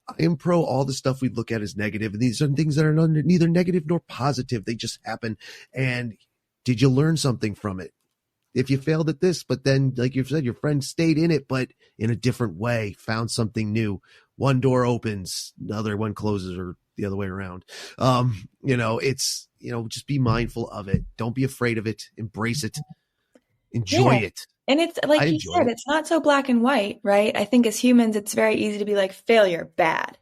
[SPEAKER 1] I am pro all the stuff we look at as negative. And these are things that are neither negative nor positive. They just happen. And did you learn something from it? If you failed at this, but then, like you said, your friend stayed in it, but in a different way, found something new. One door opens, the other one closes, or the other way around. Just be mindful of it. Don't be afraid of it. Embrace it. Enjoy it.
[SPEAKER 3] And it's like you said, it's not so black and white, right? I think as humans, it's very easy to be like, failure, bad.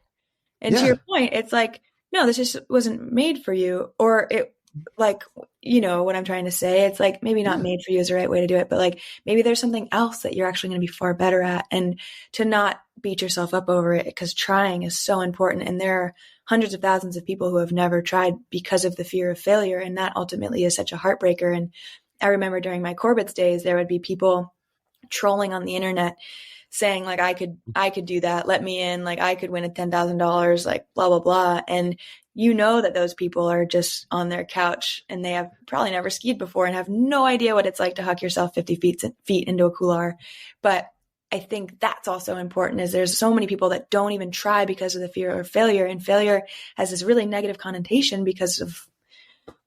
[SPEAKER 3] And to your point, it's like, no, this just wasn't made for you. Or it, like, what I'm trying to say, it's like maybe not made for you is the right way to do it, but like maybe there's something else that you're actually going to be far better at, and to not beat yourself up over it, because trying is so important. And there are hundreds of thousands of people who have never tried because of the fear of failure. And that ultimately is such a heartbreaker. And I remember during my Corbet's days, there would be people trolling on the internet saying like, I could do that. Let me in. Like I could win a $10,000, like blah, blah, blah. And that those people are just on their couch and they have probably never skied before and have no idea what it's like to huck yourself 50 feet into a couloir. But I think that's also important, is there's so many people that don't even try because of the fear of failure. And failure has this really negative connotation because of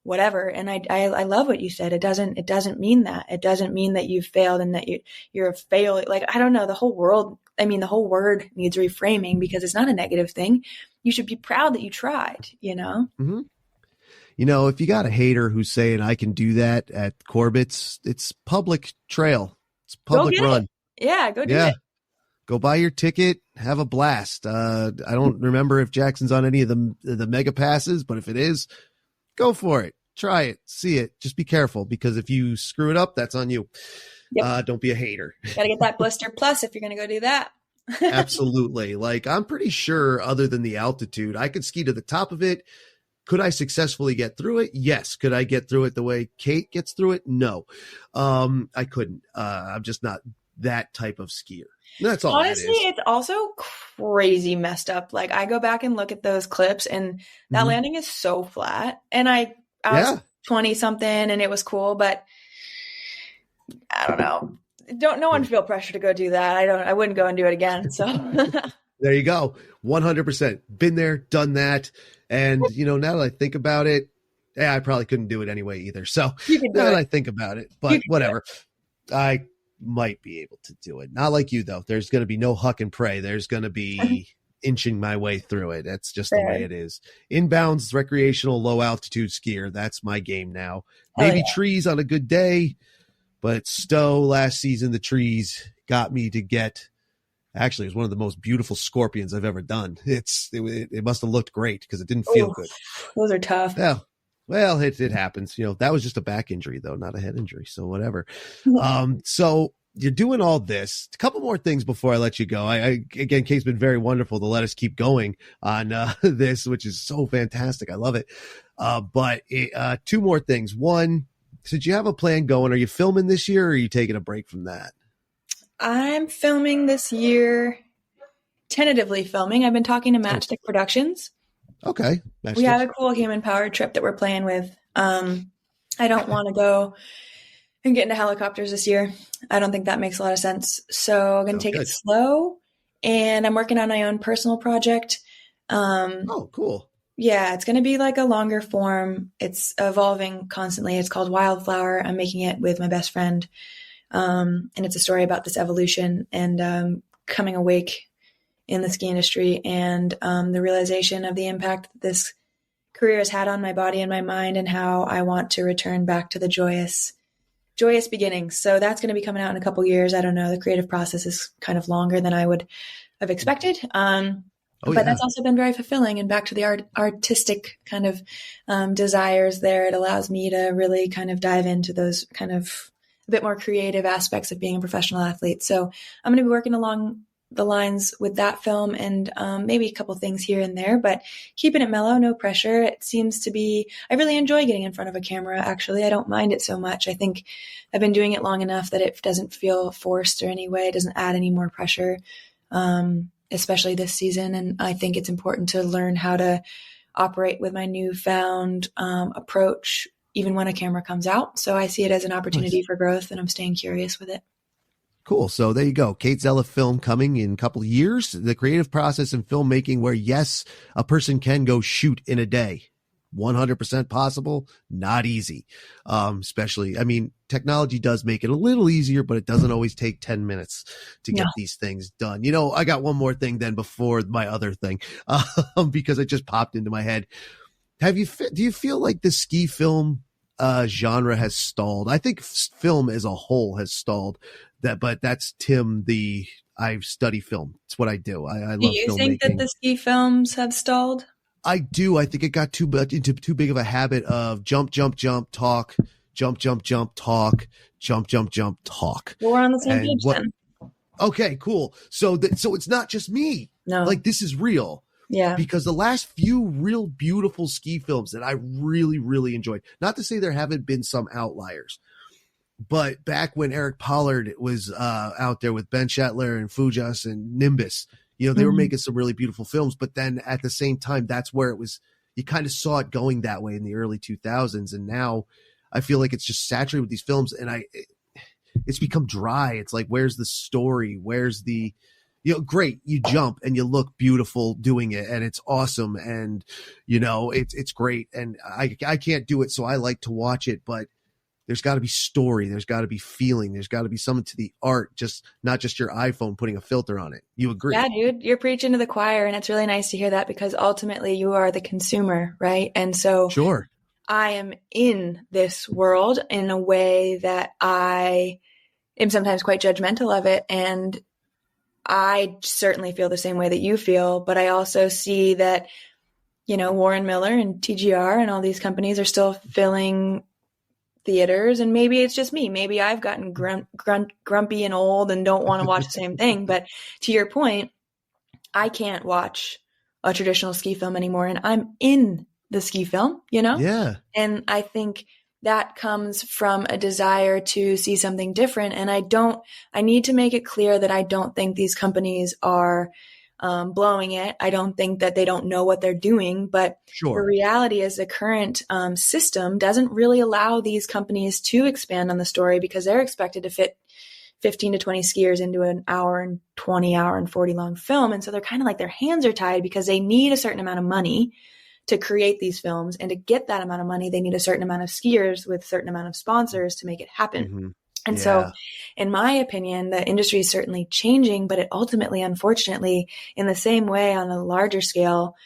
[SPEAKER 3] whatever. And I love what you said. It doesn't mean that. It doesn't mean that you've failed and that you're a failure. Like, I don't know, the whole word needs reframing, because it's not a negative thing. You should be proud that you tried,
[SPEAKER 1] Mm-hmm. If you got a hater who's saying I can do that at Corbet's, it's public trail. It's public run.
[SPEAKER 3] Yeah. Go do it.
[SPEAKER 1] Go buy your ticket. Have a blast. I don't remember if Jackson's on any of the mega passes, but if it is, go for it. Try it. See it. Just be careful, because if you screw it up, that's on you. Yep. Don't be a hater.
[SPEAKER 3] Got to get that blister plus if you're going to go do that.
[SPEAKER 1] Absolutely. Like, I'm pretty sure other than the altitude, I could ski to the top of it. Could I successfully get through it? Yes. Could I get through it the way Kate gets through it? No. I couldn't. I'm just not that type of skier. That's all
[SPEAKER 3] Honestly,
[SPEAKER 1] that is.
[SPEAKER 3] it's also crazy messed up. Like I go back and look at those clips and that landing is so flat. And I was 20 something and it was cool, but I don't know. No one feel pressure to go do that. I wouldn't go and do it again. So
[SPEAKER 1] there you go. 100%. Been there, done that. And, now that I think about it, I probably couldn't do it anyway either. So now that I think about it, but whatever. I might be able to do it. Not like you, though. There's going to be no huck and pray. There's going to be inching my way through it. That's just the way it is. Inbounds, recreational, low altitude skier. That's my game now. Maybe trees on a good day, but Stowe last season, the trees got me to get. Actually, it was one of the most beautiful scorpions I've ever done. It must have looked great because it didn't feel good.
[SPEAKER 3] Those are tough.
[SPEAKER 1] Yeah. Well, it happens. That was just a back injury, though, not a head injury. So whatever. So you're doing all this. A couple more things before I let you go. Again, Kate's been very wonderful to let us keep going on this, which is so fantastic. I love it. But two more things. One, did you have a plan going? Are you filming this year or are you taking a break from that?
[SPEAKER 3] I'm filming this year, tentatively filming. I've been talking to Matchstick Productions.
[SPEAKER 1] Okay.
[SPEAKER 3] We have a cool human-powered trip that we're playing with. I don't want to go and get into helicopters this year. I don't think that makes a lot of sense. So I'm going to take it slow, and I'm working on my own personal project.
[SPEAKER 1] Cool.
[SPEAKER 3] Yeah, it's going to be like a longer form. It's evolving constantly. It's called Wildflower. I'm making it with my best friend. And it's a story about this evolution and coming awake in the ski industry and the realization of the impact that this career has had on my body and my mind and how I want to return back to the joyous beginnings. So that's going to be coming out in a couple years. I don't know. The creative process is kind of longer than I would have expected. But that's also been very fulfilling, and back to the artistic kind of desires there. It allows me to really kind of dive into those kind of a bit more creative aspects of being a professional athlete. So I'm going to be working along the lines with that film and maybe a couple things here and there, but keeping it mellow, no pressure. It seems to be, I really enjoy getting in front of a camera. Actually, I don't mind it so much. I think I've been doing it long enough that it doesn't feel forced or any way. It doesn't add any more pressure, especially this season. And I think it's important to learn how to operate with my newfound approach, even when a camera comes out. So I see it as an opportunity for growth, and I'm staying curious with it.
[SPEAKER 1] Cool. So there you go. Caite Zeliff film coming in a couple of years. The creative process in filmmaking where, yes, a person can go shoot in a day. 100% possible. Not easy. Especially, technology does make it a little easier, but it doesn't always take 10 minutes to get these things done. I got one more thing then before my other thing, because it just popped into my head. Do you feel like the ski film genre has stalled? I think film as a whole has stalled. But that's Tim. I study film. It's what I do. I love filmmaking. Do you think
[SPEAKER 3] that the ski films have stalled?
[SPEAKER 1] I do. I think it got into too big of a habit of jump, jump, jump, talk, jump, jump, jump, talk, jump, jump, jump, talk.
[SPEAKER 3] Well, we're on the same page then.
[SPEAKER 1] Okay, cool. So it's not just me.
[SPEAKER 3] No,
[SPEAKER 1] like this is real.
[SPEAKER 3] Yeah.
[SPEAKER 1] Because the last few real beautiful ski films that I really, really enjoyed, not to say there haven't been some outliers, but back when Eric Pollard was out there with Ben Shetler and Fujas and Nimbus, they were making some really beautiful films. But then at the same time, that's where it was, you kind of saw it going that way in the early 2000s. And now I feel like it's just saturated with these films, and it's become dry. It's like, where's the story? Where's the, great. You jump and you look beautiful doing it, and it's awesome. And, it's great. And I can't do it, so I like to watch it, but there's got to be story. There's got to be feeling. There's got to be something to the art, just not just your iPhone putting a filter on it. You agree?
[SPEAKER 3] Yeah, dude, you're preaching to the choir, and it's really nice to hear that because ultimately you are the consumer, right? And so
[SPEAKER 1] sure,
[SPEAKER 3] I am in this world in a way that I am sometimes quite judgmental of it. And I certainly feel the same way that you feel, but I also see that, Warren Miller and TGR and all these companies are still filling theaters, and maybe it's just me. Maybe I've gotten grumpy and old and don't want to watch the same thing. But to your point, I can't watch a traditional ski film anymore, and I'm in the ski film,
[SPEAKER 1] Yeah.
[SPEAKER 3] And I think that comes from a desire to see something different. And I need to make it clear that I don't think these companies are blowing it. I don't think that they don't know what they're doing, but the reality is the current system doesn't really allow these companies to expand on the story because they're expected to fit 15 to 20 skiers into an hour and 20 hour and 40 long film. And so they're kind of like their hands are tied because they need a certain amount of money to create these films. And to get that amount of money, they need a certain amount of skiers with a certain amount of sponsors to make it happen. Mm-hmm. And so in my opinion, the industry is certainly changing, but it ultimately, unfortunately, in the same way on a larger scale,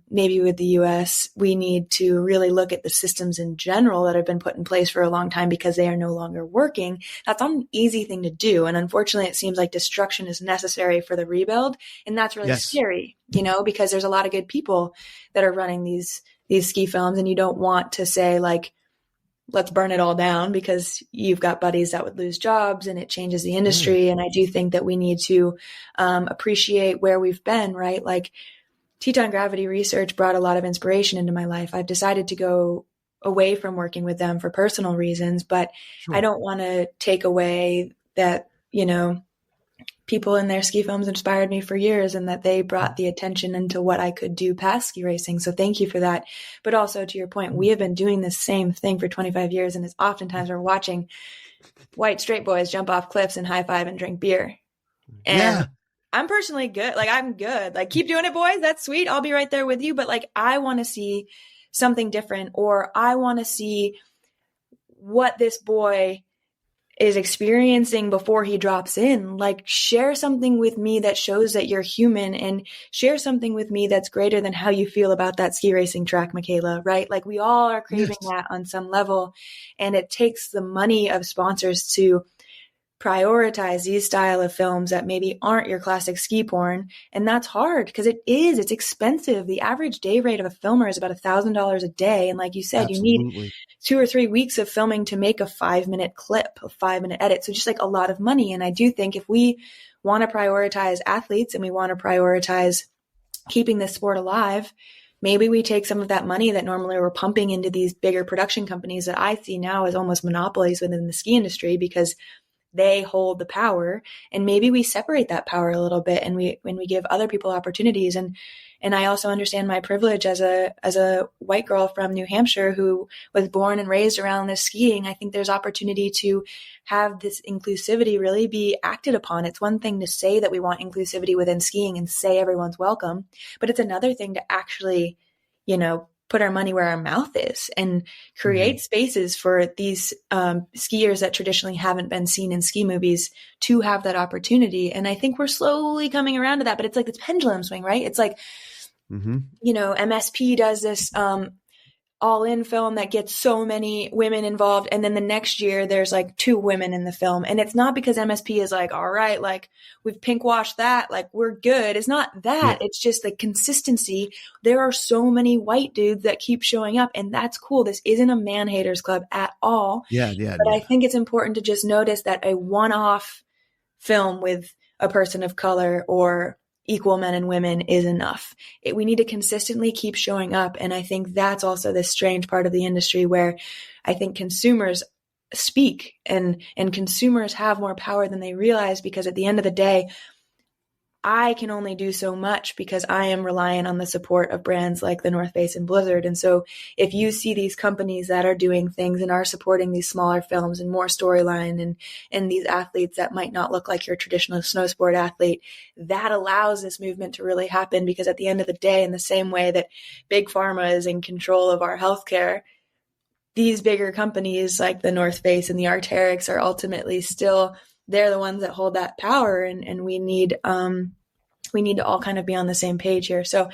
[SPEAKER 3] maybe with the US, we need to really look at the systems in general that have been put in place for a long time because they are no longer working. That's not an easy thing to do. And unfortunately, it seems like destruction is necessary for the rebuild. And that's really scary, because there's a lot of good people that are running these ski films, and you don't want to say like, let's burn it all down because you've got buddies that would lose jobs and it changes the industry. And I do think that we need to appreciate where we've been, right? Like Teton Gravity Research brought a lot of inspiration into my life. I've decided to go away from working with them for personal reasons, but I don't want to take away that, people in their ski films inspired me for years and that they brought the attention into what I could do past ski racing. So thank you for that. But also to your point, we have been doing the same thing for 25 years. And it's oftentimes we're watching white straight boys jump off cliffs and high five and drink beer. And I'm personally good. Like I'm good. Like keep doing it, boys. That's sweet. I'll be right there with you. But like, I want to see something different, or I want to see what this boy is experiencing before he drops in. Like share something with me that shows that you're human, and share something with me that's greater than how you feel about that ski racing track, Michaela, right? Like we all are craving that on some level, and it takes the money of sponsors to prioritize these style of films that maybe aren't your classic ski porn. And that's hard because it's expensive. The average day rate of a filmer is about $1,000 a day. And like you said, you need 2 or 3 weeks of filming to make a 5-minute clip, a 5-minute edit. So just like a lot of money. And I do think if we want to prioritize athletes and we want to prioritize keeping this sport alive, maybe we take some of that money that normally we're pumping into these bigger production companies that I see now as almost monopolies within the ski industry because they hold the power, and maybe we separate that power a little bit and when we give other people opportunities. And I also understand my privilege as a white girl from New Hampshire who was born and raised around this skiing. I think there's opportunity to have this inclusivity really be acted upon. It's one thing to say that we want inclusivity within skiing and say everyone's welcome, but it's another thing to actually, put our money where our mouth is and create spaces for these skiers that traditionally haven't been seen in ski movies to have that opportunity. And I think we're slowly coming around to that, but it's like this pendulum swing, right? It's like, MSP does this all-in film that gets so many women involved, and then the next year there's like 2 women in the film, and it's not because MSP is like, all right, like we've pink washed that, like we're good. It's not that. It's just the consistency. There are so many white dudes that keep showing up, and that's cool. This isn't a man haters club at all. But I think it's important to just notice that a one-off film with a person of color or equal men and women is enough. We need to consistently keep showing up. And I think that's also this strange part of the industry where I think consumers speak and consumers have more power than they realize, because at the end of the day, I can only do so much because I am reliant on the support of brands like the North Face and Blizzard. And so if you see these companies that are doing things and are supporting these smaller films and more storyline and these athletes that might not look like your traditional snow sport athlete, that allows this movement to really happen. Because at the end of the day, in the same way that Big Pharma is in control of our healthcare, these bigger companies like the North Face and the Arc'teryx are ultimately still, they're the ones that hold that power, and we need to all kind of be on the same page here. So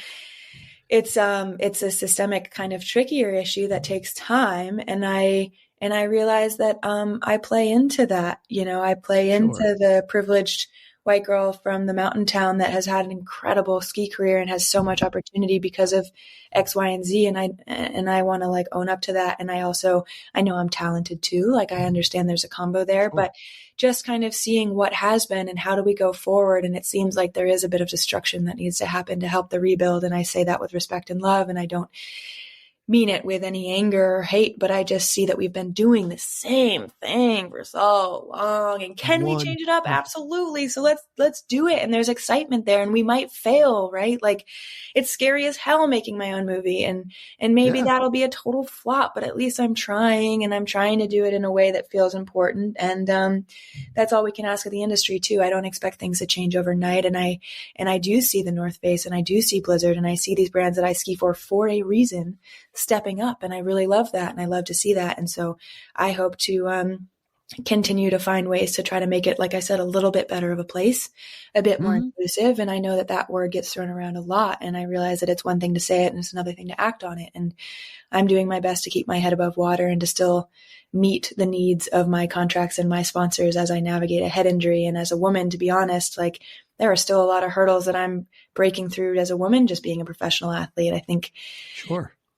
[SPEAKER 3] it's a systemic kind of trickier issue that takes time. And I realize that I play into that. I play into the privileged white girl from the mountain town that has had an incredible ski career and has so much opportunity because of X, Y, and Z. And I want to like own up to that. And I know I'm talented too. Like I understand there's a combo there, but just kind of seeing what has been and how do we go forward. And it seems like there is a bit of destruction that needs to happen to help the rebuild. And I say that with respect and love. And I don't mean it with any anger or hate, but I just see that we've been doing the same thing for so long. And can we change it up? Absolutely. So let's do it. And there's excitement there, and we might fail, right? Like, it's scary as hell making my own movie, and maybe that'll be a total flop, but at least I'm trying, and I'm trying to do it in a way that feels important. And that's all we can ask of the industry too. I don't expect things to change overnight. And I do see the North Face, and I do see Blizzard, and I see these brands that I ski for a reason stepping up. And I really love that. And I love to see that. And so I hope to continue to find ways to try to make it, like I said, a little bit better of a place, a bit more inclusive. And I know that word gets thrown around a lot. And I realize that it's one thing to say it and it's another thing to act on it. And I'm doing my best to keep my head above water and to still meet the needs of my contracts and my sponsors as I navigate a head injury. And as a woman, to be honest, like, there are still a lot of hurdles that I'm breaking through as a woman, just being a professional athlete. I think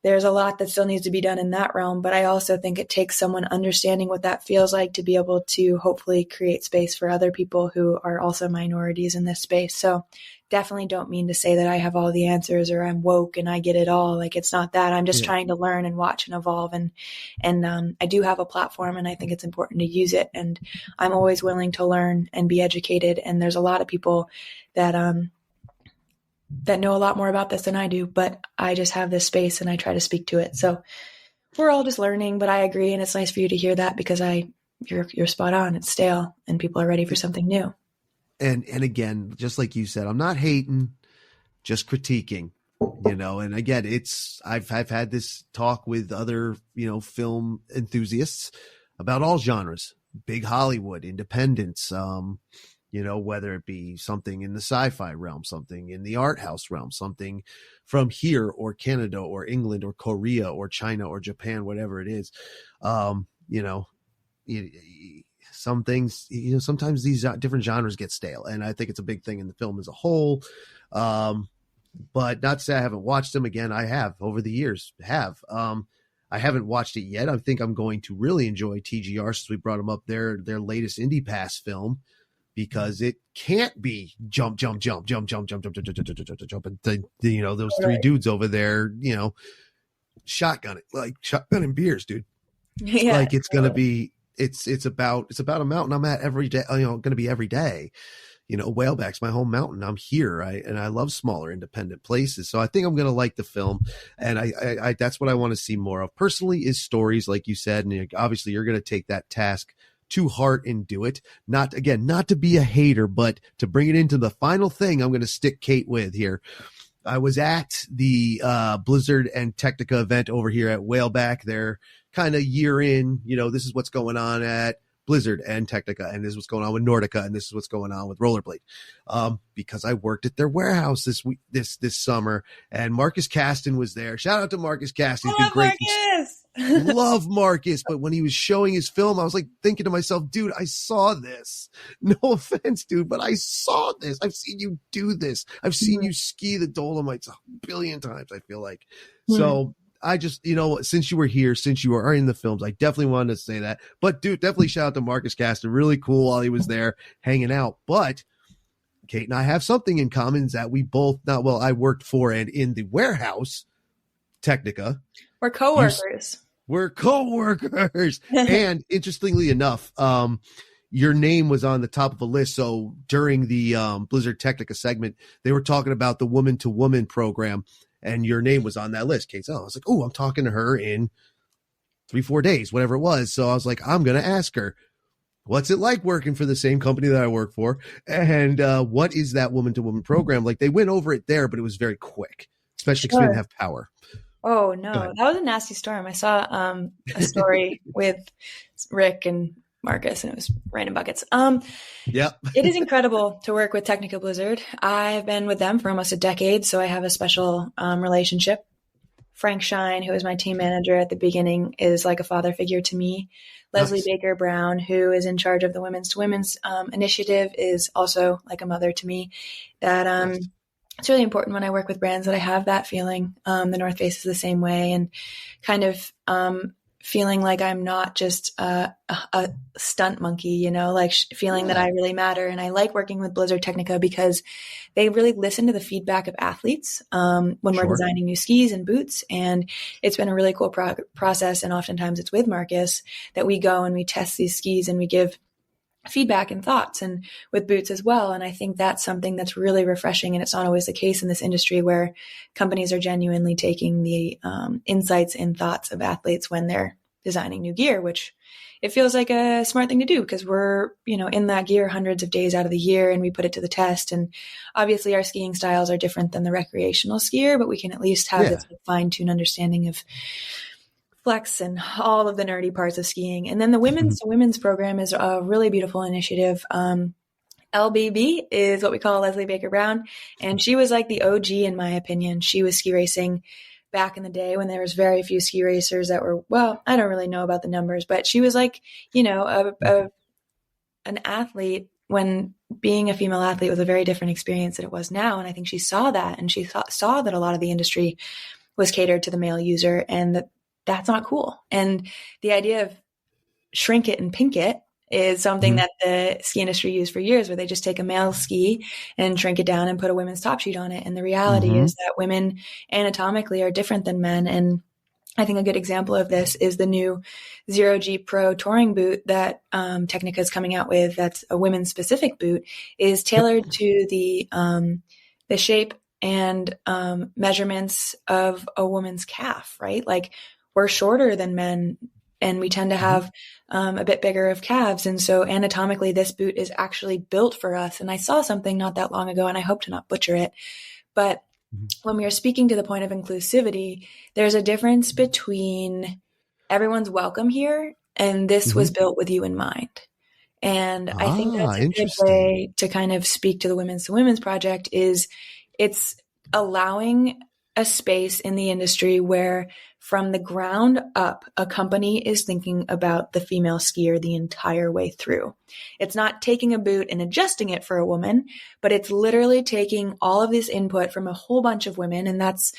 [SPEAKER 3] there's a lot that still needs to be done in that realm, but I also think it takes someone understanding what that feels like to be able to hopefully create space for other people who are also minorities in this space. So definitely don't mean to say that I have all the answers or I'm woke and I get it all. Like, it's not that. I'm just trying to learn and watch and evolve. And I do have a platform, and I think it's important to use it. And I'm always willing to learn and be educated. And there's a lot of people that know a lot more about this than I do, but I just have this space and I try to speak to it. So we're all just learning, but I agree. And it's nice for you to hear that, because you're spot on. It's stale and people are ready for something new.
[SPEAKER 1] And again, just like you said, I'm not hating, just critiquing, and again, I've had this talk with other, film enthusiasts about all genres, big Hollywood, independents, whether it be something in the sci-fi realm, something in the art house realm, something from here or Canada or England or Korea or China or Japan, whatever it is. Some things, sometimes these different genres get stale, and I think it's a big thing in the film as a whole. But not to say I haven't watched them. Again, I have over the years. I haven't watched it yet. I think I'm going to really enjoy TGR, since we brought them up, their latest Indie Pass film, because it can't be jump, and those three dudes over there, shotgunning beers, dude.
[SPEAKER 3] Yeah,
[SPEAKER 1] like it's gonna be. It's about a mountain I'm at every day. Going to be every day. Whaleback's my home mountain. I'm here. And I love smaller independent places. So I think I'm going to like the film. And I that's what I want to see more of personally, is stories, like you said. And obviously you're going to take that task to heart and do it. Not to be a hater, but to bring it into the final thing I'm going to stick Kate with here. I was at the Blizzard and Technica event over here at Whaleback. They're kind of year in, this is what's going on at Blizzard and Technica, and this is what's going on with Nordica, and this is what's going on with Rollerblade. Because I worked at their warehouse this summer, and Marcus Caston was there. Shout out to Marcus Caston. He's been great.
[SPEAKER 3] Marcus!
[SPEAKER 1] Love Marcus, but when he was showing his film, I was like thinking to myself, dude, I saw this. No offense, dude, but I saw this. I've seen you do this. I've seen you ski the Dolomites a billion times, I feel like. So I just, since you were here, since you are in the films, I definitely wanted to say that. But dude, definitely shout out to Marcus Caston. Really cool while he was there hanging out. But Kate and I have something in common, is that we both, I worked for and in the warehouse, Technica.
[SPEAKER 3] We're coworkers.
[SPEAKER 1] We're coworkers. And interestingly enough, your name was on the top of a list. So during the Blizzard Technica segment, they were talking about the woman to woman program, and your name was on that list, Kate. So I was like, oh, I'm talking to her in 3-4 days, whatever it was. So I was like, I'm going to ask her, what's it like working for the same company that I work for? And what is that woman to woman program? Like, they went over it there, but it was very quick, especially because we didn't have power.
[SPEAKER 3] Oh, no, that was a nasty storm. I saw a story with Rick and Marcus, and it was random buckets. It is incredible to work with Technica Blizzard. I've been with them for almost a decade, so I have a special relationship. Frank Shine, who was my team manager at the beginning, is like a father figure to me. Leslie Baker Brown, who is in charge of the Women's to Women's initiative, is also like a mother to me. That it's really important when I work with brands that I have that feeling. The North Face is the same way, and kind of feeling like I'm not just a stunt monkey, you know, like feeling that I really matter. And I like working with Blizzard Technica because they really listen to the feedback of athletes when we're designing new skis and boots. And it's been a really cool process. And oftentimes it's with Marcus that we go and we test these skis and we give feedback and thoughts, and with boots as well. And I think that's something that's really refreshing. And it's not always the case in this industry where companies are genuinely taking the insights and thoughts of athletes when they're designing new gear, which it feels like a smart thing to do because we're, you know, in that gear hundreds of days out of the year and we put it to the test. And obviously our skiing styles are different than the recreational skier, but we can at least have this fine-tuned understanding of flex and all of the nerdy parts of skiing. And then the women's program is a really beautiful initiative. LBB is what we call Leslie Baker Brown. And she was like the OG, in my opinion. She was ski racing back in the day when there was very few ski racers that were, well, I don't really know about the numbers, but she was like, you know, an athlete when being a female athlete was a very different experience than it was now. And I think she saw that, and she saw that a lot of the industry was catered to the male user, and that's not cool. And the idea of shrink it and pink it is something that the ski industry used for years, where they just take a male ski and shrink it down and put a women's top sheet on it. And the reality is that women anatomically are different than men. And I think a good example of this is the new Zero G Pro touring boot that Technica is coming out with. That's a women's specific boot, is tailored to the shape and measurements of a woman's calf, right? Like, we're shorter than men and we tend to have a bit bigger of calves. And so anatomically, this boot is actually built for us. And I saw something not that long ago, and I hope to not butcher it, but when we are speaking to the point of inclusivity, there's a difference between everyone's welcome here and this was built with you in mind. And I think that's a good way to kind of speak to the women's project. Is it's allowing a space in the industry where from the ground up, a company is thinking about the female skier the entire way through. It's not taking a boot and adjusting it for a woman, but it's literally taking all of this input from a whole bunch of women. And that's,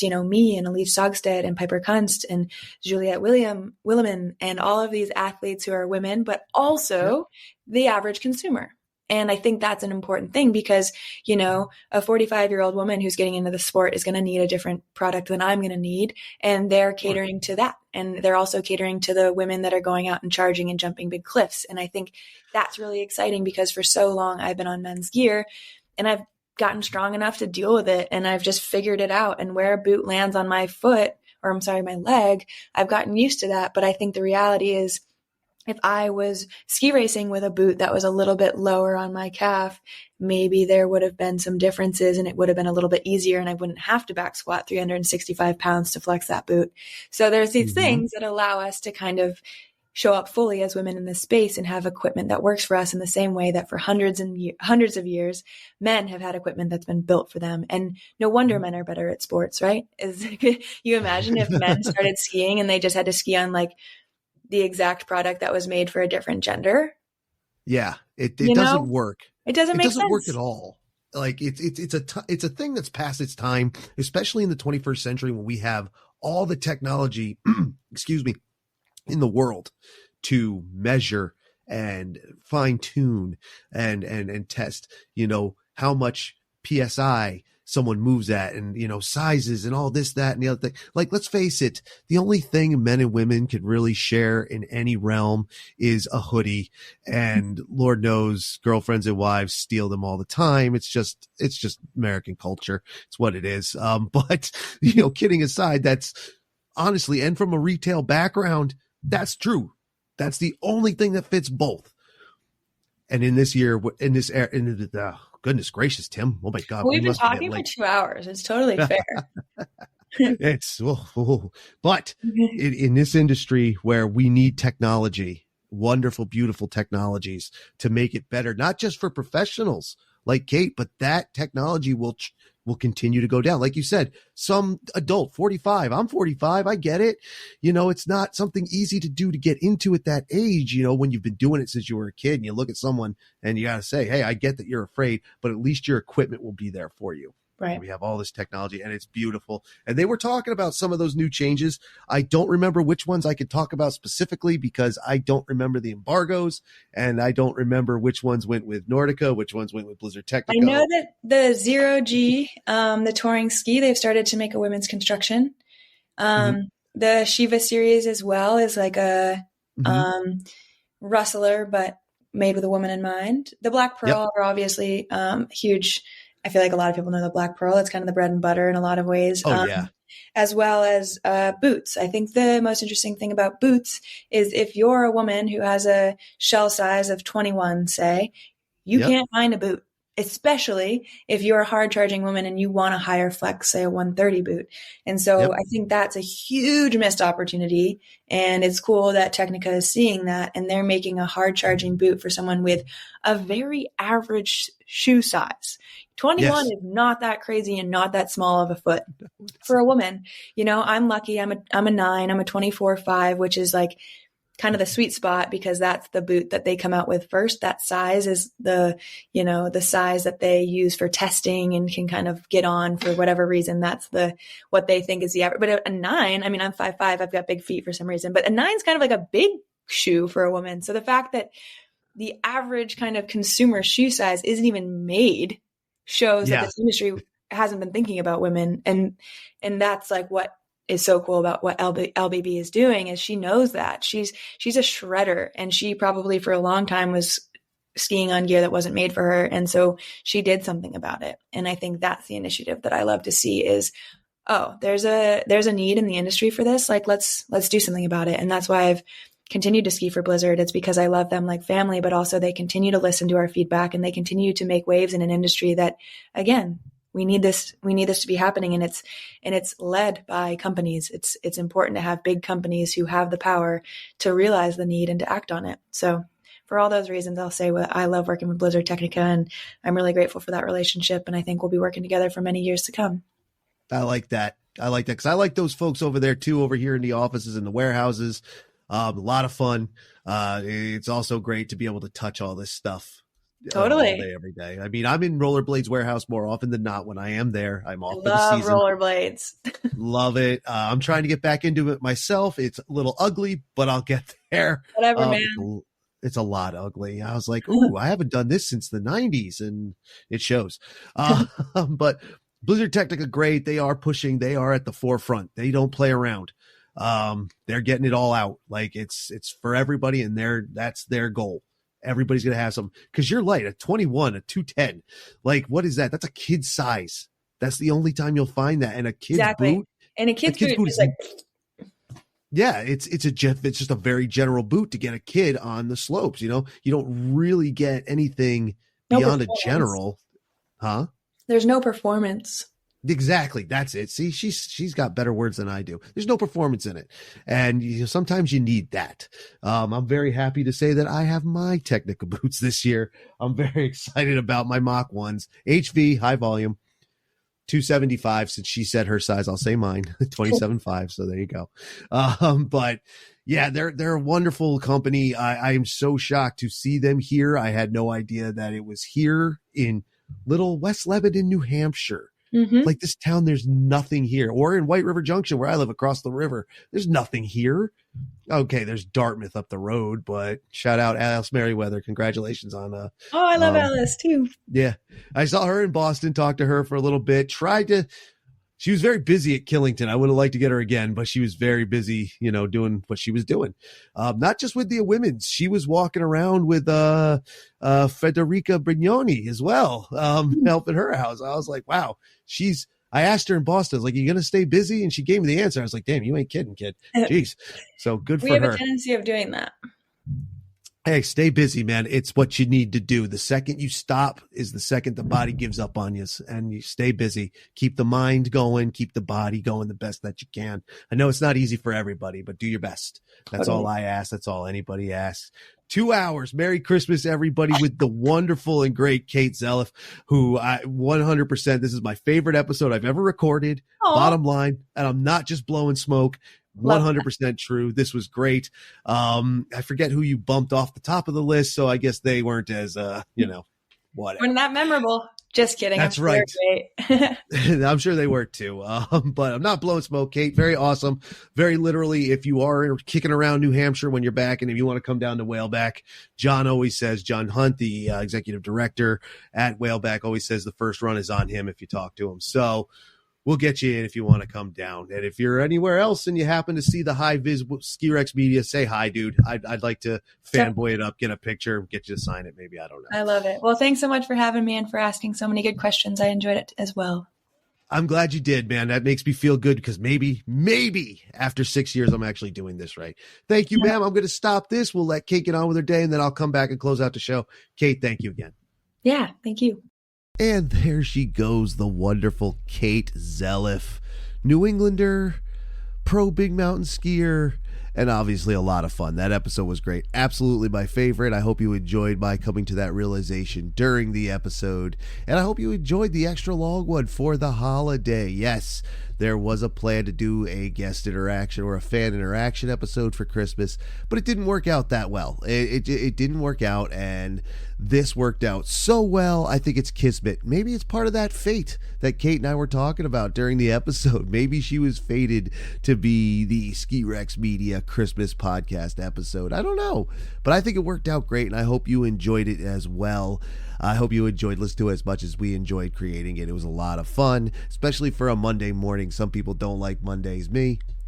[SPEAKER 3] you know, me and Elise Sogstead and Piper Kunst and Juliette Willeman and all of these athletes who are women, but also the average consumer. And I think that's an important thing because, you know, a 45-year-old woman who's getting into the sport is going to need a different product than I'm going to need. And they're catering to that. And they're also catering to the women that are going out and charging and jumping big cliffs. And I think that's really exciting because for so long I've been on men's gear and I've gotten strong enough to deal with it. And I've just figured it out. And where a boot lands on my foot, or I'm sorry, my leg, I've gotten used to that. But I think the reality is, if I was ski racing with a boot that was a little bit lower on my calf, maybe there would have been some differences and it would have been a little bit easier and I wouldn't have to back squat 365 pounds to flex that boot. So there's these things that allow us to kind of show up fully as women in this space and have equipment that works for us in the same way that for hundreds of years, men have had equipment that's been built for them. And no wonder men are better at sports, right? You imagine if men started skiing and they just had to ski on like the exact product that was made for a different gender.
[SPEAKER 1] Yeah. It doesn't work.
[SPEAKER 3] It doesn't make sense.
[SPEAKER 1] It doesn't work at all. Like it's a thing that's past its time, especially in the 21st century when we have all the technology, excuse me, in the world to measure and fine tune and test, you know, how much PSI someone moves at and, you know, sizes and all this, that, and the other thing. Like, let's face it, the only thing men and women can really share in any realm is a hoodie. And Lord knows girlfriends and wives steal them all the time. It's just American culture. It's what it is. But, you know, kidding aside, that's honestly, and from a retail background, that's true. That's the only thing that fits both. And in this year, goodness gracious, Tim. Oh my God.
[SPEAKER 3] We've been talking for 2 hours. It's totally fair.
[SPEAKER 1] But in this industry where we need technology, wonderful, beautiful technologies to make it better, not just for professionals like Caite, but that technology will continue to go down. Like you said, some adult, 45, I'm 45. I get it. You know, it's not something easy to do to get into at that age, you know, when you've been doing it since you were a kid and you look at someone and you got to say, hey, I get that you're afraid, but at least your equipment will be there for you.
[SPEAKER 3] Right.
[SPEAKER 1] We have all this technology and it's beautiful. And they were talking about some of those new changes. I don't remember which ones I could talk about specifically because I don't remember the embargoes and I don't remember which ones went with Nordica, which ones went with Blizzard Technica.
[SPEAKER 3] I know that the Zero G, the touring ski, they've started to make a women's construction. The Shiva series as well is like a rustler, but made with a woman in mind. The Black Pearl are obviously huge. I feel like a lot of people know the Black Pearl. It's kind of the bread and butter in a lot of ways. As well as boots. I think the most interesting thing about boots is if you're a woman who has a shell size of 21, say, you can't find a boot, especially if you're a hard charging woman and you want a higher flex, say a 130 boot. And so I think that's a huge missed opportunity. And it's cool that Technica is seeing that and they're making a hard charging boot for someone with a very average shoe size. 21 is not that crazy and not that small of a foot for a woman. You know, I'm lucky. I'm a 9, I'm a 24/5, which is like kind of the sweet spot because that's the boot that they come out with first. That size is the size that they use for testing and can kind of get on for whatever reason. That's what they think is the average. But a 9, I mean, I'm 5'5", I've got big feet for some reason, but a 9 is kind of like a big shoe for a woman. So the fact that the average kind of consumer shoe size isn't even made shows that this industry hasn't been thinking about women. And that's like what is so cool about what LBB is doing is she knows that she's a shredder and she probably for a long time was skiing on gear that wasn't made for her. And so she did something about it. And I think that's the initiative that I love to see is, oh, there's a need in the industry for this. Like, let's do something about it. And that's why I've continued to ski for Blizzard. It's because I love them like family, but also they continue to listen to our feedback and they continue to make waves in an industry that, again, we need this to be happening. And it's led by companies. It's important to have big companies who have the power to realize the need and to act on it. So for all those reasons, I'll say I love working with Blizzard Technica and I'm really grateful for that relationship. And I think we'll be working together for many years to come.
[SPEAKER 1] I like that because I like those folks over there too, over here in the offices and the warehouses. A lot of fun. It's also great to be able to touch all this stuff.
[SPEAKER 3] Totally.
[SPEAKER 1] All day, every day. I mean, I'm in Rollerblades warehouse more often than not when I am there. I'm off for the
[SPEAKER 3] love
[SPEAKER 1] season.
[SPEAKER 3] rollerblades.
[SPEAKER 1] Love it. I'm trying to get back into it myself. It's a little ugly, but I'll get there.
[SPEAKER 3] Whatever, man.
[SPEAKER 1] It's a lot ugly. I was like, ooh, I haven't done this since the 90s, and it shows. But Blizzard Technica, great. They are pushing. They are at the forefront. They don't play around. They're getting it all out. Like it's for everybody, and that's their goal. Everybody's going to have some, because you're light, a 21, a 210. Like, what is that? That's a kid's size. That's the only time you'll find that. And a kid's boot.
[SPEAKER 3] And a kid's boot is like,
[SPEAKER 1] yeah, it's just a very general boot to get a kid on the slopes. You know, you don't really get anything beyond a general, huh? There's
[SPEAKER 3] no performance.
[SPEAKER 1] Exactly. That's it. See, she's got better words than I do. There's no performance in it. And sometimes you need that. I'm very happy to say that I have my Technica boots this year. I'm very excited about my mock ones. HV, high volume, 275. Since she said her size, I'll say mine, 27.5. So there you go. But yeah, they're a wonderful company. I am so shocked to see them here. I had no idea that it was here in little West Lebanon, New Hampshire.
[SPEAKER 3] Mm-hmm.
[SPEAKER 1] Like this town, there's nothing here. Or in White River Junction, where I live across the river, there's nothing here. Okay, there's Dartmouth up the road, but shout out Alice Merriweather. Congratulations on
[SPEAKER 3] I love Alice too.
[SPEAKER 1] Yeah. I saw her in Boston, talked to her for a little bit, she was very busy at Killington. I would have liked to get her again, but she was very busy, doing what she was doing. Not just with the women's. She was walking around with Federica Brignoni as well, helping her house. I was like, wow, I asked her in Boston, I was like, you going to stay busy? And she gave me the answer. I was like, damn, you ain't kidding, kid. Jeez. So good for her.
[SPEAKER 3] We have a tendency of doing that.
[SPEAKER 1] Hey, stay busy, man. It's what you need to do. The second you stop is the second the body gives up on you, and you stay busy. Keep the mind going, keep the body going the best that you can. I know it's not easy for everybody, but do your best. That's all I ask. That's all anybody asks. 2 hours. Merry Christmas, everybody, with the wonderful and great Caite Zeliff, who 100%, this is my favorite episode I've ever recorded. Aww. Bottom line, and I'm not just blowing smoke. 100% true. This was great. I forget who you bumped off the top of the list, so I guess they weren't as, whatever.
[SPEAKER 3] We're not memorable. Just kidding.
[SPEAKER 1] That's
[SPEAKER 3] I'm sure they're great.
[SPEAKER 1] I'm sure they were too. But I'm not blowing smoke, Kate. Very awesome. Very literally, if you are kicking around New Hampshire when you're back, and if you want to come down to Whaleback, John Hunt, the executive director at Whaleback, always says the first run is on him if you talk to him. So we'll get you in if you want to come down. And if you're anywhere else and you happen to see the high vis Ski Rex Media, say hi, dude. I'd like to fanboy it up, get a picture, get you to sign it. Maybe, I don't know.
[SPEAKER 3] I love it. Well, thanks so much for having me and for asking so many good questions. I enjoyed it as well.
[SPEAKER 1] I'm glad you did, man. That makes me feel good because maybe after 6 years, I'm actually doing this right. Thank you, ma'am. I'm going to stop this. We'll let Kate get on with her day, and then I'll come back and close out the show. Kate, thank you again.
[SPEAKER 3] Yeah, thank you.
[SPEAKER 1] And there she goes, the wonderful Caite Zeliff, New Englander, pro big mountain skier, and obviously a lot of fun. That episode was great. Absolutely my favorite. I hope you enjoyed my coming to that realization during the episode. And I hope you enjoyed the extra long one for the holiday. Yes, there was a plan to do a guest interaction or a fan interaction episode for Christmas, but it didn't work out that well. It didn't work out, and this worked out so well. I think it's kismet. Maybe it's part of that fate that Kate and I were talking about during the episode. Maybe she was fated to be the Ski Rex Media Christmas podcast episode. I don't know, but I think it worked out great, and I hope you enjoyed it as well. I hope you enjoyed listening to it as much as we enjoyed creating it. It was a lot of fun, especially for a Monday morning. Some people don't like Mondays.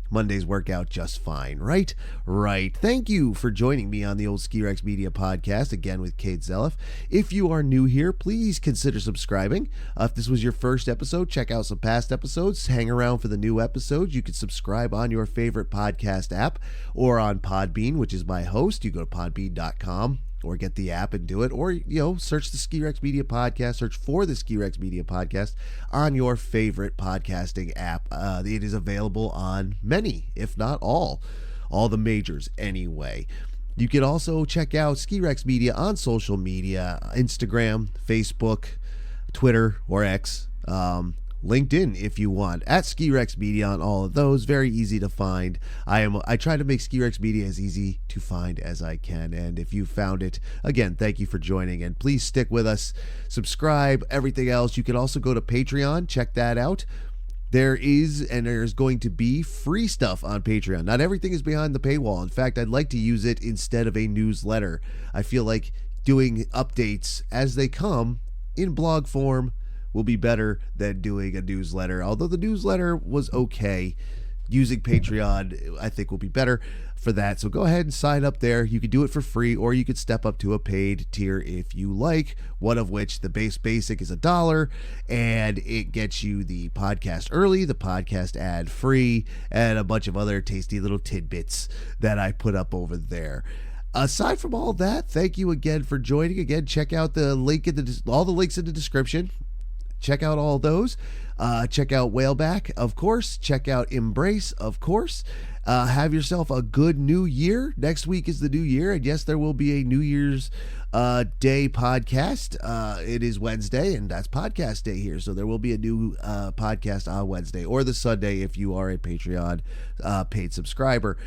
[SPEAKER 1] Mondays work out just fine, right? Right. Thank you for joining me on the old Ski Rex Media podcast, again with Caite Zeliff. If you are new here, please consider subscribing. If this was your first episode, check out some past episodes. Hang around for the new episodes. You can subscribe on your favorite podcast app or on Podbean, which is my host. You go to podbean.com. or get the app and do it, or, search the Ski Rex Media Podcast, search for the Ski Rex Media Podcast on your favorite podcasting app. It is available on many, if not all the majors anyway. You can also check out Ski Rex Media on social media, Instagram, Facebook, Twitter, or X, LinkedIn if you want, at Ski Rex Media on all of those. Very easy to find. I try to make Ski Rex Media as easy to find as I can, and if you found it, again, thank you for joining, and please stick with us, subscribe, everything else. You can also go to Patreon, check that out. There's going to be free stuff on Patreon. Not everything is behind the paywall. In fact, I'd like to use it instead of a newsletter. I feel like doing updates as they come in blog form will be better than doing a newsletter. Although the newsletter was okay, using Patreon I think will be better for that. So go ahead and sign up there. You could do it for free, or you could step up to a paid tier if you like, one of which the basic is $1, and it gets you the podcast early, the podcast ad free, and a bunch of other tasty little tidbits that I put up over there. Aside from all that, thank you again for joining. Again, check out the link all the links in the description. Check out all those. Check out Whaleback, of course. Check out Embrace, of course. Have yourself a good new year. Next week is the new year, and yes, there will be a New Year's Day podcast. It is Wednesday, and that's podcast day here, so there will be a new podcast on Wednesday or the Sunday if you are a Patreon paid subscriber.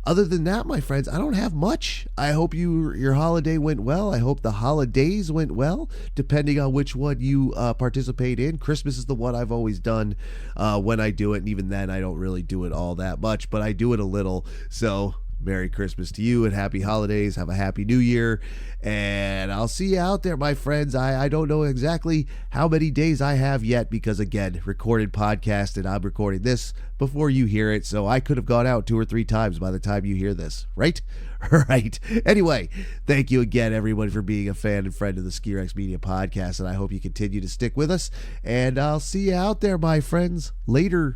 [SPEAKER 1] Other than that, my friends, I don't have much. I hope your holiday went well. I hope the holidays went well, depending on which one you participate in. Christmas is the one I've always done when I do it, and even then I don't really do it all that much, but I do it a little. So Merry Christmas to you and happy holidays. Have a happy new year, and I'll see you out there, my friends. I don't know exactly how many days I have yet because, again, recorded podcast, and I'm recording this before you hear it, so I could have gone out 2 or 3 times by the time you hear this, right? Right. Anyway, thank you again, everyone, for being a fan and friend of the Ski Rex Media Podcast, and I hope you continue to stick with us, and I'll see you out there, my friends. Later.